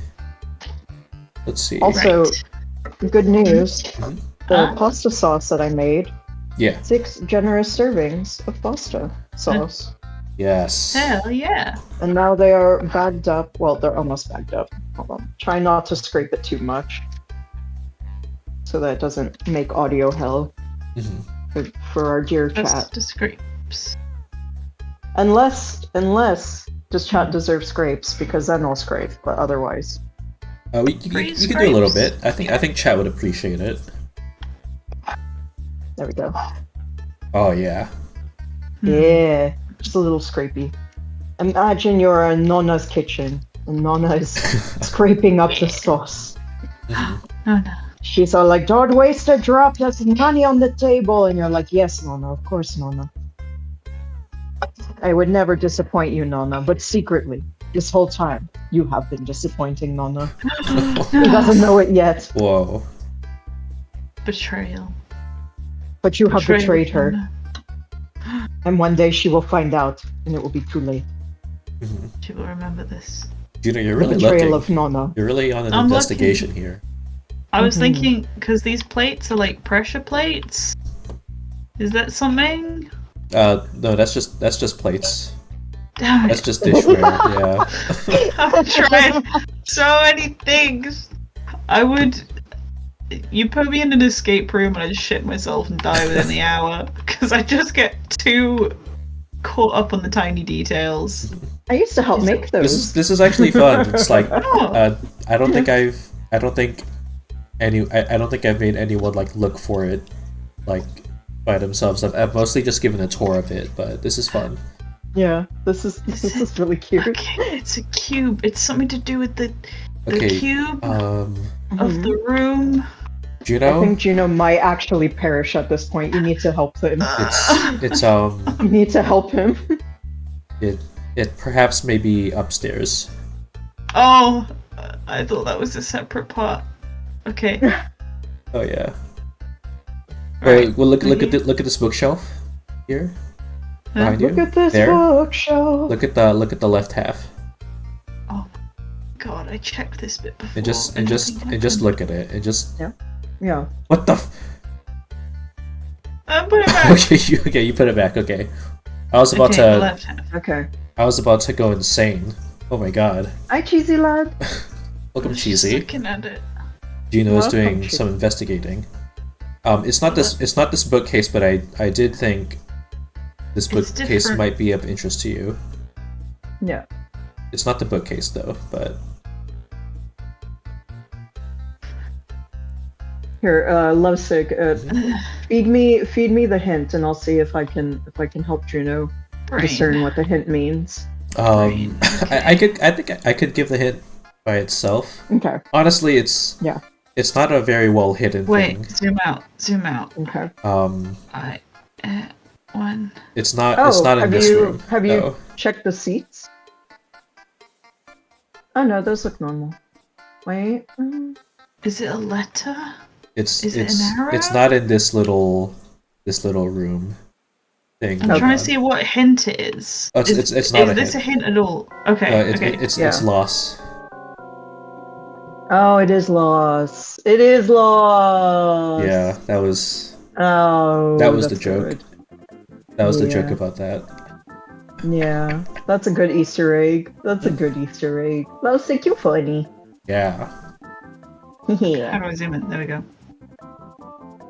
A: Let's see.
B: Also-
C: Right.
B: Good news.
A: Mhm.
B: The
C: Huh?
B: pasta sauce that I made,
A: Yeah.
B: 6 generous servings of pasta sauce.
A: Yes.
C: Hell yeah.
B: And now they are bagged up. Well, they're almost bagged up. Hold on. Try not to scrape it too much. So that it doesn't make audio hell
A: Mhm.
B: for our dear
C: That's
B: chat.
C: just scrapes.
B: Unless does chat deserve scrapes, because then I'll scrape, but otherwise.
A: You
C: Freeze
A: can do a little bit.
C: scrapes.
A: I think chat would appreciate it.
B: There we go.
A: Oh yeah.
B: Yeah. Just a little scrapey. Imagine you're in Nonna's kitchen and Nonna is scraping up the sauce.
A: Mhm.
C: Oh no.
B: she's all like, "Don't waste a drop. There's money on the table." And you're like, "Yes, Nonna. Of course, Nonna. I would never disappoint you, Nonna. But secretly, this whole time, you have been disappointing Nonna. He doesn't know it yet,
A: Whoa.
C: Betrayal.
B: but you have
C: Betrayal,
B: betrayed her.
C: Nonna.
B: And one day she will find out, and it will be too late.
A: Mhm.
C: She will remember this.
A: Juno, you're
B: The
A: really
B: betrayal
A: looking.
B: of Nonna.
A: You're really on an
C: I'm
A: investigation here.
C: I was
B: Mhm.
C: thinking, because these plates are like pressure plates. Is that something?
A: No, that's just plates.
C: Damn
A: That's
C: it.
A: just dishware. Yeah.
C: I'm trying so many things. I would. You put me in an escape room and I'd shit myself and die within the hour because I just get too caught up on the tiny details.
B: I used to help make those.
A: This is actually fun. It's like
C: Oh,
A: I don't think I've made anyone like look for it like by themselves. I've mostly just given a tour of it, but this is fun.
B: Yeah, this is really cute.
C: okay, it's a cube. It's something to do with the
A: Okay.
C: cube
A: Um,
C: of
B: Mhm.
C: the room.
B: I
A: Juno,
B: think Juno might actually perish at this point. You need to help him.
A: it's
B: You need to help him.
A: it perhaps may be upstairs.
C: Oh, I thought that was a separate part. Okay.
A: Oh yeah.
C: Right.
A: Wait, well look at this bookshelf here behind
B: Look
A: you.
B: at this
A: There.
B: bookshelf.
A: Look at the left half.
C: God, I checked this bit before.
A: And just
C: nothing
A: look at it. And just
B: Yeah.
A: what the
C: Put it back.
A: okay, you put it back. Okay. I was about
C: Okay, the
A: to
C: left hand.
B: Okay.
A: go insane. Oh my god.
B: Hi, cheesy lad.
A: Welcome,
C: Just
A: Cheesy.
C: looking at it.
A: Gino is
B: Welcome,
A: doing
B: Cheesy.
A: some investigating. It's not this bookcase, but I did think this
C: It's
A: bookcase
C: different.
A: might be of interest to you.
B: Yeah.
A: It's not the bookcase though, but
B: Here, lovesick. Feed me the hint, and I'll see if I can help Juno
C: Brain.
B: discern what the hint means.
C: Brain,
A: I think I could give the hint by itself.
B: Okay.
A: Honestly, it's
B: Yeah.
A: It's not a very well hidden
C: Wait,
A: thing.
C: zoom out. Zoom out.
B: Okay.
C: One.
A: It's not.
B: Oh,
A: it's not in
B: have
A: this
B: you-
A: room.
B: have you-
A: No.
B: Check the seats. Oh no, those look normal. Wait.
C: Is it a letter?
A: It's
C: Is it
A: it's
C: an arrow?
A: it's not in this little room thing.
C: I'm
B: Okay.
C: trying to see what hint it is.
A: Oh, it's not
C: Is
A: a
C: this
A: hint.
C: a hint at all? Okay. Okay.
A: It's
B: Yeah.
A: loss.
B: Oh, it is lost. It is lost.
A: Yeah, that was
B: Oh.
A: That was the
B: that's
A: joke.
B: good.
A: that was the joke
B: Yeah.
A: about that.
B: Yeah, that's a good Easter egg. That's a good Easter egg. That was so funny.
A: Yeah.
C: How
B: Yeah.
C: do I zoom in? There we go.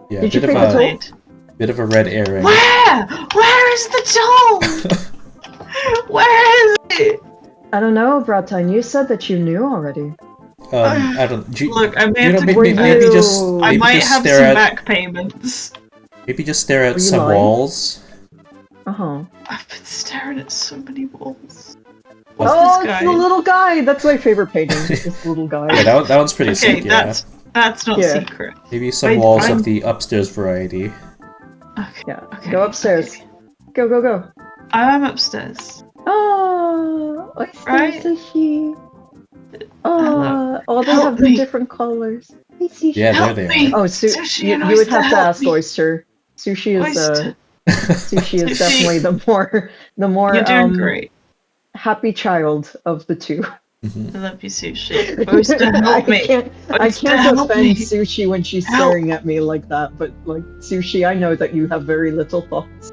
A: Yeah.
B: Did you
A: Bit
B: pick
A: of
B: the
A: a
B: tool?
A: bit of a red herring.
C: Where is the dome? Where is it?
B: I don't know, Bratan. You said that you knew already.
A: I don't.
C: Look, I may
A: you
C: have
A: know,
C: to.
A: maybe
B: you-
A: just
C: I
A: maybe
C: might
A: just
C: have
A: stare
C: some
A: at
C: back payments.
A: maybe just stare at
B: Were you
A: some
B: lying?
A: walls.
B: Uh huh.
C: I've been staring at so many walls.
B: Oh,
C: What's
B: it's
C: this
B: the
C: guy?
B: little guy. That's my favorite painting. This little guy.
A: Yeah, that one's pretty
C: Okay,
A: sick. Yeah.
C: that's not
B: Yeah.
C: secret.
A: Maybe some
C: Wait,
A: walls
C: I'm-
A: of the upstairs variety.
C: Okay.
B: Yeah.
C: Okay.
B: Go upstairs.
C: okay.
B: Go, go, go.
C: I am upstairs.
B: Oh, I see
C: Right?
B: sushi.
C: Hello.
B: Oh, they
C: Help
B: have the
C: me.
B: different colors. I see.
A: Yeah,
C: Help
A: there they
C: me.
A: are.
B: Oh,
C: Sushi
B: you,
C: and
B: you would
C: oyster,
B: have to
C: help
B: ask
C: me.
B: Oyster. Sushi is
C: Oyster.
B: sushi is
C: Sushi.
B: definitely the more
C: You're doing great.
B: happy child of the two.
A: Mhm.
C: I love you, Sushi. Oyster, help me.
B: I
C: Oyster,
B: can't
C: help
B: defend
C: me.
B: Sushi when she's
C: Help.
B: staring at me like that, but like Sushi, I know that you have very little thoughts.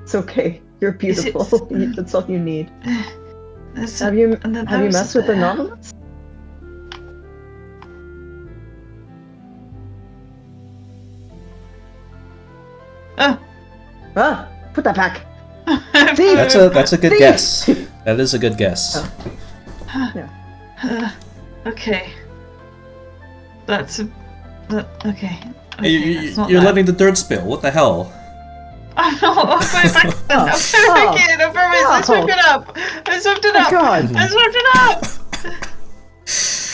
B: It's okay. You're
C: Is it-
B: beautiful. That's all you need.
C: There's
B: Have you
C: and then
B: have you
C: those
B: messed with
C: there.
B: Anonymous?
C: Oh.
B: Ah, put that back.
A: That's a good
B: Thief!
A: guess. That is a good guess.
C: Okay. That's a. Okay.
A: Hey,
C: Okay, that's not
A: you're
C: that.
A: letting the dirt spill. What the hell?
C: I'm not. I'm going back. I'm
B: Oh.
C: back in. I promise. I swept it up. I swept it up.
B: God.
C: I swept it up.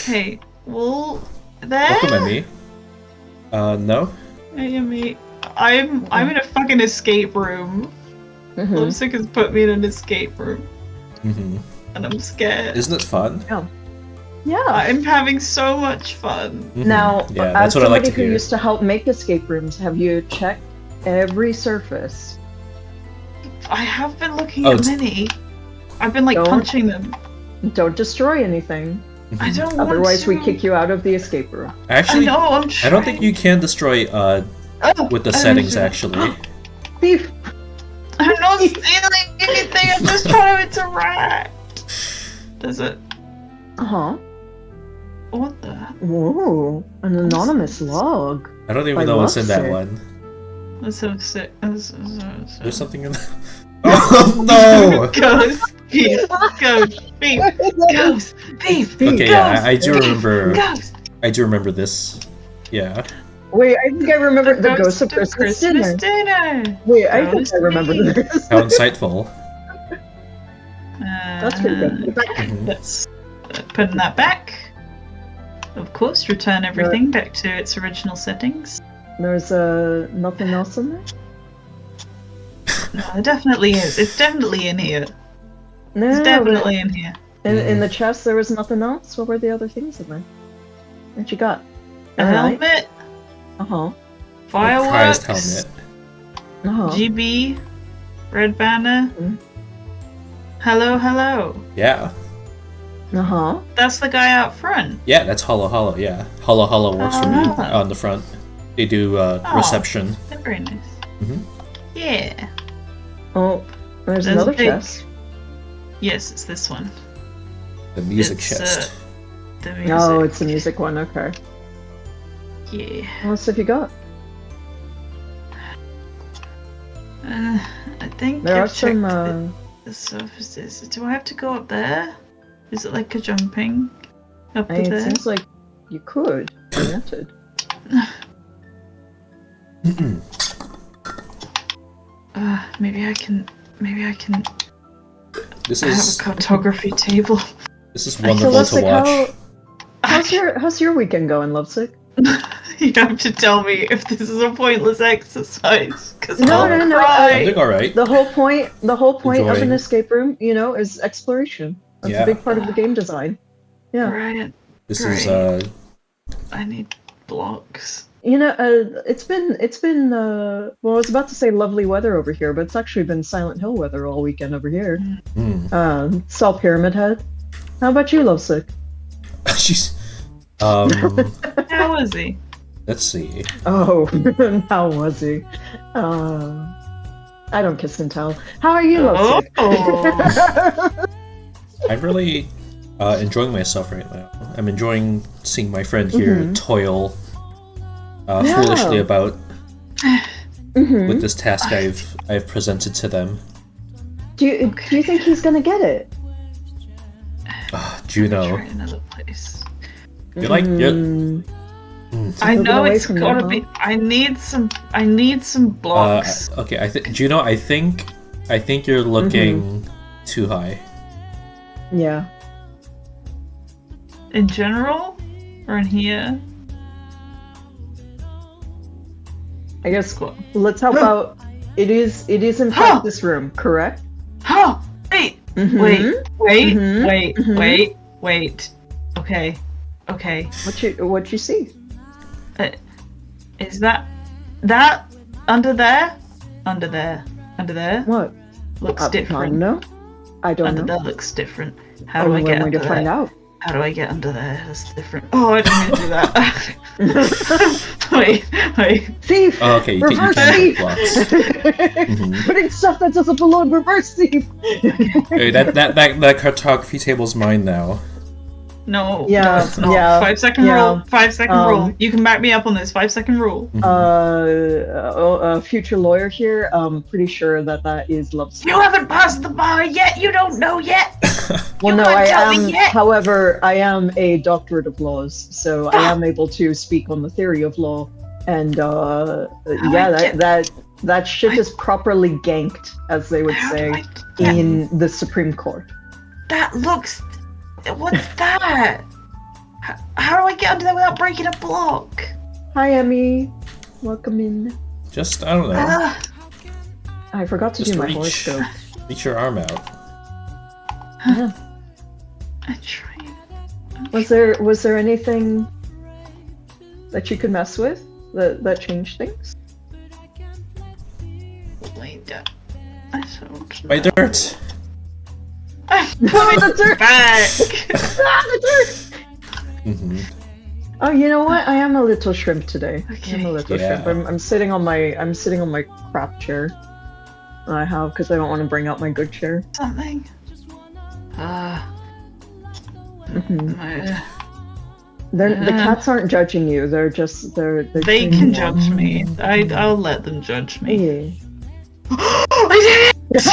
C: Okay. Well, there.
A: Welcome, Emmy. No.
C: Hey, mate. I'm in a fucking escape room.
B: Mhm.
C: Lovesick has put me in an escape room,
A: Mm-hmm.
C: and I'm scared.
A: Isn't it fun?
B: Yeah.
C: I'm having so much fun.
A: Mhm.
B: Now,
A: yeah,
B: as
A: that's what I like
B: somebody
A: to
B: who
A: hear.
B: used to help make escape rooms, have you checked every surface?
C: I have been looking
A: Oh,
C: at
A: it's-
C: many. I've been like
B: Don't-
C: punching them.
B: Don't destroy anything,
C: I
A: Mhm.
C: don't want
B: otherwise
C: to.
B: we kick you out of the escape room.
C: I
A: Actually,
C: know. I'm
A: I
C: trying.
A: don't think you can destroy
C: Oh,
A: with the
C: I
A: settings
C: don't-
A: actually.
B: Thief!
C: I'm not stealing anything. I'm just trying to interact. Does it?
B: Uh-huh.
C: What the?
B: Whoa, an anonymous log.
A: I don't even
B: I
A: know what's in
B: love
A: that
B: it.
A: one.
C: That's so sick. That's so sick.
A: There's something in there. Oh no!
C: Ghost, thief, ghost, thief, ghost, thief,
A: Okay, yeah, I do
C: ghost,
A: remember.
C: ghost.
A: I do remember this. Yeah.
B: Wait, I think I remember the Ghost of Christmas Dinner.
C: dinner.
B: Wait, I think
C: Ghost
B: I remember
C: Eve.
B: this.
A: How insightful.
B: That's pretty good.
A: Mhm.
C: Let's putting that back. Of course, return everything back to its original settings.
B: There's nothing else in there?
C: No, it definitely is. It's definitely in here.
B: No,
C: It's
B: but
C: definitely in here.
B: in the chest there was nothing else? What were the other things in there? What you got?
C: A
B: Alright.
C: helmet,
B: Uh-huh.
A: A
C: fireworks,
A: prized helmet.
B: Uh-huh.
C: GB, red banner.
B: Mhm.
C: Hello, hello.
A: Yeah.
B: Uh-huh.
C: That's the guy out front.
A: Yeah, that's Hollow Hollow, yeah. Hollow Hollow works for me
C: Ah.
A: on the front. They do
C: Oh.
A: reception.
C: Very nice.
A: Mhm.
C: Yeah.
B: Oh, there's
C: There's
B: another
C: a big-
B: chest.
C: Yes, it's this one.
A: The music
C: It's,
A: chest.
C: The music.
B: Oh, it's the music one, okay.
C: Yeah.
B: What else have you got?
C: I think
B: There
C: I've
B: are some,
C: checked the surfaces. Do I have to go up there? Is it like a jumping up
B: it
C: there?
B: seems like you could, if you wanted.
C: Maybe I can.
A: This
C: I have a
A: is
C: cartography table.
A: this is
B: So
A: wonderful to
B: Lovesick,
A: watch.
B: how's your weekend going, Lovesick?
C: You have to tell me if this is a pointless exercise, because
B: No,
C: I'll
B: no, no,
C: cry.
A: I'm doing alright.
B: The whole point of an
A: Enjoying.
B: escape room, is exploration. That's
A: Yeah.
B: a big part of the game design. Yeah.
C: Right.
A: This is
C: Great. I need blocks.
B: It's been well, I was about to say lovely weather over here, but it's actually been Silent Hill weather all weekend over here. Saw Pyramid Head. How about you, Lovesick?
A: she's
C: How is he?
A: let's see.
B: Oh, how was he? I don't kiss and tell. How are you, Lovesick?
C: Oh.
A: I'm really enjoying myself right now. I'm enjoying seeing my friend here
B: Mhm.
A: toil
B: Yeah.
A: foolishly about
B: Mhm.
A: with this task I've presented to them.
B: Do you think he's gonna get it?
A: Juno,
C: Try another place.
A: you're like you're.
B: Mm,
C: I
B: Moving
C: know
B: away
C: it's
B: from
C: gotta
B: there,
C: be. I need some blocks.
A: Okay, Juno, I think you're looking too high.
B: yeah.
C: In general, or in here.
B: I guess
C: Cool.
B: let's help out. It is in
C: Huh.
B: fact this room, correct?
C: Huh! Wait!
B: Mhm.
C: Wait!
B: Mhm.
C: Wait!
B: Mhm.
C: Wait! Okay.
B: What you see?
C: Is that under there? Under there?
B: What?
C: Looks
B: I don't
C: different.
B: know. I don't
C: Under
B: know.
C: there looks different. How do I
B: Only
C: get
B: one way
C: under
B: to find
C: there?
B: out.
C: How do I get under there? That's different. Oh, I didn't mean to do that. wait.
B: Thief!
A: Oh, okay, you
B: Reverse
A: can
B: thief!
A: put blocks. Mhm.
B: Putting stuff that doesn't belong. Reverse thief!
A: Hey, that cartography table's mine now.
C: No,
B: Yeah,
C: no, it's not.
B: yeah,
C: 5 second
B: yeah.
C: rule. 5 second rule. You can back me up on this. 5 second rule.
B: A future lawyer here. Pretty sure that is Lovesick.
C: You haven't passed the bar yet. You don't know yet.
B: Well,
C: You
B: no,
C: can't
B: I
C: tell me
B: am.
C: yet.
B: However, I am a doctorate of laws, so I am able to speak on the theory of law. And
C: I
B: that shit is properly ganked, as they would
C: How do
B: say,
C: I get-
B: in the Supreme Court.
C: That looks. What's that? How do I get under there without breaking a block?
B: Hi, Emmy. Welcome in.
A: Just, I don't know.
C: Ah,
B: I forgot to
A: Just
B: do my
A: reach.
B: horoscope.
A: Reach your arm out.
B: Yeah.
C: I tried.
B: Was there anything that you could mess with that changed things?
C: Wait, I don't
A: My dirt!
B: The dirt!
C: back.
B: The dirt!
A: Mm-hmm.
B: Oh, you know what? I am a little shrimp today. I am
C: Okay.
B: a little
A: Yeah.
B: shrimp. I'm sitting on my crap chair. I have because I don't want to bring out my good chair.
C: Something.
B: Mhm.
C: My,
B: The cats aren't judging you. They're just they're
C: they
B: treating
C: can
B: you
C: judge me. I'll let them judge
B: well.
C: me.
B: Yeah.
C: I did it!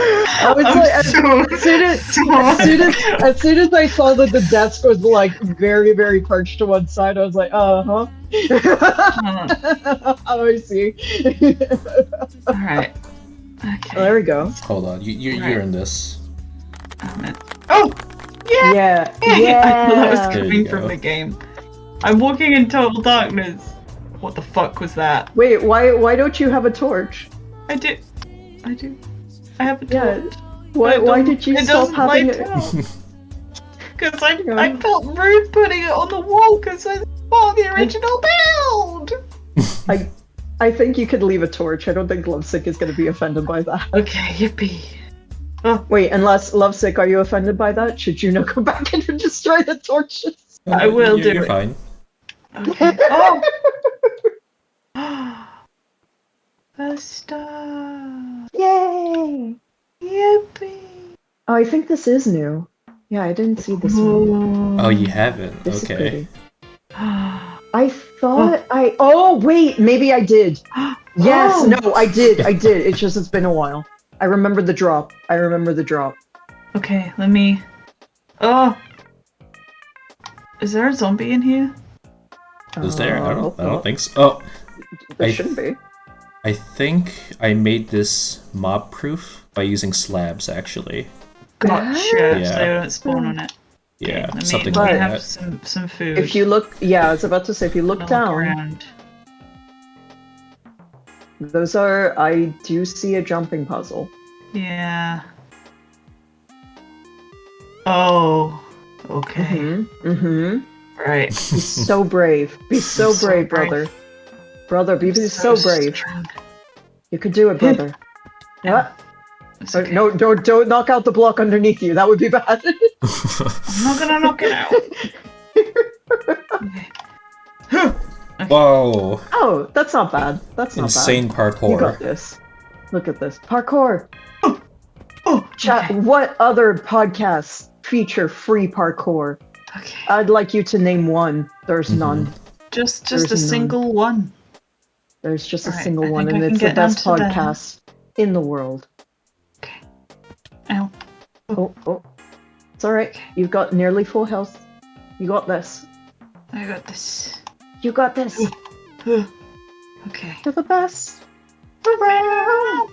B: I was like, as soon as I saw that the desk was like very, very perched to one side, I was like, huh. Oh, I see.
C: Alright. Okay.
B: There we go.
A: Hold on, you're in this.
C: Oh! Yeah!
B: Yeah.
C: I thought that was
A: There you
C: coming
A: go.
C: from the game. I'm walking in total darkness. What the fuck was that?
B: Wait, why don't you have a torch?
C: I do. I have a
B: Yeah.
C: torch.
B: Why did you
C: it
B: stop
C: doesn't
B: having
C: light
B: it?
C: up. Because I
B: Yeah.
C: felt rude putting it on the wall because I bought the original build.
B: I think you could leave a torch. I don't think Lovesick is going to be offended by that.
C: Okay, yippee.
B: Wait, unless Lovesick, are you offended by that? Should you not go back and destroy the torches?
C: I will do
A: You're
C: it.
A: fine.
C: Okay. Oh! A star.
B: Yay!
C: Yippee.
B: Oh, I think this is new. Yeah, I didn't see this one.
A: Oh, you haven't?
B: This is
A: Okay.
B: pretty. I thought Oh, wait, maybe I did. Yes,
C: Oh.
B: no, I did. It's just it's been a while. I remember the drop.
C: Okay, let me. Oh! Is there a zombie in here?
A: Is there? I
B: hope
A: don't
B: not.
A: think so. Oh,
B: There
A: I-
B: shouldn't be.
A: I think I made this mob proof by using slabs, actually.
C: Gotcha.
A: Yeah.
C: So they don't spawn on it.
A: Yeah,
C: Okay,
A: something
C: let
A: like
C: me have
A: that.
C: some food.
B: If you look, yeah, I was about to say, if you look
C: Look
B: down,
C: around.
B: those are, I do see a jumping puzzle.
C: Yeah. Oh. Okay.
B: Mm-hmm.
C: Right.
B: Be so brave. Be so
C: So
B: brave,
C: brave.
B: brother. Brother, be so brave.
C: strong.
B: You could do it, brother. Yeah.
C: It's okay.
B: No, don't knock out the block underneath you. That would be bad.
C: I'm not gonna knock it out. Okay.
A: Whoa!
B: Oh, that's not bad. That's not
A: Insane
B: bad. You got
A: parkour.
B: this. Look at this. Parkour.
C: Oh,
B: Chat,
C: okay.
B: what other podcasts feature free parkour?
C: Okay.
B: I'd like you to name one. There's
A: Mhm.
B: none.
C: Just
B: there's
C: a single
B: none.
C: one.
B: There's just a
C: Alright,
B: single
C: I
B: one,
C: think
B: and
C: I can
B: it's the
C: get down
B: best
C: to the-
B: podcast in the world.
C: Ow.
B: Oh. It's alright. You've got nearly full health. You got this.
C: I got this.
B: You got this.
C: Okay.
B: You're the best around.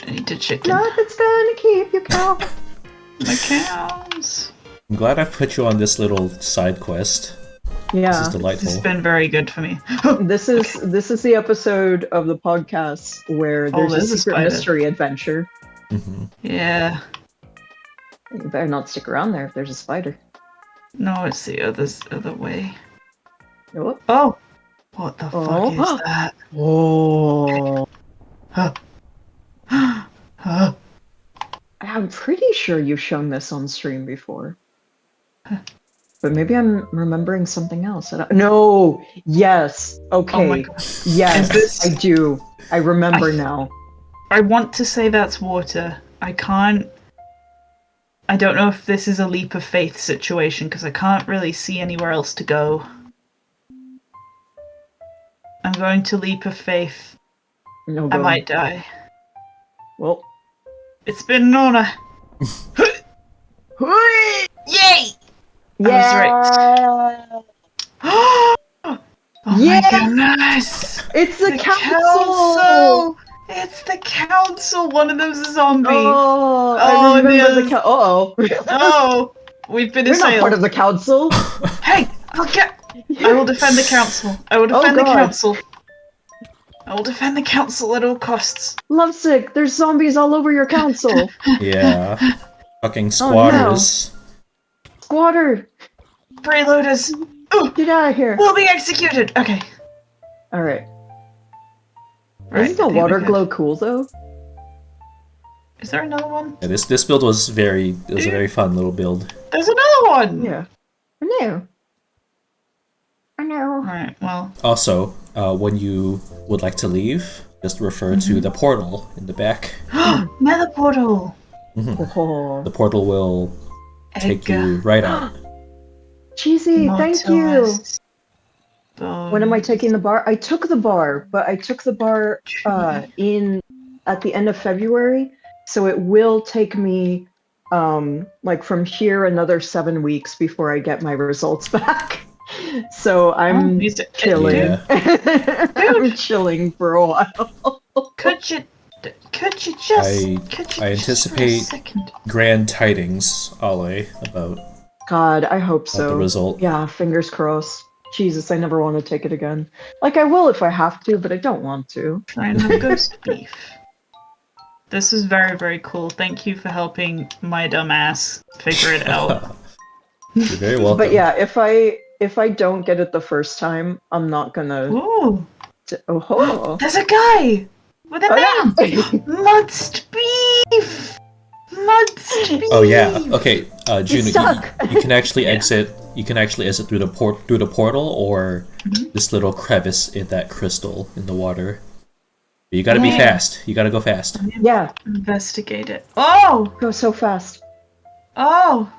C: I need a chicken.
B: Nothing's gonna keep you calm.
C: My cows.
A: I'm glad I've put you on this little side quest. This is
B: Yeah.
C: This has
A: delightful.
C: been very good for me.
B: This is the episode of the podcast where there's a
C: there's a
B: secret
C: spider.
B: mystery adventure.
A: Hmm.
C: Yeah.
B: You better not stick around there if there's a spider.
C: No, it's the other way.
B: Oh.
C: Oh! What the
B: Oh.
C: fuck is that?
B: Oh.
C: Huh.
B: I'm pretty sure you've shown this on stream before. But maybe I'm remembering something else. No! Yes! Okay.
C: Oh my god.
B: Yes,
C: Is this-
B: I do. I remember now.
C: I want to say that's water. I can't. I don't know if this is a leap of faith situation because I can't really see anywhere else to go. I'm going to leap of faith.
B: No
C: I
B: go.
C: might die.
B: Well.
C: It's been an honor. Yay!
B: Yeah!
C: Oh
B: Yes!
C: my goodness!
B: It's the, council!
C: council! It's the council! One of them's a zombie.
B: Oh,
C: Oh,
B: I
C: and the
B: remember the
C: others-
B: council. Uh-oh.
C: Oh! We've been
B: We're not part
C: assailed.
B: of the council.
C: Hey! Okay. I will defend the council. I will defend the
B: God.
C: council. I will defend the council at all costs.
B: Lovesick, there's zombies all over your council.
A: Yeah. Fucking
B: no.
A: squatters.
B: Squatter,
C: Freeloaders
B: get out of here.
C: will be executed. Okay.
B: All right.
C: Right.
B: Isn't the
C: I think
B: water
C: we
B: glow cool though?
C: Is there another one?
A: Yeah, this build was a very fun little build.
C: There's another one.
B: Yeah. I know.
C: Alright, well.
A: Also, when you would like to leave, just refer to the portal in the back.
C: Nether portal.
B: Oh.
A: The portal will take you right out.
B: Cheesy, thank you.
C: Mortalist
B: When am I taking the bar? I took the bar, but I took the bar in at the end of February, so it will take me like from here another 7 weeks before I get my results back. So I'm chilling.
A: Yeah.
B: I'm chilling for a while.
C: Could you just
A: I anticipate grand tidings, Ale, about
B: God, I hope
A: the
B: so.
A: result.
B: Yeah, fingers crossed. Jesus, I never want to take it again. Like, I will if I have to, but I don't want to.
C: Trying to ghost beef. This is very, very cool. Thank you for helping my dumb ass figure it out.
A: You're very welcome.
B: But yeah, if I don't get it the first time, I'm not gonna.
C: Ooh,
B: Oh ho!
C: there's a guy with a
B: Oh,
C: name.
B: yeah.
C: Mudst beef. Mudst beef.
A: Oh yeah. Okay, Juno,
B: stuck.
A: you can actually exit. You can actually exit through the portal or this little crevice in that crystal in the water. But you gotta be fast. You gotta go fast.
B: Yeah,
C: Investigate it. Oh,
B: go so fast.
C: oh,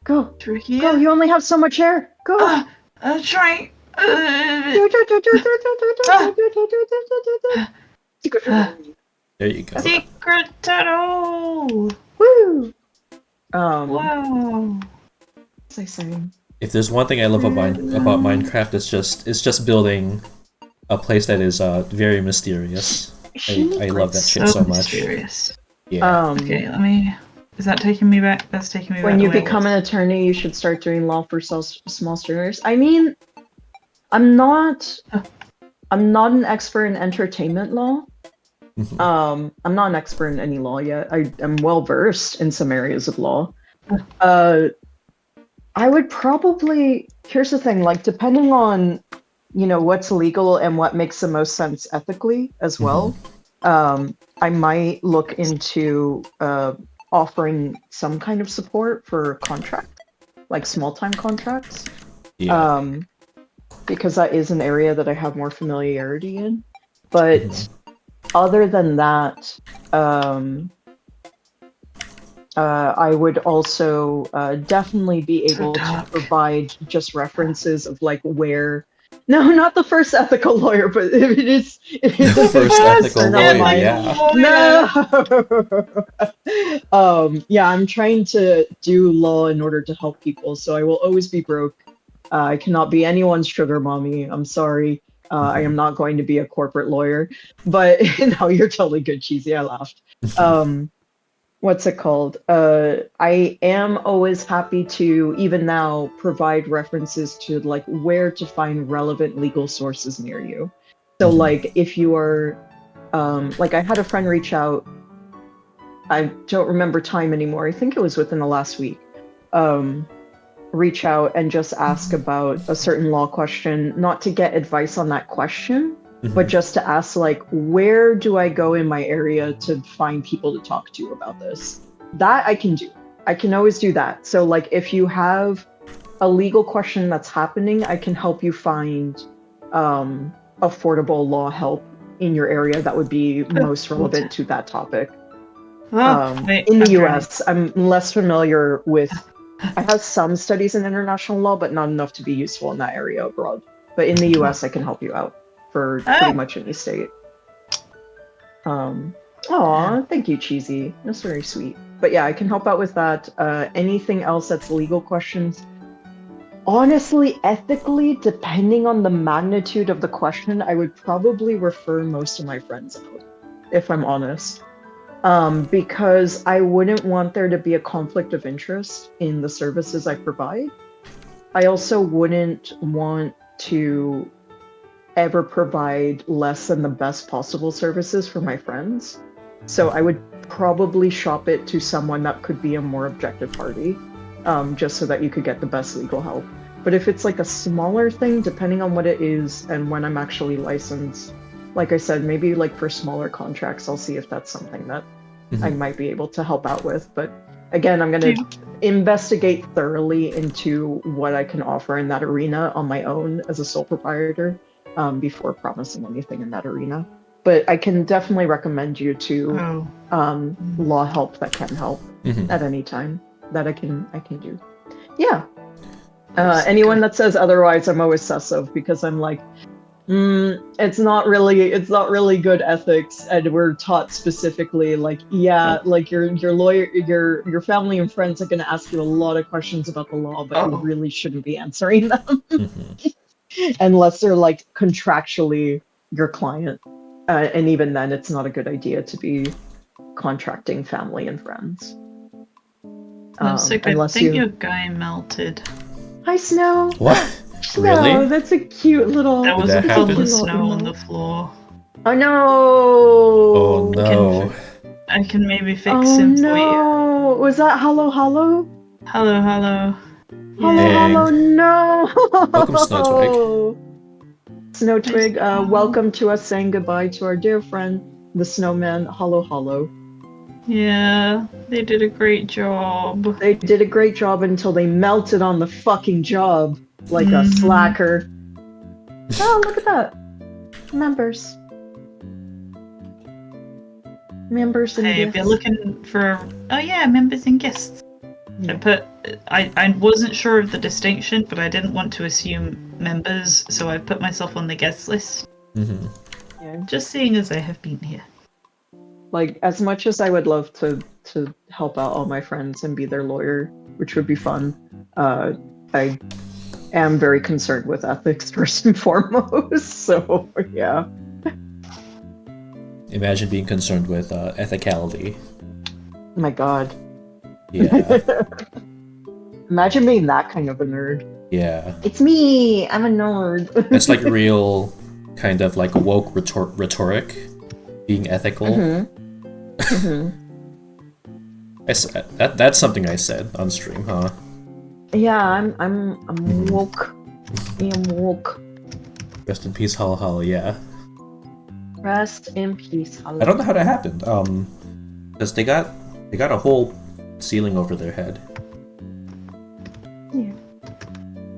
B: Go,
C: through here.
B: go. You only have so much air. Go.
C: I'm trying.
A: There you go.
C: Secret tunnel.
B: Woo!
C: Wow.
B: What's I saying?
A: If there's one thing I love about Minecraft, it's just building a place that is very mysterious. I love that shit so much.
C: Mysterious.
A: Yeah.
C: Okay, let me. Is that taking me back? That's taking me back.
B: When you
C: the way it
B: become
C: was.
B: an attorney, you should start doing law for small students. I mean, I'm not an expert in entertainment law. I'm not an expert in any law yet. I'm well versed in some areas of law. I would probably, here's the thing, like depending on, what's legal and what makes the most sense ethically as well, I might look into offering some kind of support for contract, like small time contracts.
A: Yeah.
B: Because that is an area that I have more familiarity in. But other than that, I would also definitely be able to provide just references of like where. No, not the first ethical lawyer, but if it is
A: The first ethical lawyer,
B: mine.
A: yeah.
B: No. Yeah, I'm trying to do law in order to help people, so I will always be broke. I cannot be anyone's sugar mommy. I'm sorry. I am not going to be a corporate lawyer. But no, you're totally good, Cheesy. I laughed. What's it called? I am always happy to, even now, provide references to like where to find relevant legal sources near you. So like if you are, like I had a friend reach out, I don't remember time anymore. I think it was within the last week. Reach out and just ask about a certain law question, not to get advice on that question, but just to ask like, where do I go in my area to find people to talk to about this? That I can do. I can always do that. So like if you have a legal question that's happening, I can help you find affordable law help in your area that would be most relevant to that topic. In the US, I'm less familiar with, I have some studies in international law, but not enough to be useful in that area abroad. But in the US, I can help you out for pretty much any state. Aw, thank you, Cheesy. That's very sweet. But yeah, I can help out with that. Anything else that's legal questions? Honestly, ethically, depending on the magnitude of the question, I would probably refer most of my friends out, if I'm honest. Because I wouldn't want there to be a conflict of interest in the services I provide. I also wouldn't want to ever provide less than the best possible services for my friends. So I would probably shop it to someone that could be a more objective party, just so that you could get the best legal help. But if it's like a smaller thing, depending on what it is and when I'm actually licensed, like I said, maybe like for smaller contracts, I'll see if that's something that I might be able to help out with. But again, I'm going to investigate thoroughly into what I can offer in that arena on my own as a sole proprietor before promising anything in that arena. But I can definitely recommend you to law help that can help at any time that I can do. Yeah. Anyone that says otherwise, I'm always sus of, because I'm like, it's not really good ethics, and we're taught specifically like, like your lawyer, your family and friends are going to ask you a lot of questions about the law, but you really shouldn't be answering them unless they're like contractually your client, and even then, it's not a good idea to be contracting family and friends.
C: That's so good. I think your guy melted.
B: Hi, Snow.
A: What?
B: Snow,
A: Really?
B: That's a cute little.
C: There was
A: Did
C: a
A: that
C: puddle
A: happen?
C: of snow on the floor.
B: Oh no!
A: Oh no!
C: I can maybe fix him for you.
B: No! Was that hello?
C: Hello.
B: Hello,
A: Dang.
B: no!
A: Welcome, Snowtwig.
B: Snowtwig, welcome to us saying goodbye to our dear friend, the snowman. Hello.
C: Yeah, they did a great job.
B: They did a great job until they melted on the fucking job like a slacker. Oh, look at that. Members and
C: Hey, if
B: guests.
C: you're looking for members and guests.
B: Yeah.
C: I wasn't sure of the distinction, but I didn't want to assume members, so I put myself on the guest list.
B: Yeah.
C: Just seeing as I have been here.
B: Like, as much as I would love to help out all my friends and be their lawyer, which would be fun, I am very concerned with ethics first and foremost. So yeah.
A: Imagine being concerned with ethicality.
B: Oh my god.
A: Yeah.
B: Imagine being that kind of a nerd.
A: Yeah.
B: It's me. I'm a nerd.
A: It's like real kind of like woke rhetoric, being ethical. That's something I said on stream, huh?
B: Yeah, I'm woke. I'm woke.
A: Rest in peace, holla holla, yeah.
B: Rest in peace.
A: I don't know how that happened. Because they got a whole ceiling over their head.
B: Yeah.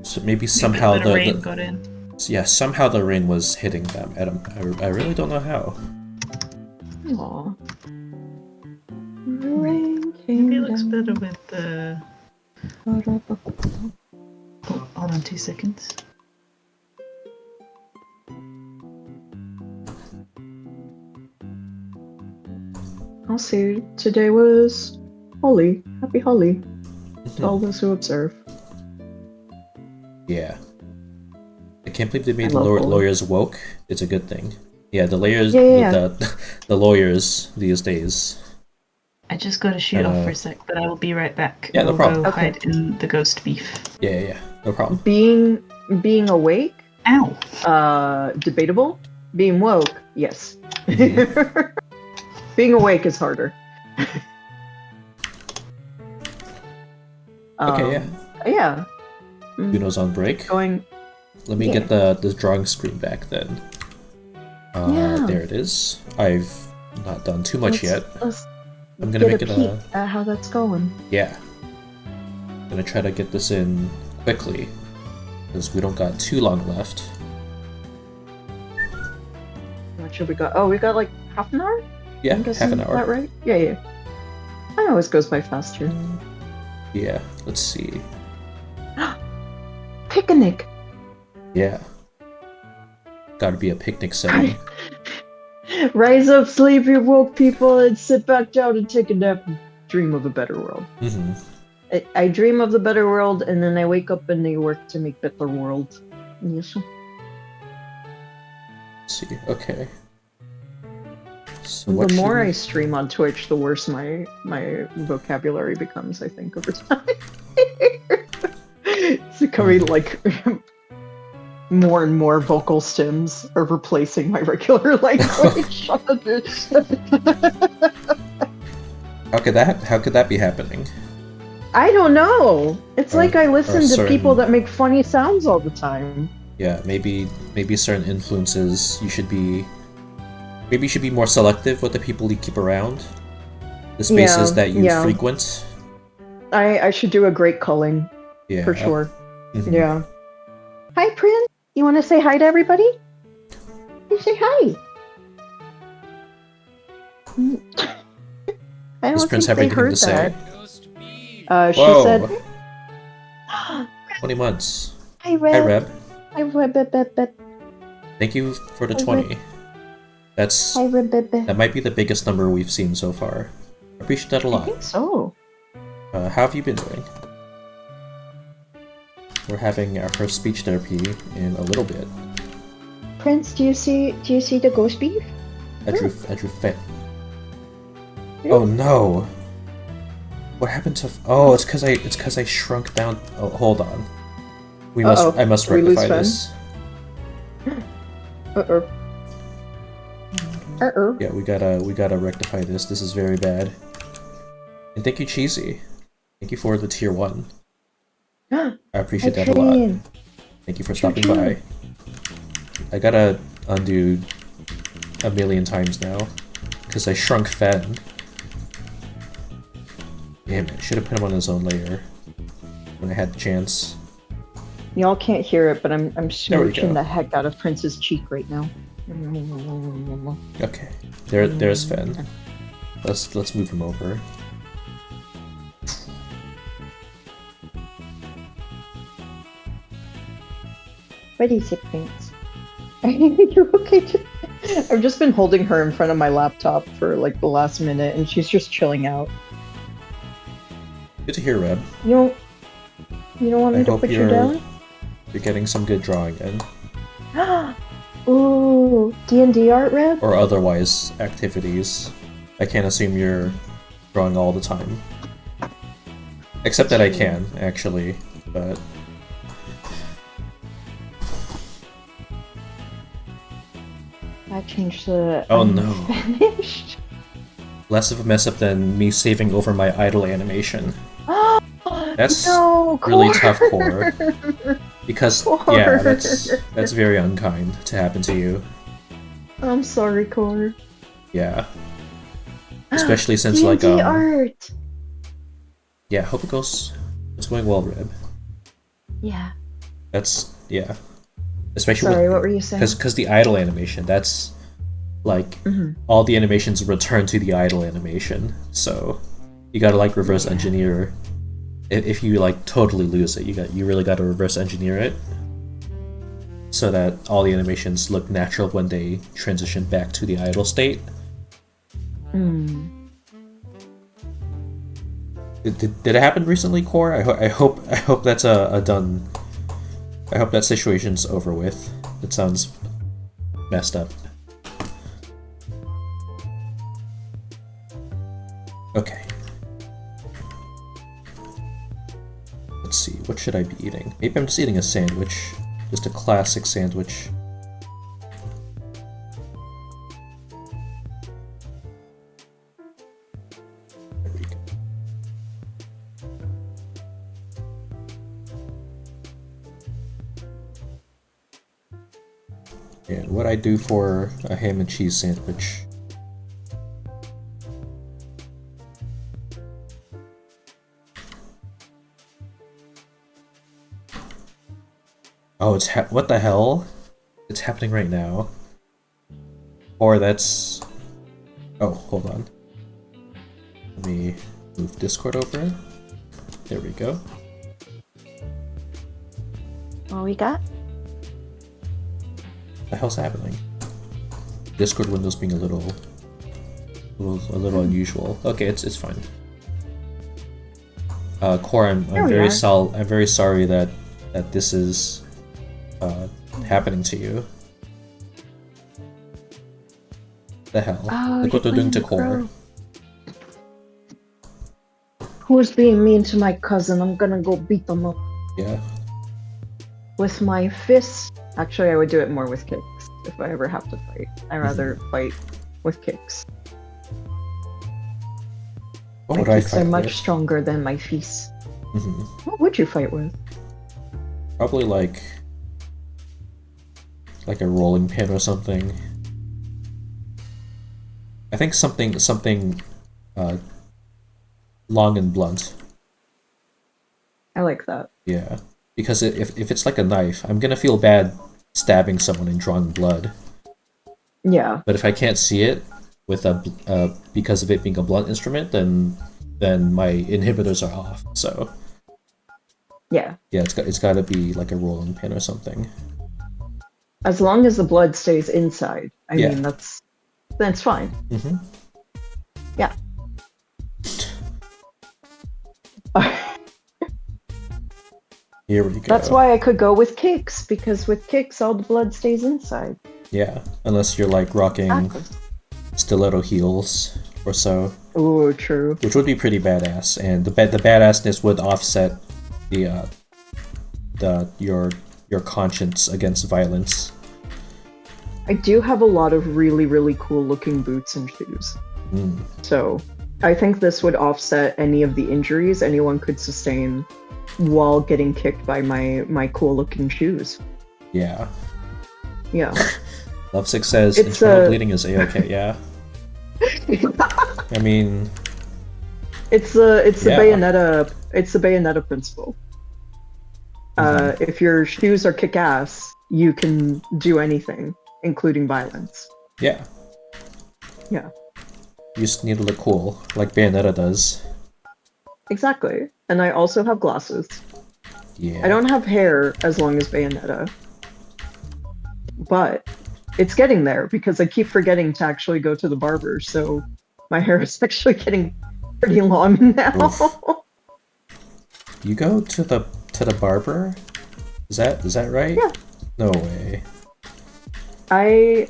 A: So maybe somehow
C: the rain got in.
A: Yeah, somehow the rain was hitting them. I really don't know how.
B: Aww. Rain came
C: Maybe it looks
B: down.
C: better with the. Oh, hold on 2 seconds.
B: I'll see. Today was Holi. Happy Holi to all those who observe.
A: Yeah. I can't believe they made
B: I love Holi.
A: lawyers woke. It's a good thing. Yeah, the lawyers,
B: Yeah.
A: the lawyers these days.
C: I just gotta shoot off for a sec, but I will be right back.
A: Yeah, no
C: I'll
A: problem.
C: Go
B: Okay.
C: hide in the ghost beef.
A: Yeah, no problem.
B: Being awake,
C: Ow!
B: debatable. Being woke, yes. Being awake is harder.
A: Okay,
B: Yeah.
A: Juno's on break.
B: Going.
A: Let me get the drawing screen back then.
B: Yeah.
A: There it is. I've not done too much yet.
B: Let's
A: I'm gonna make
B: get
A: it
B: a peek at how that's going.
A: yeah. I'm gonna try to get this in quickly because we don't got too long left.
B: How much have we got? Oh, we got like half an hour?
A: Yeah,
B: I'm guessing
A: half an hour.
B: That right? Yeah. I always goes by faster.
A: Yeah, let's see.
B: Picnic.
A: Yeah. Gotta be a picnic setting.
B: Rise up, sleepy woke people, and sit back down and take a nap and dream of a better world. I dream of the better world, and then I wake up and I work to make better world. Yes.
A: Let's see. Okay. So
B: The
A: what should
B: more
A: we-
B: I stream on Twitch, the worse my vocabulary becomes, I think, over time. It's becoming like more and more vocal stems are replacing my regular language.
A: How could that be happening?
B: I don't know. It's like I listen to
A: certain-
B: people that make funny sounds all the time.
A: Yeah, maybe certain influences you should be more selective with the people you keep around. The spaces
B: Yeah,
A: that you
B: yeah.
A: frequent.
B: I should do a great culling
A: Yeah.
B: for sure.
A: Mhm.
B: Yeah. Hi, Prince. You want to say hi to everybody? You say hi. I don't
A: Does Prince
B: think
A: have
B: they
A: anything
B: heard
A: to say?
B: that. She
A: Whoa.
B: said,
A: 20 months.
B: "Hi,
A: Hi,
B: Reb.
A: Reb.
B: Hi, Reb.
A: Thank you for the
B: Hi,
A: 20. That's
B: Hi, Reb.
A: that might be the biggest number we've seen so far. I appreciate that a
B: I
A: lot.
B: think so.
A: How have you been doing? We're having our first speech therapy in a little bit.
B: Prince, do you see the ghost beef?
A: I drew fit. Oh no! What happened to? Oh, it's because I shrunk down. Oh, hold on. I must
B: Did we lose
A: rectify
B: Fen?
A: this. Yeah, we gotta rectify this. This is very bad. And thank you, Cheesy. Thank you for the tier 1. I appreciate that a lot. Thank you for stopping by. I gotta undo a million times now because I shrunk Fen. Damn it! Should have put him on his own layer when I had the chance.
B: Y'all can't hear it, but I'm
A: There we
B: smooching
A: go.
B: the heck out of Prince's cheek right now.
A: Okay, there's Fen. Let's move him over.
B: What is it, Prince? You're okay. I've just been holding her in front of my laptop for like the last minute, and she's just chilling out.
A: Good to hear, Reb.
B: You don't want
A: I
B: me to
A: hope
B: put you
A: you're
B: down?
A: getting some good drawing in,
B: Ooh, D&D art, Reb?
A: or otherwise activities. I can't assume you're drawing all the time. Except that I can, actually, but...
B: I changed the.
A: Oh, no.
B: Finished.
A: Less of a mess up than me saving over my idle animation. That's
B: no,
A: really
B: Core.
A: tough, Core. Because, yeah, that's very unkind to happen to you.
B: I'm sorry, Core.
A: Yeah. Especially since,
B: D&D
A: like,
B: art.
A: yeah, hope it's going well, Rib.
B: Yeah.
A: That's, yeah. Especially
B: Sorry, what were you saying?
A: Because the idle animation, that's, like,
B: Mhm.
A: all the animations return to the idle animation, so you gotta, like, reverse engineer. If you, like, totally lose it, you really gotta reverse engineer it so that all the animations look natural when they transition back to the idle state.
B: Mm.
A: Did it happen recently, Core? I hope that's a done. I hope that situation's over with. It sounds messed up. Okay. Let's see, what should I be eating? Maybe I'm just eating a sandwich. Just a classic sandwich. There we go. And what I do for a ham and cheese sandwich. Oh, what the hell? It's happening right now. Or that's... Oh, hold on. Let me move Discord over. There we go.
B: What we got?
A: What the hell's happening? Discord windows being a little unusual. Okay, it's fine. Core, I'm
B: There we
A: very
B: are.
A: I'm very sorry that this is happening to you. The hell?
B: Oh,
A: Look what they're
B: you're
A: doing to
B: playing
A: Core.
B: Who's being mean to my cousin? I'm gonna go beat them up.
A: Yeah.
B: With my fists, actually, I would do it more with kicks if I ever have to fight. I rather fight with kicks.
A: What
B: My
A: would I
B: kicks are
A: fight
B: much
A: with?
B: stronger than my fists.
A: Mhm.
B: What would you fight with?
A: Probably like a rolling pin or something. I think something long and blunt.
B: I like that.
A: Yeah, because if it's like a knife, I'm gonna feel bad stabbing someone and drawing blood.
B: Yeah,
A: But if I can't see it with because of it being a blunt instrument, then my inhibitors are off. So
B: yeah.
A: yeah, it's got to be like a rolling pin or something.
B: As long as the blood stays inside. I
A: Yeah.
B: mean, that's fine.
A: Hmm.
B: Yeah.
A: Here we go.
B: That's why I could go with kicks, because with kicks, all the blood stays inside.
A: Yeah, unless you're like rocking
B: Exactly.
A: stiletto heels or so,
B: Oh, true.
A: which would be pretty badass, and the badassness would offset the your conscience against violence.
B: I do have a lot of really, really cool looking boots and shoes.
A: Mm.
B: So I think this would offset any of the injuries anyone could sustain while getting kicked by my cool looking shoes.
A: Yeah.
B: Yeah.
A: Lovesick says
B: It's
A: internal
B: a-
A: bleeding is a-okay, yeah. I mean,
B: It's the
A: Yeah.
B: Bayonetta principle. If your shoes are kick ass, you can do anything, including violence.
A: yeah.
B: Yeah.
A: You just need to look cool, like Bayonetta does.
B: Exactly. And I also have glasses.
A: Yeah.
B: I don't have hair as long as Bayonetta. But it's getting there because I keep forgetting to actually go to the barber, so my hair is actually getting pretty long now.
A: You go to the barber? Is that right?
B: Yeah.
A: No way.
B: I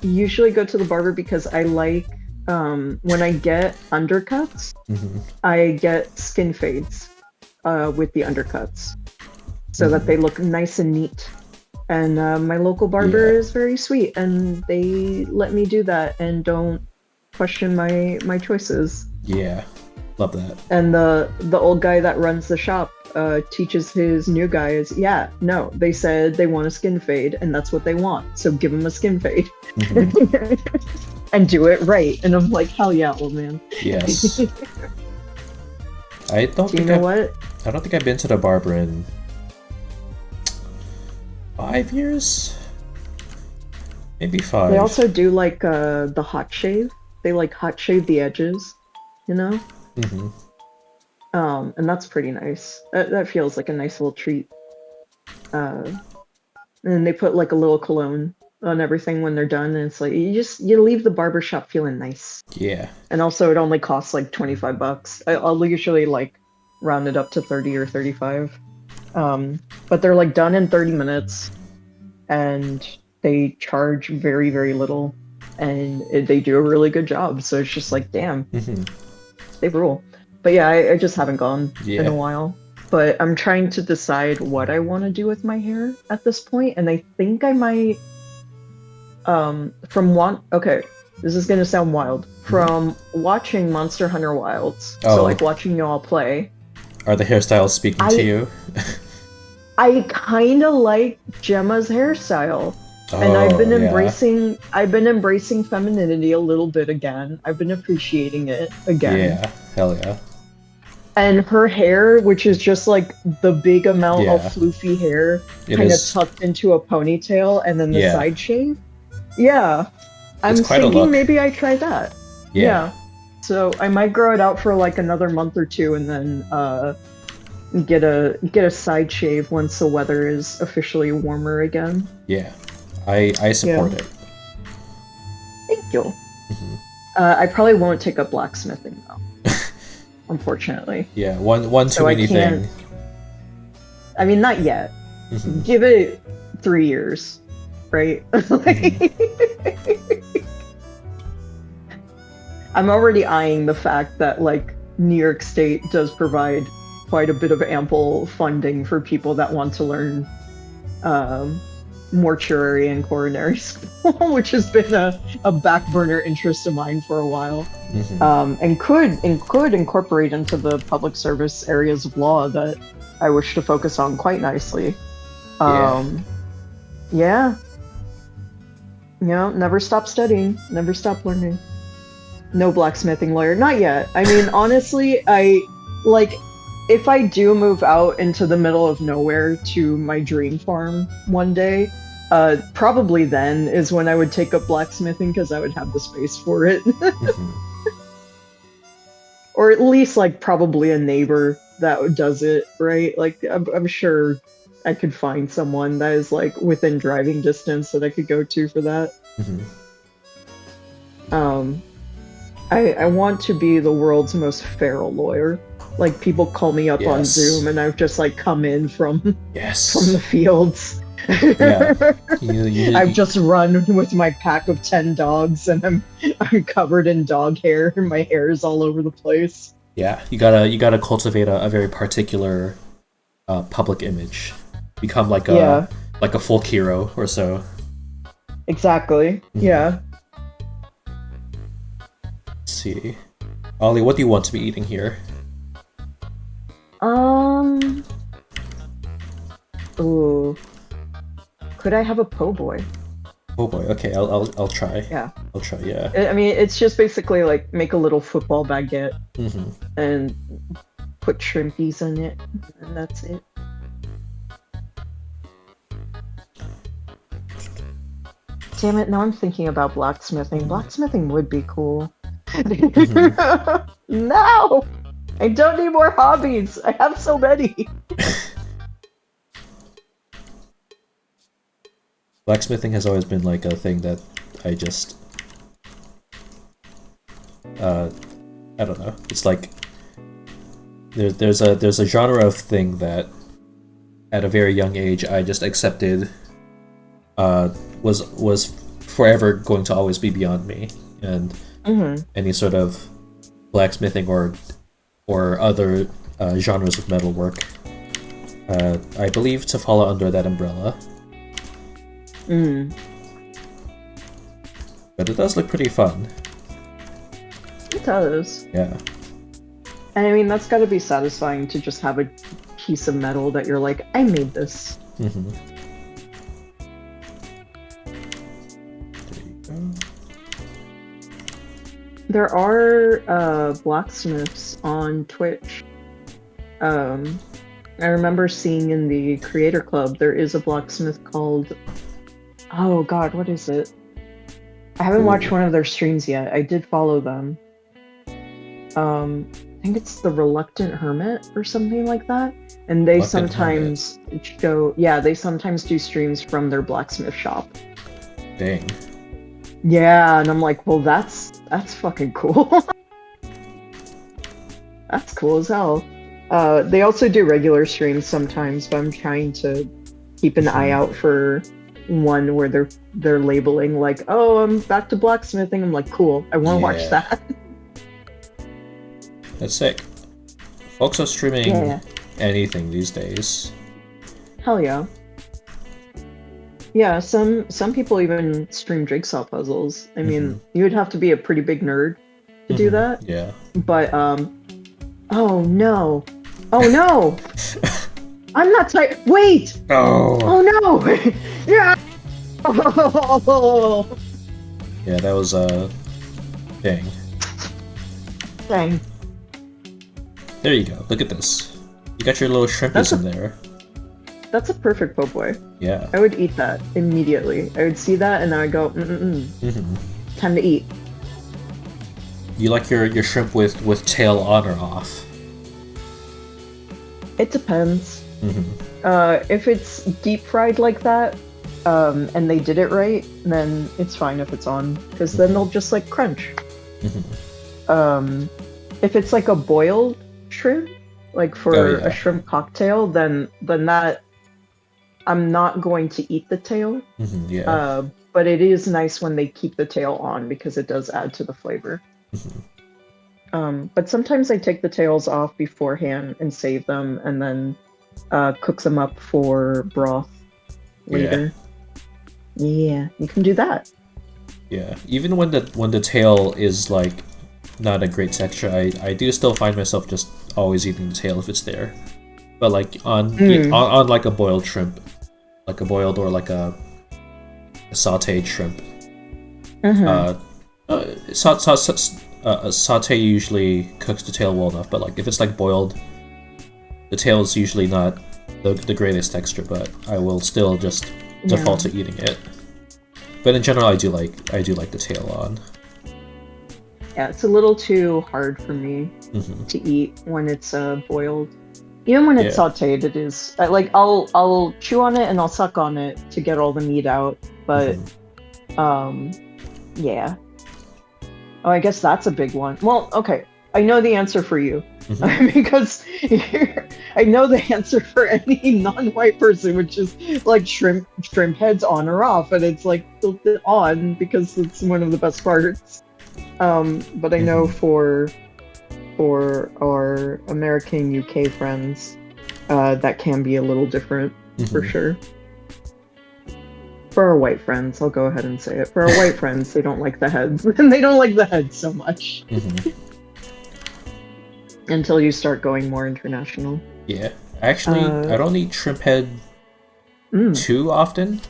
B: usually go to the barber because I like when I get undercuts,
A: Hmm.
B: I get skin fades with the undercuts so that they look nice and neat. And my local barber
A: Yeah.
B: is very sweet, and they let me do that and don't question my choices.
A: Yeah. Love that.
B: And the old guy that runs the shop teaches his new guys, yeah, no, they said they want a skin fade, and that's what they want, so give them a skin fade.
A: Mhm.
B: And do it right. And I'm like, hell yeah, old man.
A: Yes. I don't
B: Do you
A: think
B: know
A: I've,
B: what?
A: I don't think I've been to the barber in 5 years? Maybe 5.
B: They also do like the hot shave. They like hot shave the edges, you know?
A: Hmm.
B: And that's pretty nice. That feels like a nice little treat. And they put like a little cologne on everything when they're done, and it's like you leave the barber shop feeling nice.
A: Yeah.
B: And also, it only costs like $25. I'll usually like round it up to 30 or 35. But they're like done in 30 minutes, and they charge very, very little, and they do a really good job. So it's just like, damn,
A: Hmm.
B: they rule. But yeah, I just haven't gone in
A: Yeah.
B: a while. But I'm trying to decide what I want to do with my hair at this point, and I think I might. Okay, this is gonna sound wild. From watching Monster Hunter Wilds,
A: Oh.
B: so like watching y'all play,
A: Are the hairstyles speaking to you?
B: I kind of like Gemma's hairstyle. And I've been
A: Oh, yeah.
B: embracing femininity a little bit again. I've been appreciating it again.
A: Yeah. Hell yeah.
B: And her hair, which is just like the big amount of
A: Yeah.
B: floofy hair,
A: It
B: kind of
A: is.
B: tucked into a ponytail, and then the
A: Yeah.
B: side shave. Yeah, I'm
A: It's quite a
B: thinking
A: look.
B: maybe I try that.
A: Yeah.
B: So I might grow it out for like another month or two, and then get a side shave once the weather is officially warmer again.
A: Yeah. I support it.
B: Thank you.
A: Mhm.
B: I probably won't take up blacksmithing though, unfortunately.
A: Yeah. One
B: So
A: too
B: I
A: many
B: can't-
A: thing.
B: I mean, not yet.
A: Mhm.
B: Give it 3 years, right? I'm already eyeing the fact that like New York State does provide quite a bit of ample funding for people that want to learn mortuary and coronary school, which has been a back burner interest of mine for a while, and could incorporate into the public service areas of law that I wish to focus on quite nicely. Yeah. Never stop studying, never stop learning. No blacksmithing lawyer, not yet. I mean, honestly, if I do move out into the middle of nowhere to my dream farm one day, probably then is when I would take up blacksmithing, because I would have the space for it. Or at least, like, probably a neighbor that does it, right? Like, I'm sure I could find someone that is, like, within driving distance that I could go to for that. I want to be the world's most feral lawyer. Like, people call me up on Zoom, and I've just, like, come in from the fields. I've just run with my pack of 10 dogs, and I'm covered in dog hair, and my hair is all over the place.
A: Yeah, you gotta cultivate a very particular public image. Become like a folk hero or so.
B: Exactly. Yeah.
A: Let's see, Ollie, what do you want to be eating here?
B: Ooh. Could I have a po' boy?
A: Oh boy. Okay, I'll try.
B: Yeah.
A: I'll try. Yeah.
B: I mean, it's just basically like make a little football baguette and put shrimpies in it, and that's it. Damn it! Now I'm thinking about blacksmithing. Blacksmithing would be cool. No, I don't need more hobbies. I have so many.
A: Blacksmithing has always been like a thing that I just I don't know. It's like there's a genre of thing that at a very young age I just accepted was forever going to always be beyond me, and any sort of blacksmithing or other genres of metalwork I believe to fall under that umbrella. But it does look pretty fun.
B: It does.
A: Yeah.
B: And I mean, that's gotta be satisfying to just have a piece of metal that you're like, I made this.
A: There you go.
B: There are blacksmiths on Twitch. I remember seeing in the Creator Club there is a blacksmith called, oh god, what is it? I haven't watched one of their streams yet. I did follow them. I think it's the Reluctant Hermit or something like that. And they sometimes they sometimes do streams from their blacksmith shop.
A: Dang.
B: Yeah, and I'm like, well, that's fucking cool. That's cool as hell. They also do regular streams sometimes, but I'm trying to keep an eye out for one where they're labeling like, oh, I'm back to blacksmithing. I'm like, cool, I want to watch that.
A: That's sick. Folks are streaming anything these days.
B: Hell yeah. Yeah, some people even stream jigsaw puzzles. I mean, you would have to be a pretty big nerd to do that.
A: Yeah.
B: But oh no. I'm not tired. Wait. Oh no. Yeah.
A: Yeah, that was dang.
B: Dang.
A: There you go. Look at this. You got your little shrimpies in there.
B: That's a perfect po' boy.
A: Yeah.
B: I would eat that immediately. I would see that and I would go, time to eat.
A: You like your shrimp with tail on or off?
B: It depends. If it's deep fried like that, and they did it right, then it's fine if it's on, because then they'll just like crunch. If it's like a boiled shrimp, like for a shrimp cocktail, then that I'm not going to eat the tail. But it is nice when they keep the tail on because it does add to the flavor. But sometimes I take the tails off beforehand and save them, and then cook them up for broth later. Yeah, you can do that.
A: Yeah, even when the tail is like not a great texture, I do still find myself just always eating the tail if it's there. But like on like a boiled shrimp, like a boiled or like a sautéed shrimp, sauté usually cooks the tail well enough. But like if it's like boiled, the tail is usually not the greatest texture. But I will still just default to eating it. But in general, I do like the tail on.
B: Yeah, it's a little too hard for me to eat when it's boiled. Even when it's sautéed, it is like I'll chew on it and I'll suck on it to get all the meat out. But yeah. Oh, I guess that's a big one. Well, okay, I know the answer for you because I know the answer for any non-white person, which is like shrimp heads on or off, and it's like tilted on because it's one of the best parts. But I know for our American UK friends, that can be a little different for sure. For our white friends, I'll go ahead and say it. For our white friends, they don't like the heads, and they don't like the heads so much. Until you start going more international.
A: Yeah, actually, I don't eat shrimp head too often.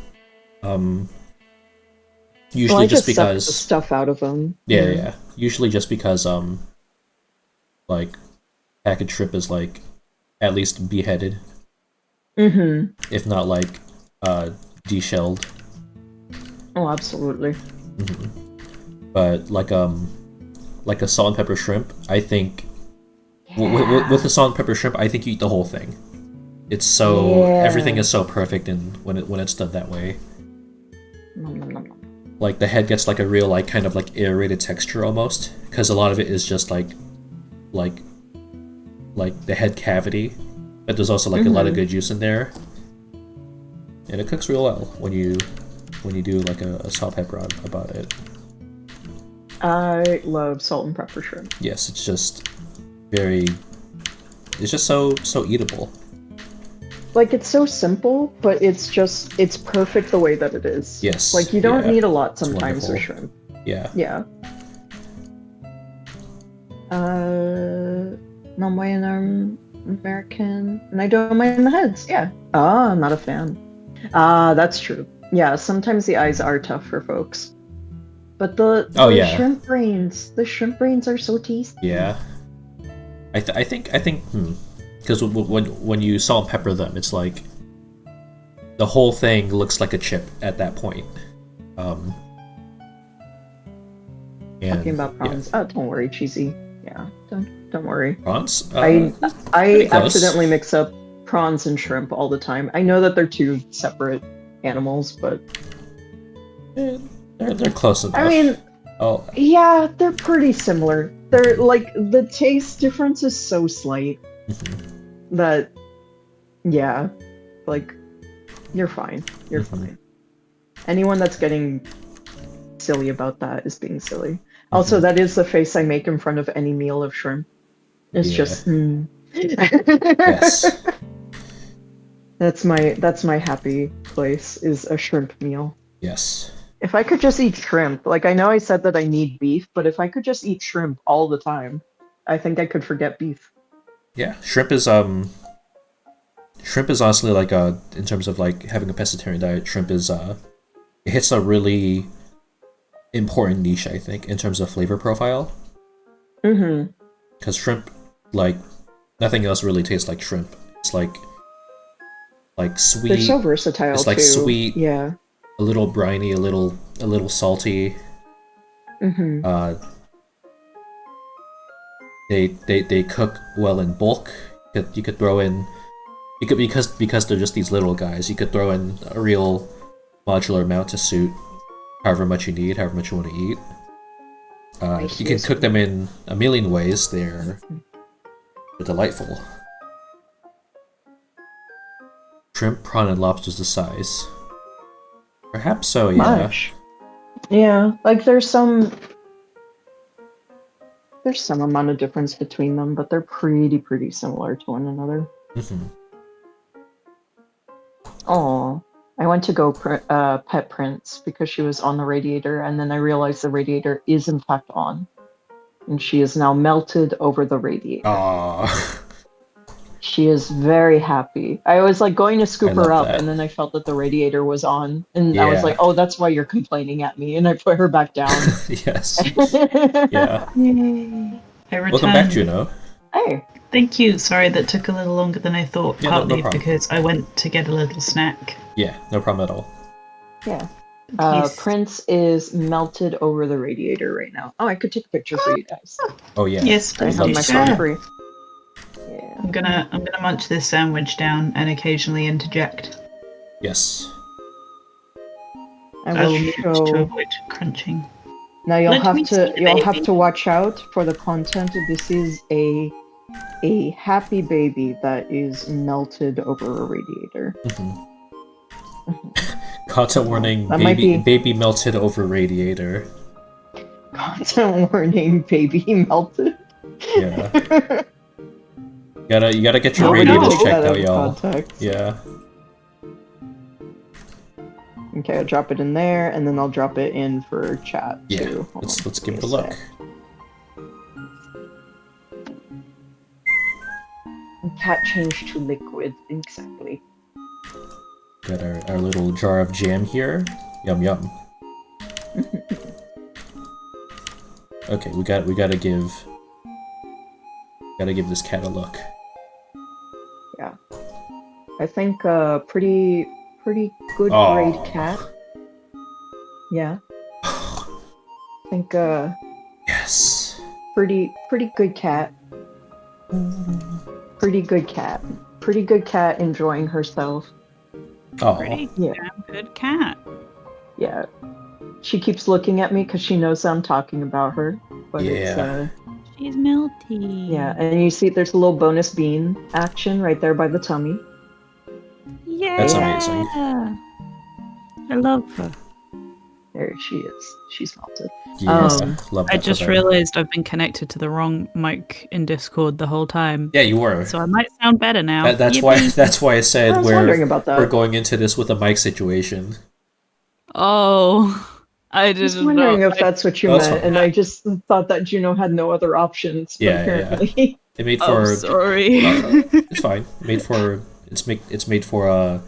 A: Usually just because
B: suck the stuff out of them.
A: Yeah. Usually just because like packaged shrimp is like at least beheaded. If not like deshelled.
B: Oh, absolutely.
A: But like a salt and pepper shrimp, I think with the salt and pepper shrimp, I think you eat the whole thing. It's so everything is so perfect, and when it's done that way, like the head gets like a real like kind of like aerated texture almost, because a lot of it is just like the head cavity, but there's also like a lot of good juice in there, and it cooks real well when you do like a salt pepper about it.
B: I love salt and pepper shrimp.
A: Yes, it's just so eatable.
B: Like, it's so simple, but it's perfect the way that it is.
A: Yes.
B: Like, you don't need a lot sometimes with shrimp.
A: Yeah.
B: Yeah. Non-white and American, and I don't mind the heads. Yeah. I'm not a fan. That's true. Yeah, sometimes the eyes are tough for folks. But the shrimp brains are so tasty.
A: Yeah. I think because when you salt and pepper them, it's like the whole thing looks like a chip at that point.
B: Talking about prawns. Oh, don't worry, cheesy. Yeah, don't worry.
A: Prawns?
B: I accidentally mix up prawns and shrimp all the time. I know that they're two separate animals, but
A: they're close enough.
B: I mean, yeah, they're pretty similar. They're like the taste difference is so slight that, yeah, like you're fine. You're fine. Anyone that's getting silly about that is being silly. Also, that is the face I make in front of any meal of shrimp. It's just.
A: Yes.
B: That's my happy place, is a shrimp meal.
A: Yes.
B: If I could just eat shrimp, like I know I said that I need beef, but if I could just eat shrimp all the time, I think I could forget beef.
A: Yeah, shrimp is honestly like in terms of like having a pescatarian diet, shrimp is it hits a really important niche, I think, in terms of flavor profile. Because shrimp, like nothing else really tastes like shrimp. It's like sweet.
B: They're so versatile.
A: It's like
B: too.
A: Sweet.
B: Yeah.
A: A little briny, a little salty. They cook well in bulk. You could throw in, because they're just these little guys. You could throw in a real modular amount to suit however much you need, however much you want to eat. You can cook them in a million ways. They're delightful. Shrimp, prawn, and lobster's the size. Perhaps so, yeah.
B: Much. Yeah, like there's some There's some amount of difference between them, but they're pretty similar to one another.
A: Mhm.
B: Oh, I went to go pet Prince because she was on the radiator, and then I realized the radiator is in fact on, and she is now melted over the radiator.
A: Aw.
B: She is very happy. I was like going to scoop
A: I love
B: her up,
A: that.
B: and then I felt that the radiator was on, and I was
A: Yeah.
B: like, "Oh, that's why you're complaining at me," and I put her back down.
A: Yes. Yeah.
C: Yay. I returned.
A: Welcome back, Juno.
B: Hey,
C: Thank you. Sorry that took a little longer than I thought,
A: Yeah, no
C: partly
A: problem.
C: because I went to get a little snack.
A: Yeah, no problem at all.
B: yeah.
C: Yes.
B: Prince is melted over the radiator right now. Oh, I could take a picture for you guys.
A: Oh yeah.
C: Yes,
B: I
C: please
B: have
C: do
B: my
C: so.
B: phone free. Yeah.
C: I'm gonna munch this sandwich down and occasionally interject.
A: Yes.
B: I
C: I will
B: will
C: mute to
B: show.
C: avoid crunching.
B: Now you'll
C: Let
B: have
C: me see
B: to
C: the
B: have
C: baby.
B: to watch out for the content. This is a happy baby that is melted over a radiator.
A: Mhm. Content warning:
B: That might be-
A: baby melted over radiator.
B: Content warning: baby melted.
A: Yeah. You gotta get your
C: Oh,
A: radiators
C: no.
A: checked out, y'all.
B: Context.
A: Yeah.
B: Okay, I'll drop it in there, and then I'll drop it in for chat
A: Yeah.
B: too. Hold
A: Let's
B: on,
A: give it a
B: give me
A: look.
B: sec. Cat changed to liquid, exactly.
A: Got our little jar of jam here. Yum yum. Okay, we gotta give this cat a look.
B: I think pretty good
A: Aw.
B: grade cat. Yeah. I think
A: Yes.
B: pretty good cat. Pretty good cat. Pretty good cat enjoying herself.
A: Oh.
E: Pretty
B: Yeah.
E: damn good cat.
B: Yeah. She keeps looking at me because she knows I'm talking about her. But it's
A: Yeah.
E: She's melty.
B: yeah, and you see there's a little bonus bean action right there by the tummy.
E: Yeah.
A: That's amazing.
E: I love her.
B: There she is. She's melted.
A: Yeah.
B: Um,
A: Love that
E: I
A: for
E: just
A: them.
E: realized I've been connected to the wrong mic in Discord the whole time.
A: Yeah, you were.
E: So I might sound better now.
A: That's
E: Yippee.
A: why I said
B: I was wondering about that.
A: we're going into this with a mic situation.
E: Oh, I
B: I was
E: didn't
B: wondering
E: know.
B: if that's what you
A: That's
B: meant,
A: fine.
B: and I just thought that Juno had no other options. But
A: Yeah, yeah.
B: apparently,
A: It made
E: Oh,
A: for
E: sorry.
A: it's fine. It's made for a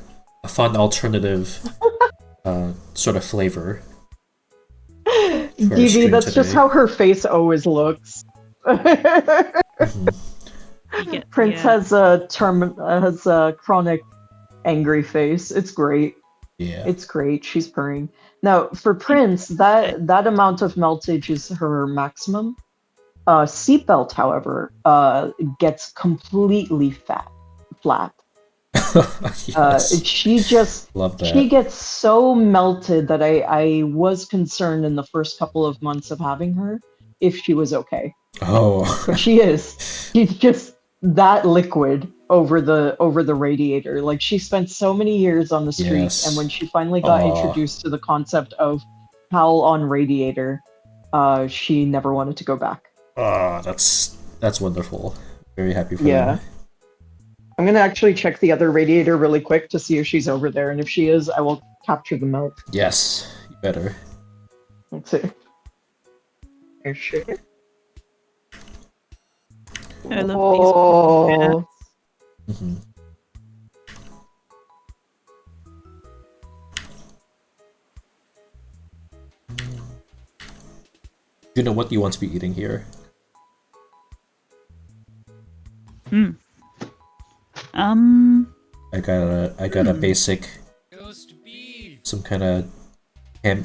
A: fun alternative sort of flavor.
B: DV, that's just
A: today.
B: how her face always looks.
A: Mhm.
E: You get-
B: Prince
E: yeah.
B: has a chronic angry face. It's great.
A: Yeah.
B: It's great. She's purring. Now, for Prince, that amount of meltage is her maximum. Seatbelt, however, gets completely flat.
A: Yes.
B: She just
A: Love that.
B: she gets so melted that I was concerned in the first couple of months of having her if she was okay.
A: Oh.
B: But she is. She's just that liquid over the radiator. Like she spent so many years on the street,
A: Yes.
B: and when she finally got
A: Aw.
B: introduced to the concept of howl on radiator, she never wanted to go back.
A: Ah, that's wonderful. Very happy for
B: Yeah.
A: them.
B: I'm gonna actually check the other radiator really quick to see if she's over there, and if she is, I will capture the melt.
A: Yes, you better.
B: Let's see. Is she?
E: I love
B: Oh.
E: these cats.
A: hmm You know what you want to be eating here? I got a basic, some kind of ham,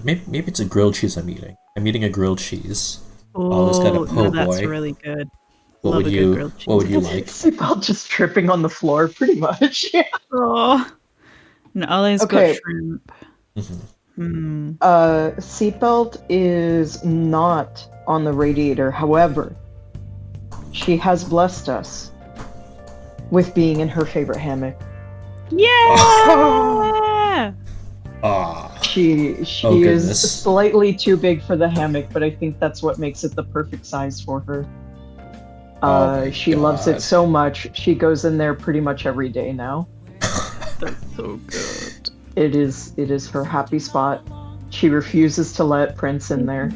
A: maybe it's a grilled cheese I'm eating. I'm eating a grilled cheese. Oh, this got a po'
E: no, that's
A: boy.
E: really good.
A: What
E: Love
A: would
E: a good
A: you
E: grilled
A: What would
E: cheese.
A: you like?
B: Seatbelt just tripping on the floor, pretty much.
E: Oh, and Ollie's
B: Okay.
E: got shrimp.
A: Mhm.
E: Hmm.
B: Seatbelt is not on the radiator. However, she has blessed us with being in her favorite hammock.
E: Yeah.
A: Ah,
B: She
A: Oh,
B: is
A: goodness.
B: slightly too big for the hammock, but I think that's what makes it the perfect size for her.
A: Oh my
B: She loves
A: God.
B: it so much. She goes in there pretty much every day now.
E: That's so good.
B: It is her happy spot. She refuses to let Prince in there.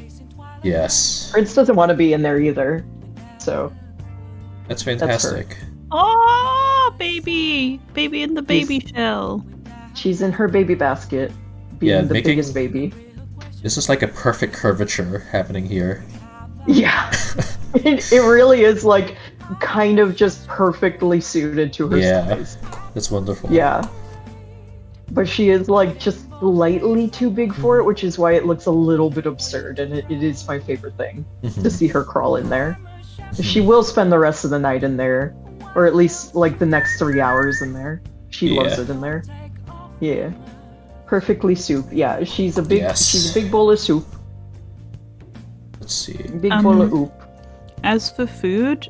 A: Yes.
B: Prince doesn't want to be in there either. So
A: That's
B: her.
A: fantastic.
E: Oh, baby! Baby in the baby shell.
B: she's in her baby basket, being
A: Yeah,
B: the
A: making-
B: biggest baby.
A: This is like a perfect curvature happening here.
B: Yeah. it really is like kind of just perfectly suited to her
A: Yeah.
B: size.
A: That's wonderful.
B: Yeah. But she is like just slightly too big for it, which is why it looks a little bit absurd, and it is my favorite thing to
A: Mhm.
B: see her crawl in there. She will spend the rest of the night in there, or at least like the next 3 hours in there. She loves
A: Yeah.
B: it in there. Yeah. Perfectly soup. Yeah, she's a big
A: Yes.
B: bowl of soup.
A: Let's see.
B: Big bowl of oop.
E: As for food,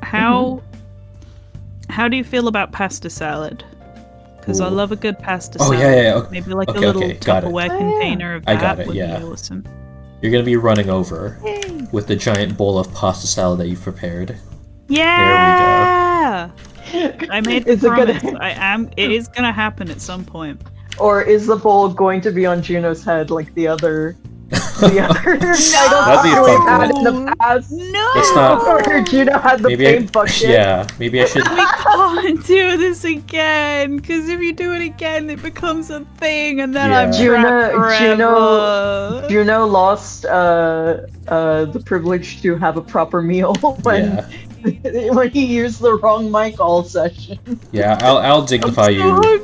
E: how do you feel about pasta salad? Because I
A: Ooh.
E: love a good pasta
A: Oh,
E: salad.
A: yeah. Okay.
E: Maybe like
A: Okay,
E: a little
A: okay, got it.
E: Tupperware
B: Oh, yeah.
E: container of
A: I
E: that
A: got it,
E: would
A: yeah.
E: be awesome.
A: You're gonna be running over with the giant bowl of pasta salad that you've prepared.
E: Yeah. I made the
B: Is it
E: promise.
B: gonna
E: It is gonna happen at some point.
B: or is the bowl going to be on Juno's head like the other
A: That'd be
B: titles we've
A: fun,
B: had
A: though.
B: in the past?
E: No.
A: It's not-
B: Or Juno had the
A: Maybe
B: paint bucket.
A: yeah, maybe I should.
E: We can't do this again, because if you do it again, it becomes a thing, and then I'm
A: Yeah.
E: trapped forever.
B: Juno lost the privilege to have a proper meal when
A: Yeah,
B: when he used the wrong mic all session.
A: yeah. I'll dignify
E: so
A: you.
E: hungry.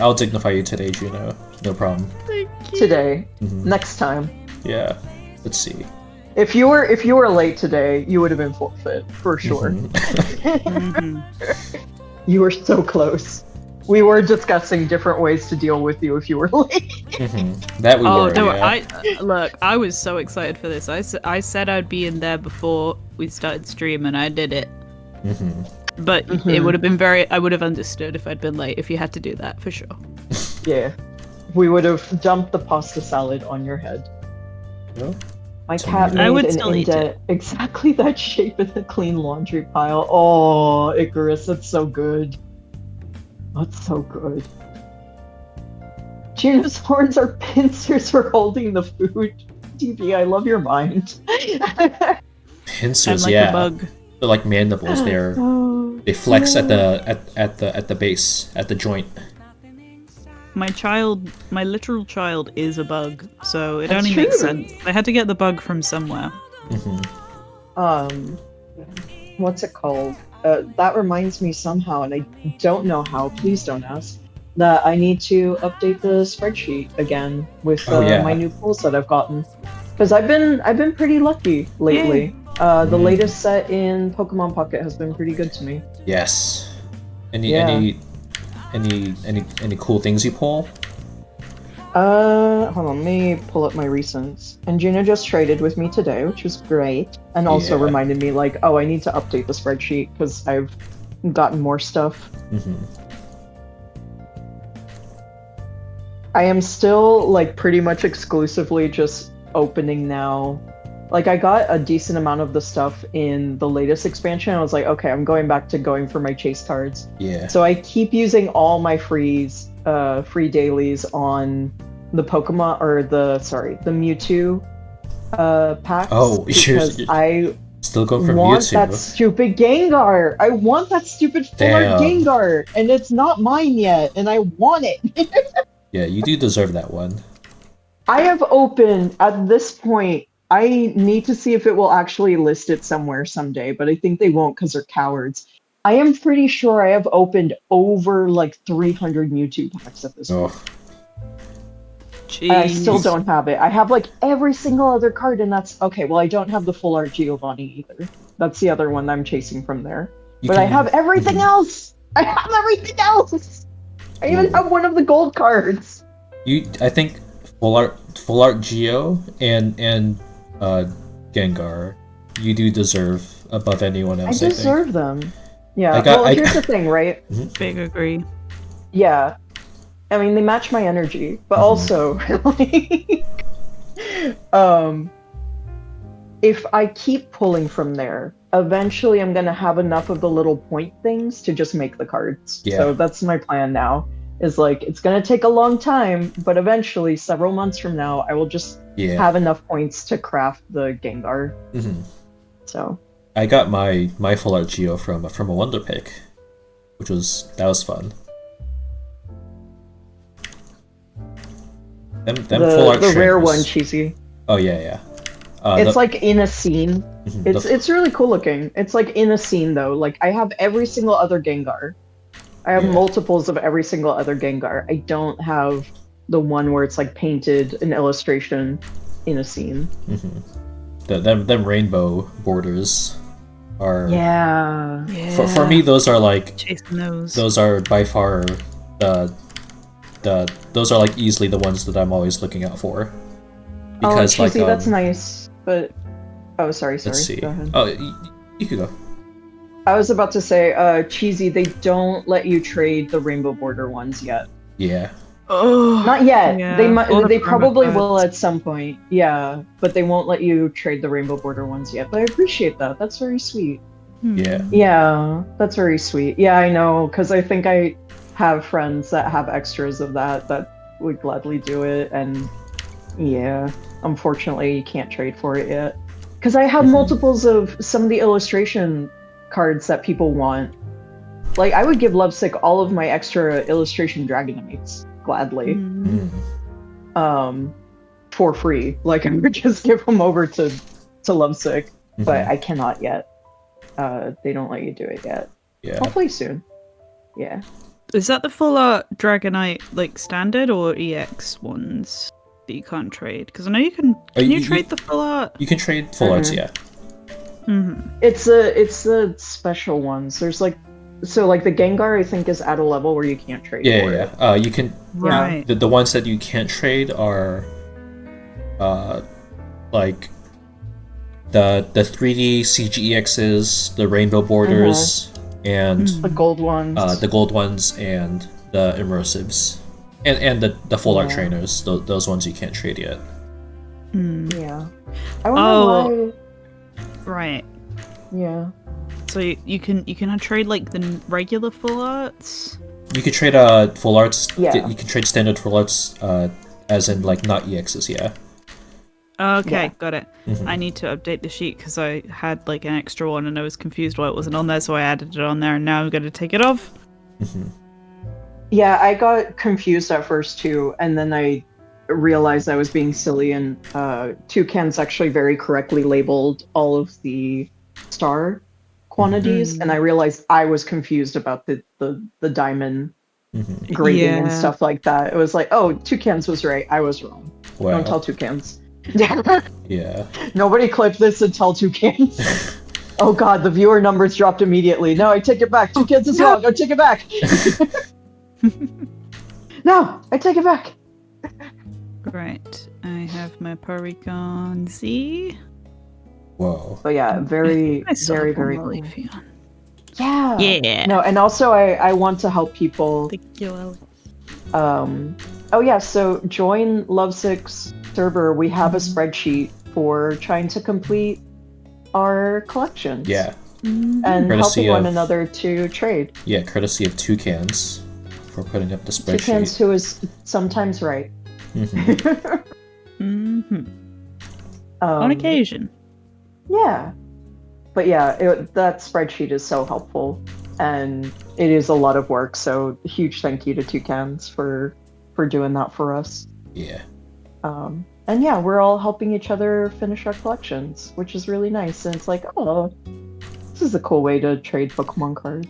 A: I'll dignify you today, Juno. No problem.
E: Thank you.
B: Today,
A: Mhm.
B: next time.
A: Yeah. Let's see.
B: If you were late today, you would have been forfeit for sure.
A: Mhm.
E: Mhm.
B: You were so close. We were discussing different ways to deal with you if you were late.
A: Mhm. That we
E: Oh
A: were.
E: no!
A: Yeah.
E: I was so excited for this. I said I'd be in there before we started stream, and I did it.
A: Mhm.
E: But it
B: Mhm.
E: would have been I would have understood if I'd been late. If you had to do that, for sure.
B: Yeah. We would have dumped the pasta salad on your head.
A: Well,
B: My
A: so
B: cat
A: maybe-
E: I would
B: made an
E: still eat
B: indent exactly that shape in the clean laundry pile. Oh, Icarus, that's so good. That's so good. Juno's horns are pincers for holding the food. DB, I love your mind.
A: Pincers.
E: And like
A: yeah.
E: a bug.
A: They're like mandibles.
B: Oh,
A: They flex at
B: yeah.
A: the base, at the joint.
E: My literal child is a bug, so it
B: That's
E: only makes
B: true.
E: sense. They had to get the bug from somewhere.
A: Hmm.
B: What's it called? That reminds me somehow, and I don't know how. Please don't ask. That I need to update the spreadsheet again with
A: Oh, yeah.
B: my new pulls that I've gotten, because I've been pretty lucky lately. The
A: Mhm.
B: latest set in Pokemon Pocket has been pretty good to me.
A: Yes.
B: Yeah.
A: Any cool things you pull?
B: Hold on, let me pull up my recents. And Juno just traded with me today, which was great, and also
A: Yeah.
B: reminded me like, oh, I need to update the spreadsheet because I've gotten more stuff.
A: Hmm.
B: I am still like pretty much exclusively just opening now. Like I got a decent amount of the stuff in the latest expansion. I was like, okay, I'm going back to going for my chase cards.
A: Yeah.
B: So I keep using all my free dailies on the Pokemon or the Mewtwo packs.
A: Oh,
B: because
A: you're
B: I
A: still going for
B: want
A: Mewtwo.
B: that stupid Gengar. I want that stupid full art
A: Damn.
B: Gengar, and it's not mine yet, and I want it.
A: Yeah, you do deserve that one.
B: I have opened at this point. I need to see if it will actually list it somewhere someday, but I think they won't because they're cowards. I am pretty sure I have opened over like 300 Mewtwo packs at this point.
A: Oh,
E: Jeez.
B: And I still don't have it. I have like every single other card, and that's okay. Well, I don't have the full art Giovanni either. That's the other one I'm chasing from there.
A: you
B: But I
A: can-
B: have everything
A: Mhm.
B: else. I have everything else. I even have one of the gold cards.
A: I think full art Geo and Gengar, you do deserve above anyone
B: I
A: else.
B: deserve them. Yeah.
A: I got-
B: well,
A: I-
B: here's the thing, right?
E: Big agree.
B: Yeah. I mean, they match my energy, but
A: Mhm.
B: also, like, if I keep pulling from there, eventually I'm gonna have enough of the little point things to just make the cards.
A: Yeah.
B: So that's my plan now. Is like it's gonna take a long time, but eventually, several months from now, I will just
A: Yeah.
B: have enough points to craft the Gengar.
A: Mhm.
B: So
A: I got my full art Geo from a Wonder Pick, that was fun. Them full art
B: the rare
A: trainers.
B: one, cheesy.
A: Oh yeah.
B: It's like in a scene.
A: mhm,
B: It's really cool looking. It's like in a scene though. Like I have every single other Gengar. I have
A: Yeah.
B: multiples of every single other Gengar. I don't have the one where it's like painted an illustration in a scene.
A: them rainbow borders are
B: Yeah.
A: for me those are like
E: Chasing those.
A: those are by far those are like easily the ones that I'm always looking out for. Because
B: Cheesy,
A: like
B: that's nice. But sorry.
A: let's see.
B: Go ahead.
A: Oh, you could go.
B: I was about to say, Cheesy, they don't let you trade the rainbow border ones yet.
A: Yeah.
E: Oh,
B: Not yet.
E: yeah.
B: They probably
E: promo
B: will
E: cards.
B: at some point. Yeah, but they won't let you trade the rainbow border ones yet. But I appreciate that. That's very sweet.
A: Yeah.
B: Yeah, that's very sweet. Yeah, I know, because I think I have friends that have extras of that would gladly do it, and yeah, unfortunately, you can't trade for it yet. Because I have multiples of some of the illustration cards that people want. Like, I would give Lovesick all of my extra illustration Dragonites gladly, for free. Like, I would just give them over to Lovesick, but I cannot yet. They don't let you do it yet.
A: Yeah.
B: Hopefully soon. Yeah.
E: Is that the full art Dragonite like standard or EX ones that you can't trade? Because I know you can. Can you trade the full art?
A: You can trade full arts, yeah.
B: It's the special ones. There's like the Gengar I think is at a level where you can't trade for it.
A: Yeah. You can
E: Right.
A: the ones that you can't trade are like the 3D CGEXs, the rainbow borders, and
B: The gold ones.
A: the gold ones and the immersives. And the full art
B: Yeah.
A: trainers, those ones you can't trade yet.
B: Yeah. I wonder why.
E: Right.
B: Yeah.
E: So you can trade like the regular full arts.
A: You could trade full arts.
B: Yeah.
A: You can trade standard full arts, as in like not EXs. Yeah.
E: Okay,
B: Yeah.
E: got it. I need to update the sheet because I had like an extra one and I was confused why it wasn't on there, so I added it on there, and now I'm going to take it off.
B: Yeah, I got confused at first too, and then I realized I was being silly, and Toucan's actually very correctly labeled all of the star quantities, and I realized I was confused about the diamond grading and
E: Yeah.
B: stuff like that. It was like, oh, Toucan's was right, I was wrong.
A: Wow.
B: Don't tell Toucan's.
A: Yeah.
B: Nobody clip this and tell Toucan's. Oh god, the viewer numbers dropped immediately. No, I take it back. Toucan's is wrong. I take it back. No, I take it back.
E: Right. I have my Porygon Z.
A: Whoa.
B: But yeah, very,
E: I still
B: very,
E: have one
B: very
E: more
B: cool.
E: Leafeon.
B: Yeah.
E: Yeah.
B: No, and also I want to help people.
E: Thank you, Ellie.
B: Oh yeah, so join Lovesick's server. We have a spreadsheet for trying to complete our collections.
A: Yeah.
B: And
A: Courtesy
B: helping one
A: of-
B: another to trade.
A: Yeah. Courtesy of Toucans for putting up the
B: Toucans
A: spreadsheet.
B: who is sometimes right.
E: On occasion.
B: Yeah. But yeah, that spreadsheet is so helpful, and it is a lot of work, so huge thank you to Toucans for doing that for us.
A: Yeah.
B: And yeah, we're all helping each other finish our collections, which is really nice, and it's like, oh, this is a cool way to trade Pokemon cards.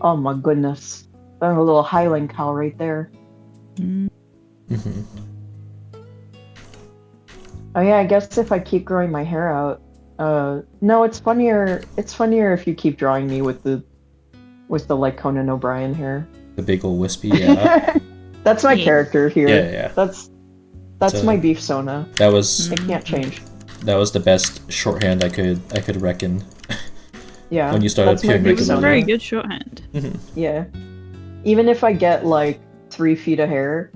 B: Oh my goodness. There's a little Highland cow right there. Oh yeah, I guess if I keep growing my hair out. No, it's funnier if you keep drawing me with the like Conan O'Brien hair.
A: The big ol' wispy. Yeah.
B: That's my character here.
A: Yeah.
B: That's
A: So-
B: my beef Sona.
A: That was
B: It can't change.
A: the best shorthand I could reckon
B: Yeah.
A: When you started
B: that's my
A: appearing
B: beef
E: It's a
A: regularly.
E: very
B: Sona.
E: good shorthand.
B: Yeah. Even if I get like 3 feet of hair,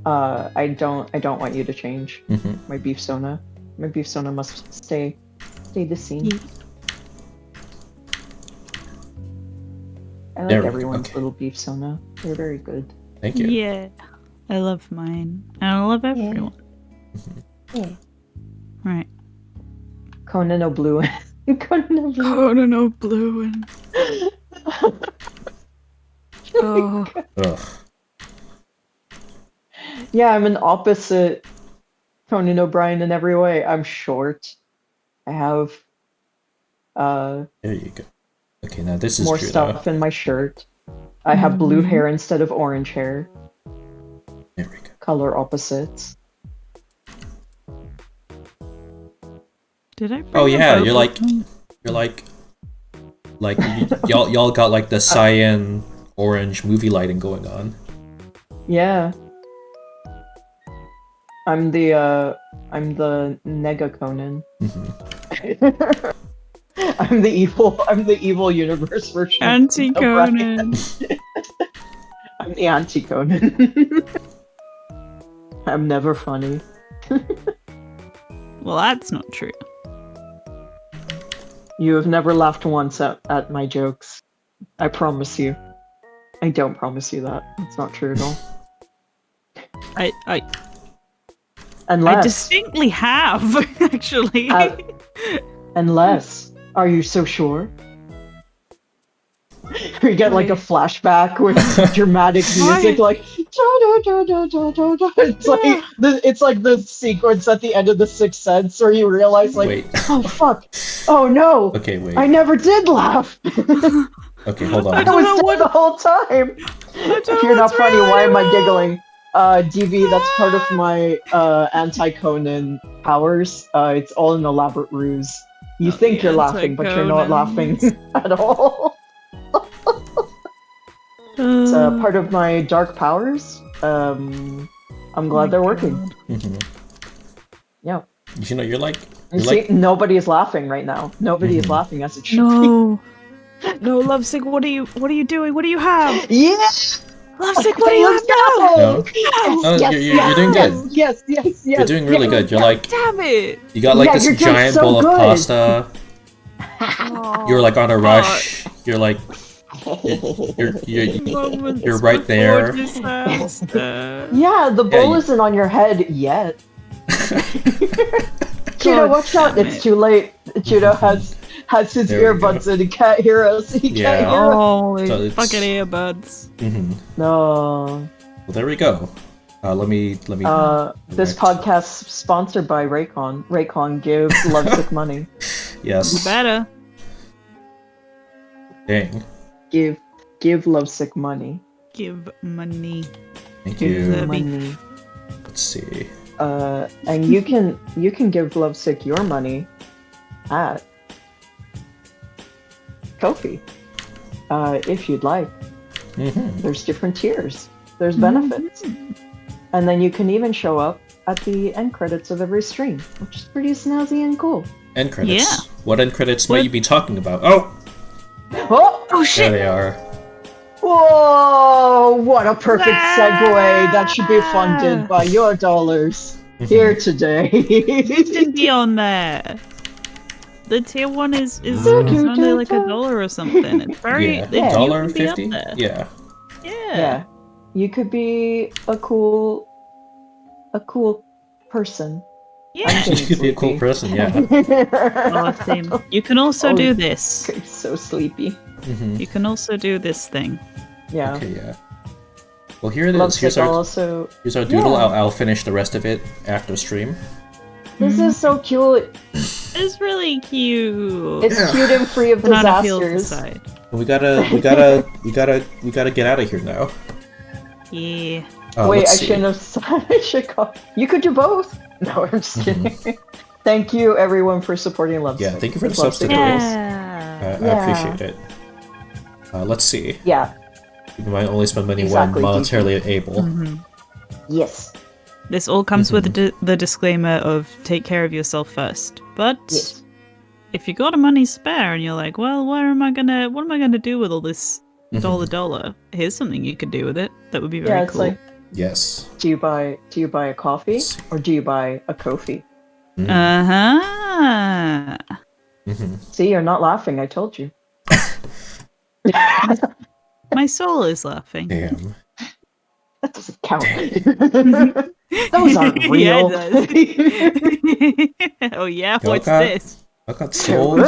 B: I don't want you to change. My beef Sona. My beef Sona must stay the same.
E: Yeah.
B: I
A: There
B: like
A: we go,
B: everyone's
A: okay.
B: little beef Sona. They're very good.
A: Thank you.
E: Yeah. I love mine. And I love everyone.
B: Yeah.
E: Right.
B: Conan O'Blue. Conan O'Blue.
E: Oh, no, blue and... Oh.
A: Ugh.
B: Yeah, I'm an opposite Conan O'Brien in every way. I'm short. I have
A: There you go. Okay, now this is
B: more
A: true
B: stuff in my shirt. I have blue
E: Mhm.
B: hair instead of orange hair.
A: though. There we go.
B: Color opposites.
E: Did I?
A: Oh,
E: bring
A: yeah,
E: up
A: you're
E: both
A: like-
E: of them?
A: You're like y'all got like the cyan orange movie lighting going on.
B: Yeah. I'm the Nega Conan. I'm the evil universe version. of O'Brien.
E: Anti-Conan.
B: I'm the anti-Conan. I'm never funny.
E: Well, that's not true.
B: You have never laughed once at my jokes. I promise you. I don't promise you that. It's not true at all.
E: I
B: Unless,
E: distinctly have, actually.
B: unless, are you so sure? We get like a flashback with dramatic music, like it's like the sequence at the end of The Sixth Sense, where you realize, like,
A: Wait.
B: oh fuck, oh no,
A: Okay, wait.
B: I never did laugh.
A: Okay, hold
E: I
B: I
A: on.
E: don't
B: was
E: know
B: dead
E: what-
B: the whole time.
E: don't
B: If
E: know
B: you're not
E: what's
B: funny,
E: real
B: why am I
E: anymore.
B: giggling? DV, that's part of my anti-Conan powers. It's all an elaborate ruse. You
E: Oh,
B: think
E: the
B: you're laughing, but you're not laughing
E: anti-Conans.
B: at all. It's part of my dark powers. I'm glad they're working.
A: Mhm.
B: Yeah.
A: You know, you're like
B: You
A: you're
B: see,
A: like
B: nobody is laughing right now. Nobody is
A: Mhm.
B: laughing as it should be.
E: No. No, Lovesick, what are you doing? What do you have?
B: Yeah!
E: Lovesick, what do you have now?
A: no,
B: Yes,
A: no, you're doing good.
B: Yes,
A: You're doing really good. You're like
E: Damn it!
A: you got like
B: Yeah,
A: this
B: you're doing
A: giant
B: so
A: bowl of
B: good.
A: pasta. You're like on a
E: fuck.
A: rush. You're like you're right there.
B: Yeah, the bowl
A: you-
B: isn't on your head yet. Judo, watch out!
E: damn
B: It's
E: it.
B: too late. Judo has his
A: There we
B: earbuds in. He can't hear us. He can't
A: Yeah.
B: hear us.
E: Holy
A: So it's-
E: fucking earbuds.
A: Mhm.
B: No.
A: Well, there we go. Let me.
B: This
A: Correct.
B: podcast sponsored by Raycon. Raycon gives Lovesick money.
E: You
A: Yes.
E: better.
A: Dang.
B: Give Lovesick money.
E: Give money.
A: Thank
B: Give
A: you.
E: the-
B: money.
A: Let's see.
B: And you can give Lovesick your money at Ko-fi. If you'd like.
A: Mhm.
B: There's different tiers. There's benefits. And then you can even show up at the end credits of every stream, which is pretty snazzy and cool.
A: End credits.
E: Yeah.
A: What end credits might
E: What-
A: you be talking about? Oh,
B: Oh!
E: Oh
A: there
E: shit!
A: they are.
B: Whoa! What a perfect segue! That should be funded by your dollars here today.
E: It shouldn't be on there. The tier 1 is only like $1 or something. It's very
A: Yeah.
E: you can
A: Dollar
E: be up
A: 50.
E: there.
A: Yeah.
E: Yeah.
B: Yeah, you could be a cool person.
E: Yeah.
A: You could be a cool person. Yeah.
E: Oh, same. You can also
B: Oh,
E: do this.
B: I'm so sleepy.
A: Mhm.
E: You can also do this thing.
B: Yeah.
A: Okay. Yeah. Well, here it is.
B: Lovesick
A: Here's our
B: also.
A: doodle.
B: Yeah.
A: I'll finish the rest of it after stream.
B: This is so cute.
E: It's really cute.
B: It's cute and free of
E: Banana peels
B: disasters.
E: aside.
A: We gotta get out of here now.
E: Yeah.
B: Wait,
A: let's
B: I
A: see.
B: shouldn't have said. I should go. You could do both. No, I'm just kidding. Thank you, everyone, for supporting Lovesick.
A: Yeah, thank you for the
B: Lovesick
A: subs to
B: rules.
E: Yeah.
A: I appreciate it. Let's see.
B: Yeah.
A: We might only spend money
B: Exactly,
A: when monetarily able.
E: Mhm.
B: Yes.
E: This all comes with the disclaimer of take care of yourself first. But
B: Yes.
E: if you got a money spare and you're like, well, what am I gonna do with all this dollar? Here's something you could do with it. That would be very
B: it's
E: cool.
B: like,
A: Yes.
B: do you buy a coffee or do you buy a Kofi?
E: Uh-huh.
B: See, you're not laughing. I told you.
E: My soul is laughing.
A: Damn.
B: That doesn't count. Those aren't real.
E: Yeah, it does. Oh yeah, what's
A: Okay.
E: this?
A: I got souls.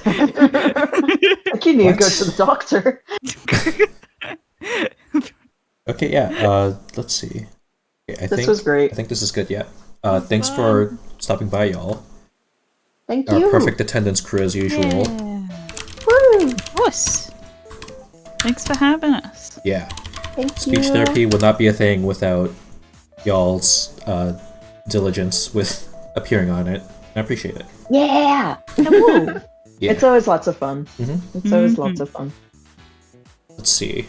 B: I can't even go to the doctor.
A: Okay, yeah. Let's see. Okay,
B: This was great.
A: I think this is good. Yeah. Thanks for stopping by, y'all.
B: Thank
A: Our
B: you.
A: perfect attendance crew as usual.
B: Woo!
E: Us. Thanks for having us.
A: Yeah.
B: Thank
A: Speech
B: you.
A: therapy would not be a thing without y'all's diligence with appearing on it. I appreciate it.
B: Yeah.
E: Woo.
A: Yeah.
B: It's always lots of fun.
A: Mhm.
B: It's always lots of fun.
A: Let's see.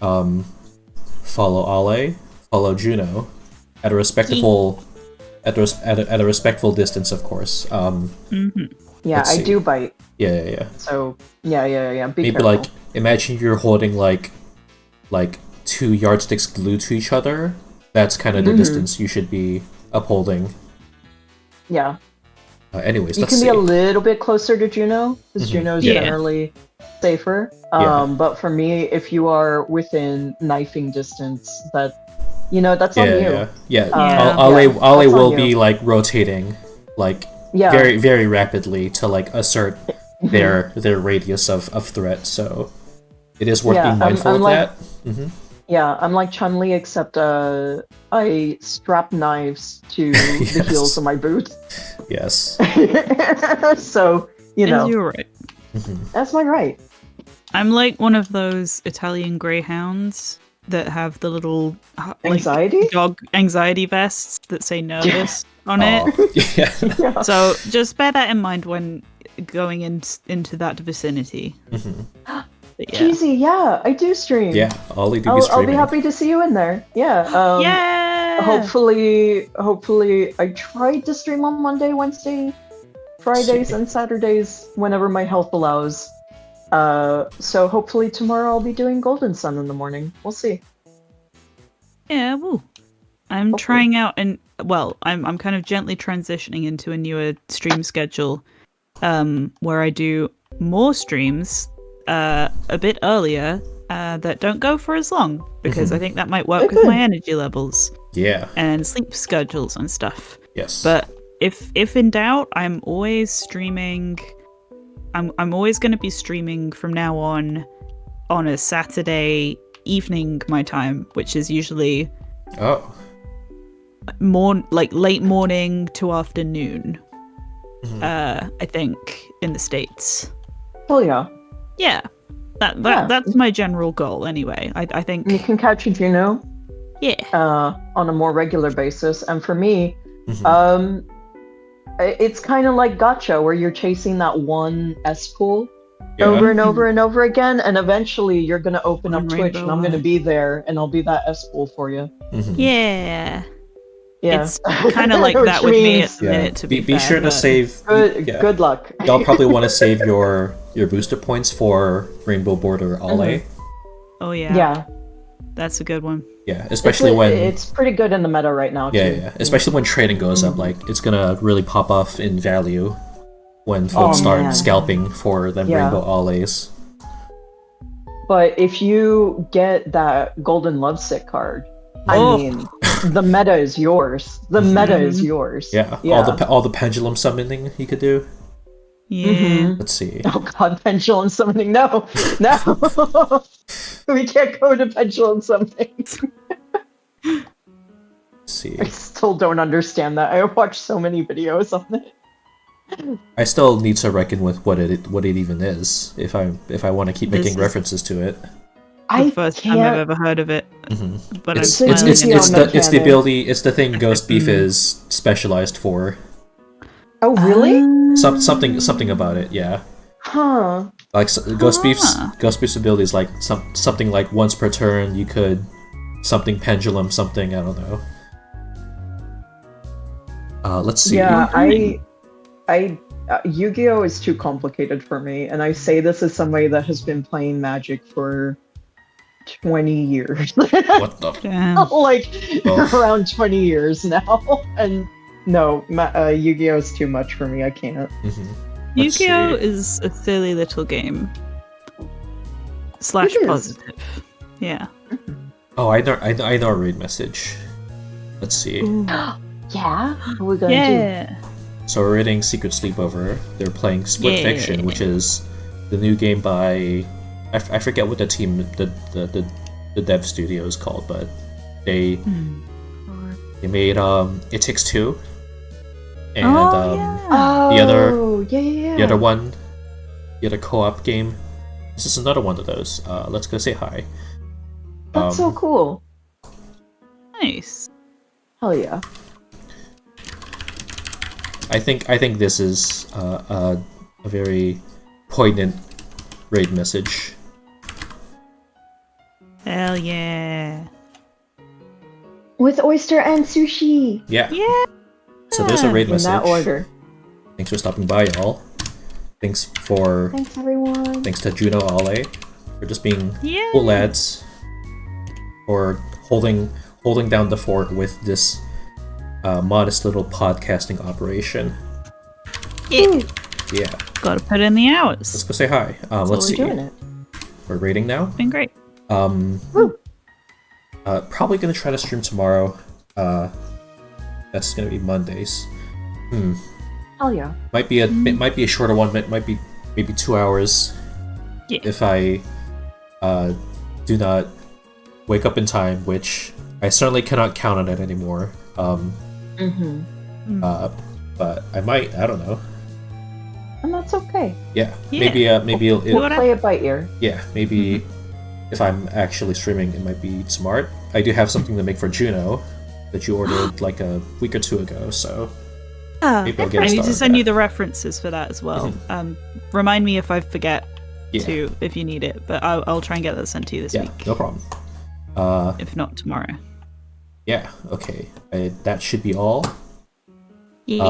A: Follow Ale, follow Juno, at a respectable, at a respectful distance, of course.
B: Yeah,
A: Let's
B: I
A: see.
B: do bite.
A: Yeah.
B: So yeah. Be
A: Maybe
B: careful.
A: like imagine you're holding like 2 yardsticks glued to each other. That's kind of the distance you should be upholding.
B: Yeah.
A: Anyways,
B: You
A: let's
B: can
A: see.
B: be a little bit closer to Juno because Juno's
E: Yeah.
B: generally safer.
A: Yeah.
B: But for me, if you are within knifing distance, that's on you.
A: Yeah.
E: Yeah.
A: Ale
B: that's on
A: will
B: you.
A: be like rotating, like
B: Yeah.
A: very very rapidly to like assert their radius of threat. So it is worth
B: Yeah,
A: being mindful
B: I'm
A: of
B: like-
A: that.
B: Yeah, I'm like Chun-Li, except I strap knives to the
A: Yes.
B: heels of my boots.
A: Yes.
B: So,
E: You're right.
B: that's my right.
E: I'm like one of those Italian greyhounds that have the little like,
B: Anxiety?
E: dog anxiety vests that say nervous on it.
A: Oh, yeah.
B: Yeah.
E: So just bear that in mind when going into that vicinity. But yeah.
B: Cheesy, yeah, I do stream.
A: Yeah. Ollie do be
B: I'll be
A: streaming.
B: happy to see you in there. Yeah.
E: Yeah.
B: Hopefully, I tried to stream on Monday, Wednesday, Fridays, and Saturdays whenever my health allows. So hopefully tomorrow I'll be doing Golden Sun in the morning. We'll see.
E: Yeah, woo. I'm
B: Hopefully.
E: trying out and I'm kind of gently transitioning into a newer stream schedule where I do more streams a bit earlier that don't go for as long because I think that might work with my energy levels
A: Yeah.
E: and sleep schedules and stuff.
A: Yes.
E: But if in doubt, I'm always streaming. I'm always going to be streaming from now on a Saturday evening my time, which is usually
A: Oh.
E: late morning to afternoon. I think in the States.
B: Oh yeah.
E: Yeah. That's my general goal anyway. I think
B: You can catch Juno
E: yeah.
B: on a more regular basis, and for me,
A: Mhm.
B: it's kind of like Gacha, where you're chasing that one S pool
A: Yeah.
B: over and over and over again, and eventually you're gonna open up
E: On
B: Twitch, and
E: Rainbow
B: I'm gonna
E: Eye.
B: be there, and I'll be that S pool for you.
A: Mhm.
E: Yeah.
B: Yeah,
E: It's kind of like
B: Which
E: that with me
B: means
E: at the
A: Yeah.
E: minute to
A: Be
E: be fair,
A: sure to
E: but-
A: save.
B: Good,
A: Yeah.
B: good luck.
A: Y'all probably want to save your booster points for Rainbow Border Ale.
E: Oh yeah.
B: Yeah,
E: That's a good one.
A: Yeah, especially when
B: it's pretty good in the meta right now.
A: yeah,
B: too.
A: yeah, especially when trading goes up, like it's gonna really pop off in value when folks start
B: man.
A: scalping for them
B: Yeah.
A: Rainbow Ales.
B: But if you get that Golden Lovesick card, I
E: Oh.
B: mean, the meta is yours. The meta is yours.
A: Yeah,
B: Yeah.
A: all the pendulum summoning you could do.
E: Yeah.
B: Mhm.
A: Let's see.
B: Oh god, pendulum summoning. No. We can't go to pendulum summoning.
A: Let's see.
B: I still don't understand that. I watched so many videos on it.
A: I still need to reckon with what it even is if I want to keep
E: This
A: making
E: is-
A: references to it.
E: The first time I've ever heard of it.
A: Mhm.
E: But
A: It's
E: I'm
B: it's-
E: smiling
A: it's
E: at
B: it's
E: it.
B: the-
A: it's the ability, it's the thing Ghost Beef is specialized for.
B: Oh really?
A: Something about it, yeah.
B: Huh.
A: Like Ghost
E: Ah.
A: Beef's ability is like something like once per turn you could something pendulum something, I don't know. Let's see.
B: Yeah, I Yu-Gi-Oh is too complicated for me, and I say this as somebody that has been playing Magic for 20 years.
A: What the?
E: Damn.
B: Like
A: Oh.
B: around 20 years now, and no, Yu-Gi-Oh is too much for me. I can't.
A: Mhm. Let's
E: Yu-Gi-Oh
A: see.
E: is a silly little game. /
B: It is.
E: positive. Yeah.
A: Oh, I know a raid message. Let's see.
B: Yeah, what are we gonna
E: Yeah.
A: So we're reading Secret Sleepover. They're playing Split
E: Yeah.
A: Fiction, which is the new game by I forget what the team the dev studio is called, but they made It Takes Two, and
E: Oh,
B: do?
E: yeah.
A: The other-
B: yeah.
A: the other one, the other co-op game. This is another one of those. Let's go say hi.
B: That's so cool.
E: Nice.
B: Hell yeah.
A: I think this is a very poignant raid message.
E: Hell yeah.
B: With oyster and sushi.
A: Yeah.
E: Yeah.
A: So there's a raid
B: In
A: message.
B: that order.
A: Thanks for stopping by, y'all. Thanks
B: Thanks, everyone.
A: thanks to Juno Ale for just being
E: Yeah.
A: cool lads, for holding down the fort with this modest little podcasting operation.
E: Yeah.
A: Yeah.
E: Gotta put in the
A: Let's
E: hours.
A: go say hi. Let's
B: We're
A: see.
B: doing it.
A: We're raiding now.
E: Been great.
B: Woo.
A: Probably gonna try to stream tomorrow. That's gonna be Mondays.
B: Hell yeah.
A: Might be a shorter one. Might be maybe 2 hours.
E: Yeah.
A: If I do not wake up in time, which I certainly cannot count on it anymore.
B: Mm-hmm.
A: But I might. I don't know.
B: And that's okay.
A: Yeah.
E: Yeah.
A: Maybe it'll,
B: We'll play it by ear.
A: yeah. Maybe if I'm actually streaming, it might be smart. I do have something to make for Juno that you ordered like a week or two ago. So maybe I'll get
E: I
A: a
E: need
A: start
E: to
A: on
E: send
A: that.
E: you the references for that as well. Remind me if I forget
A: Yeah.
E: to, if you need it, but I'll try and get that sent to you this
A: Yeah.
E: week.
A: No problem.
E: If not tomorrow.
A: Yeah. Okay. That should be all.
E: Yeah.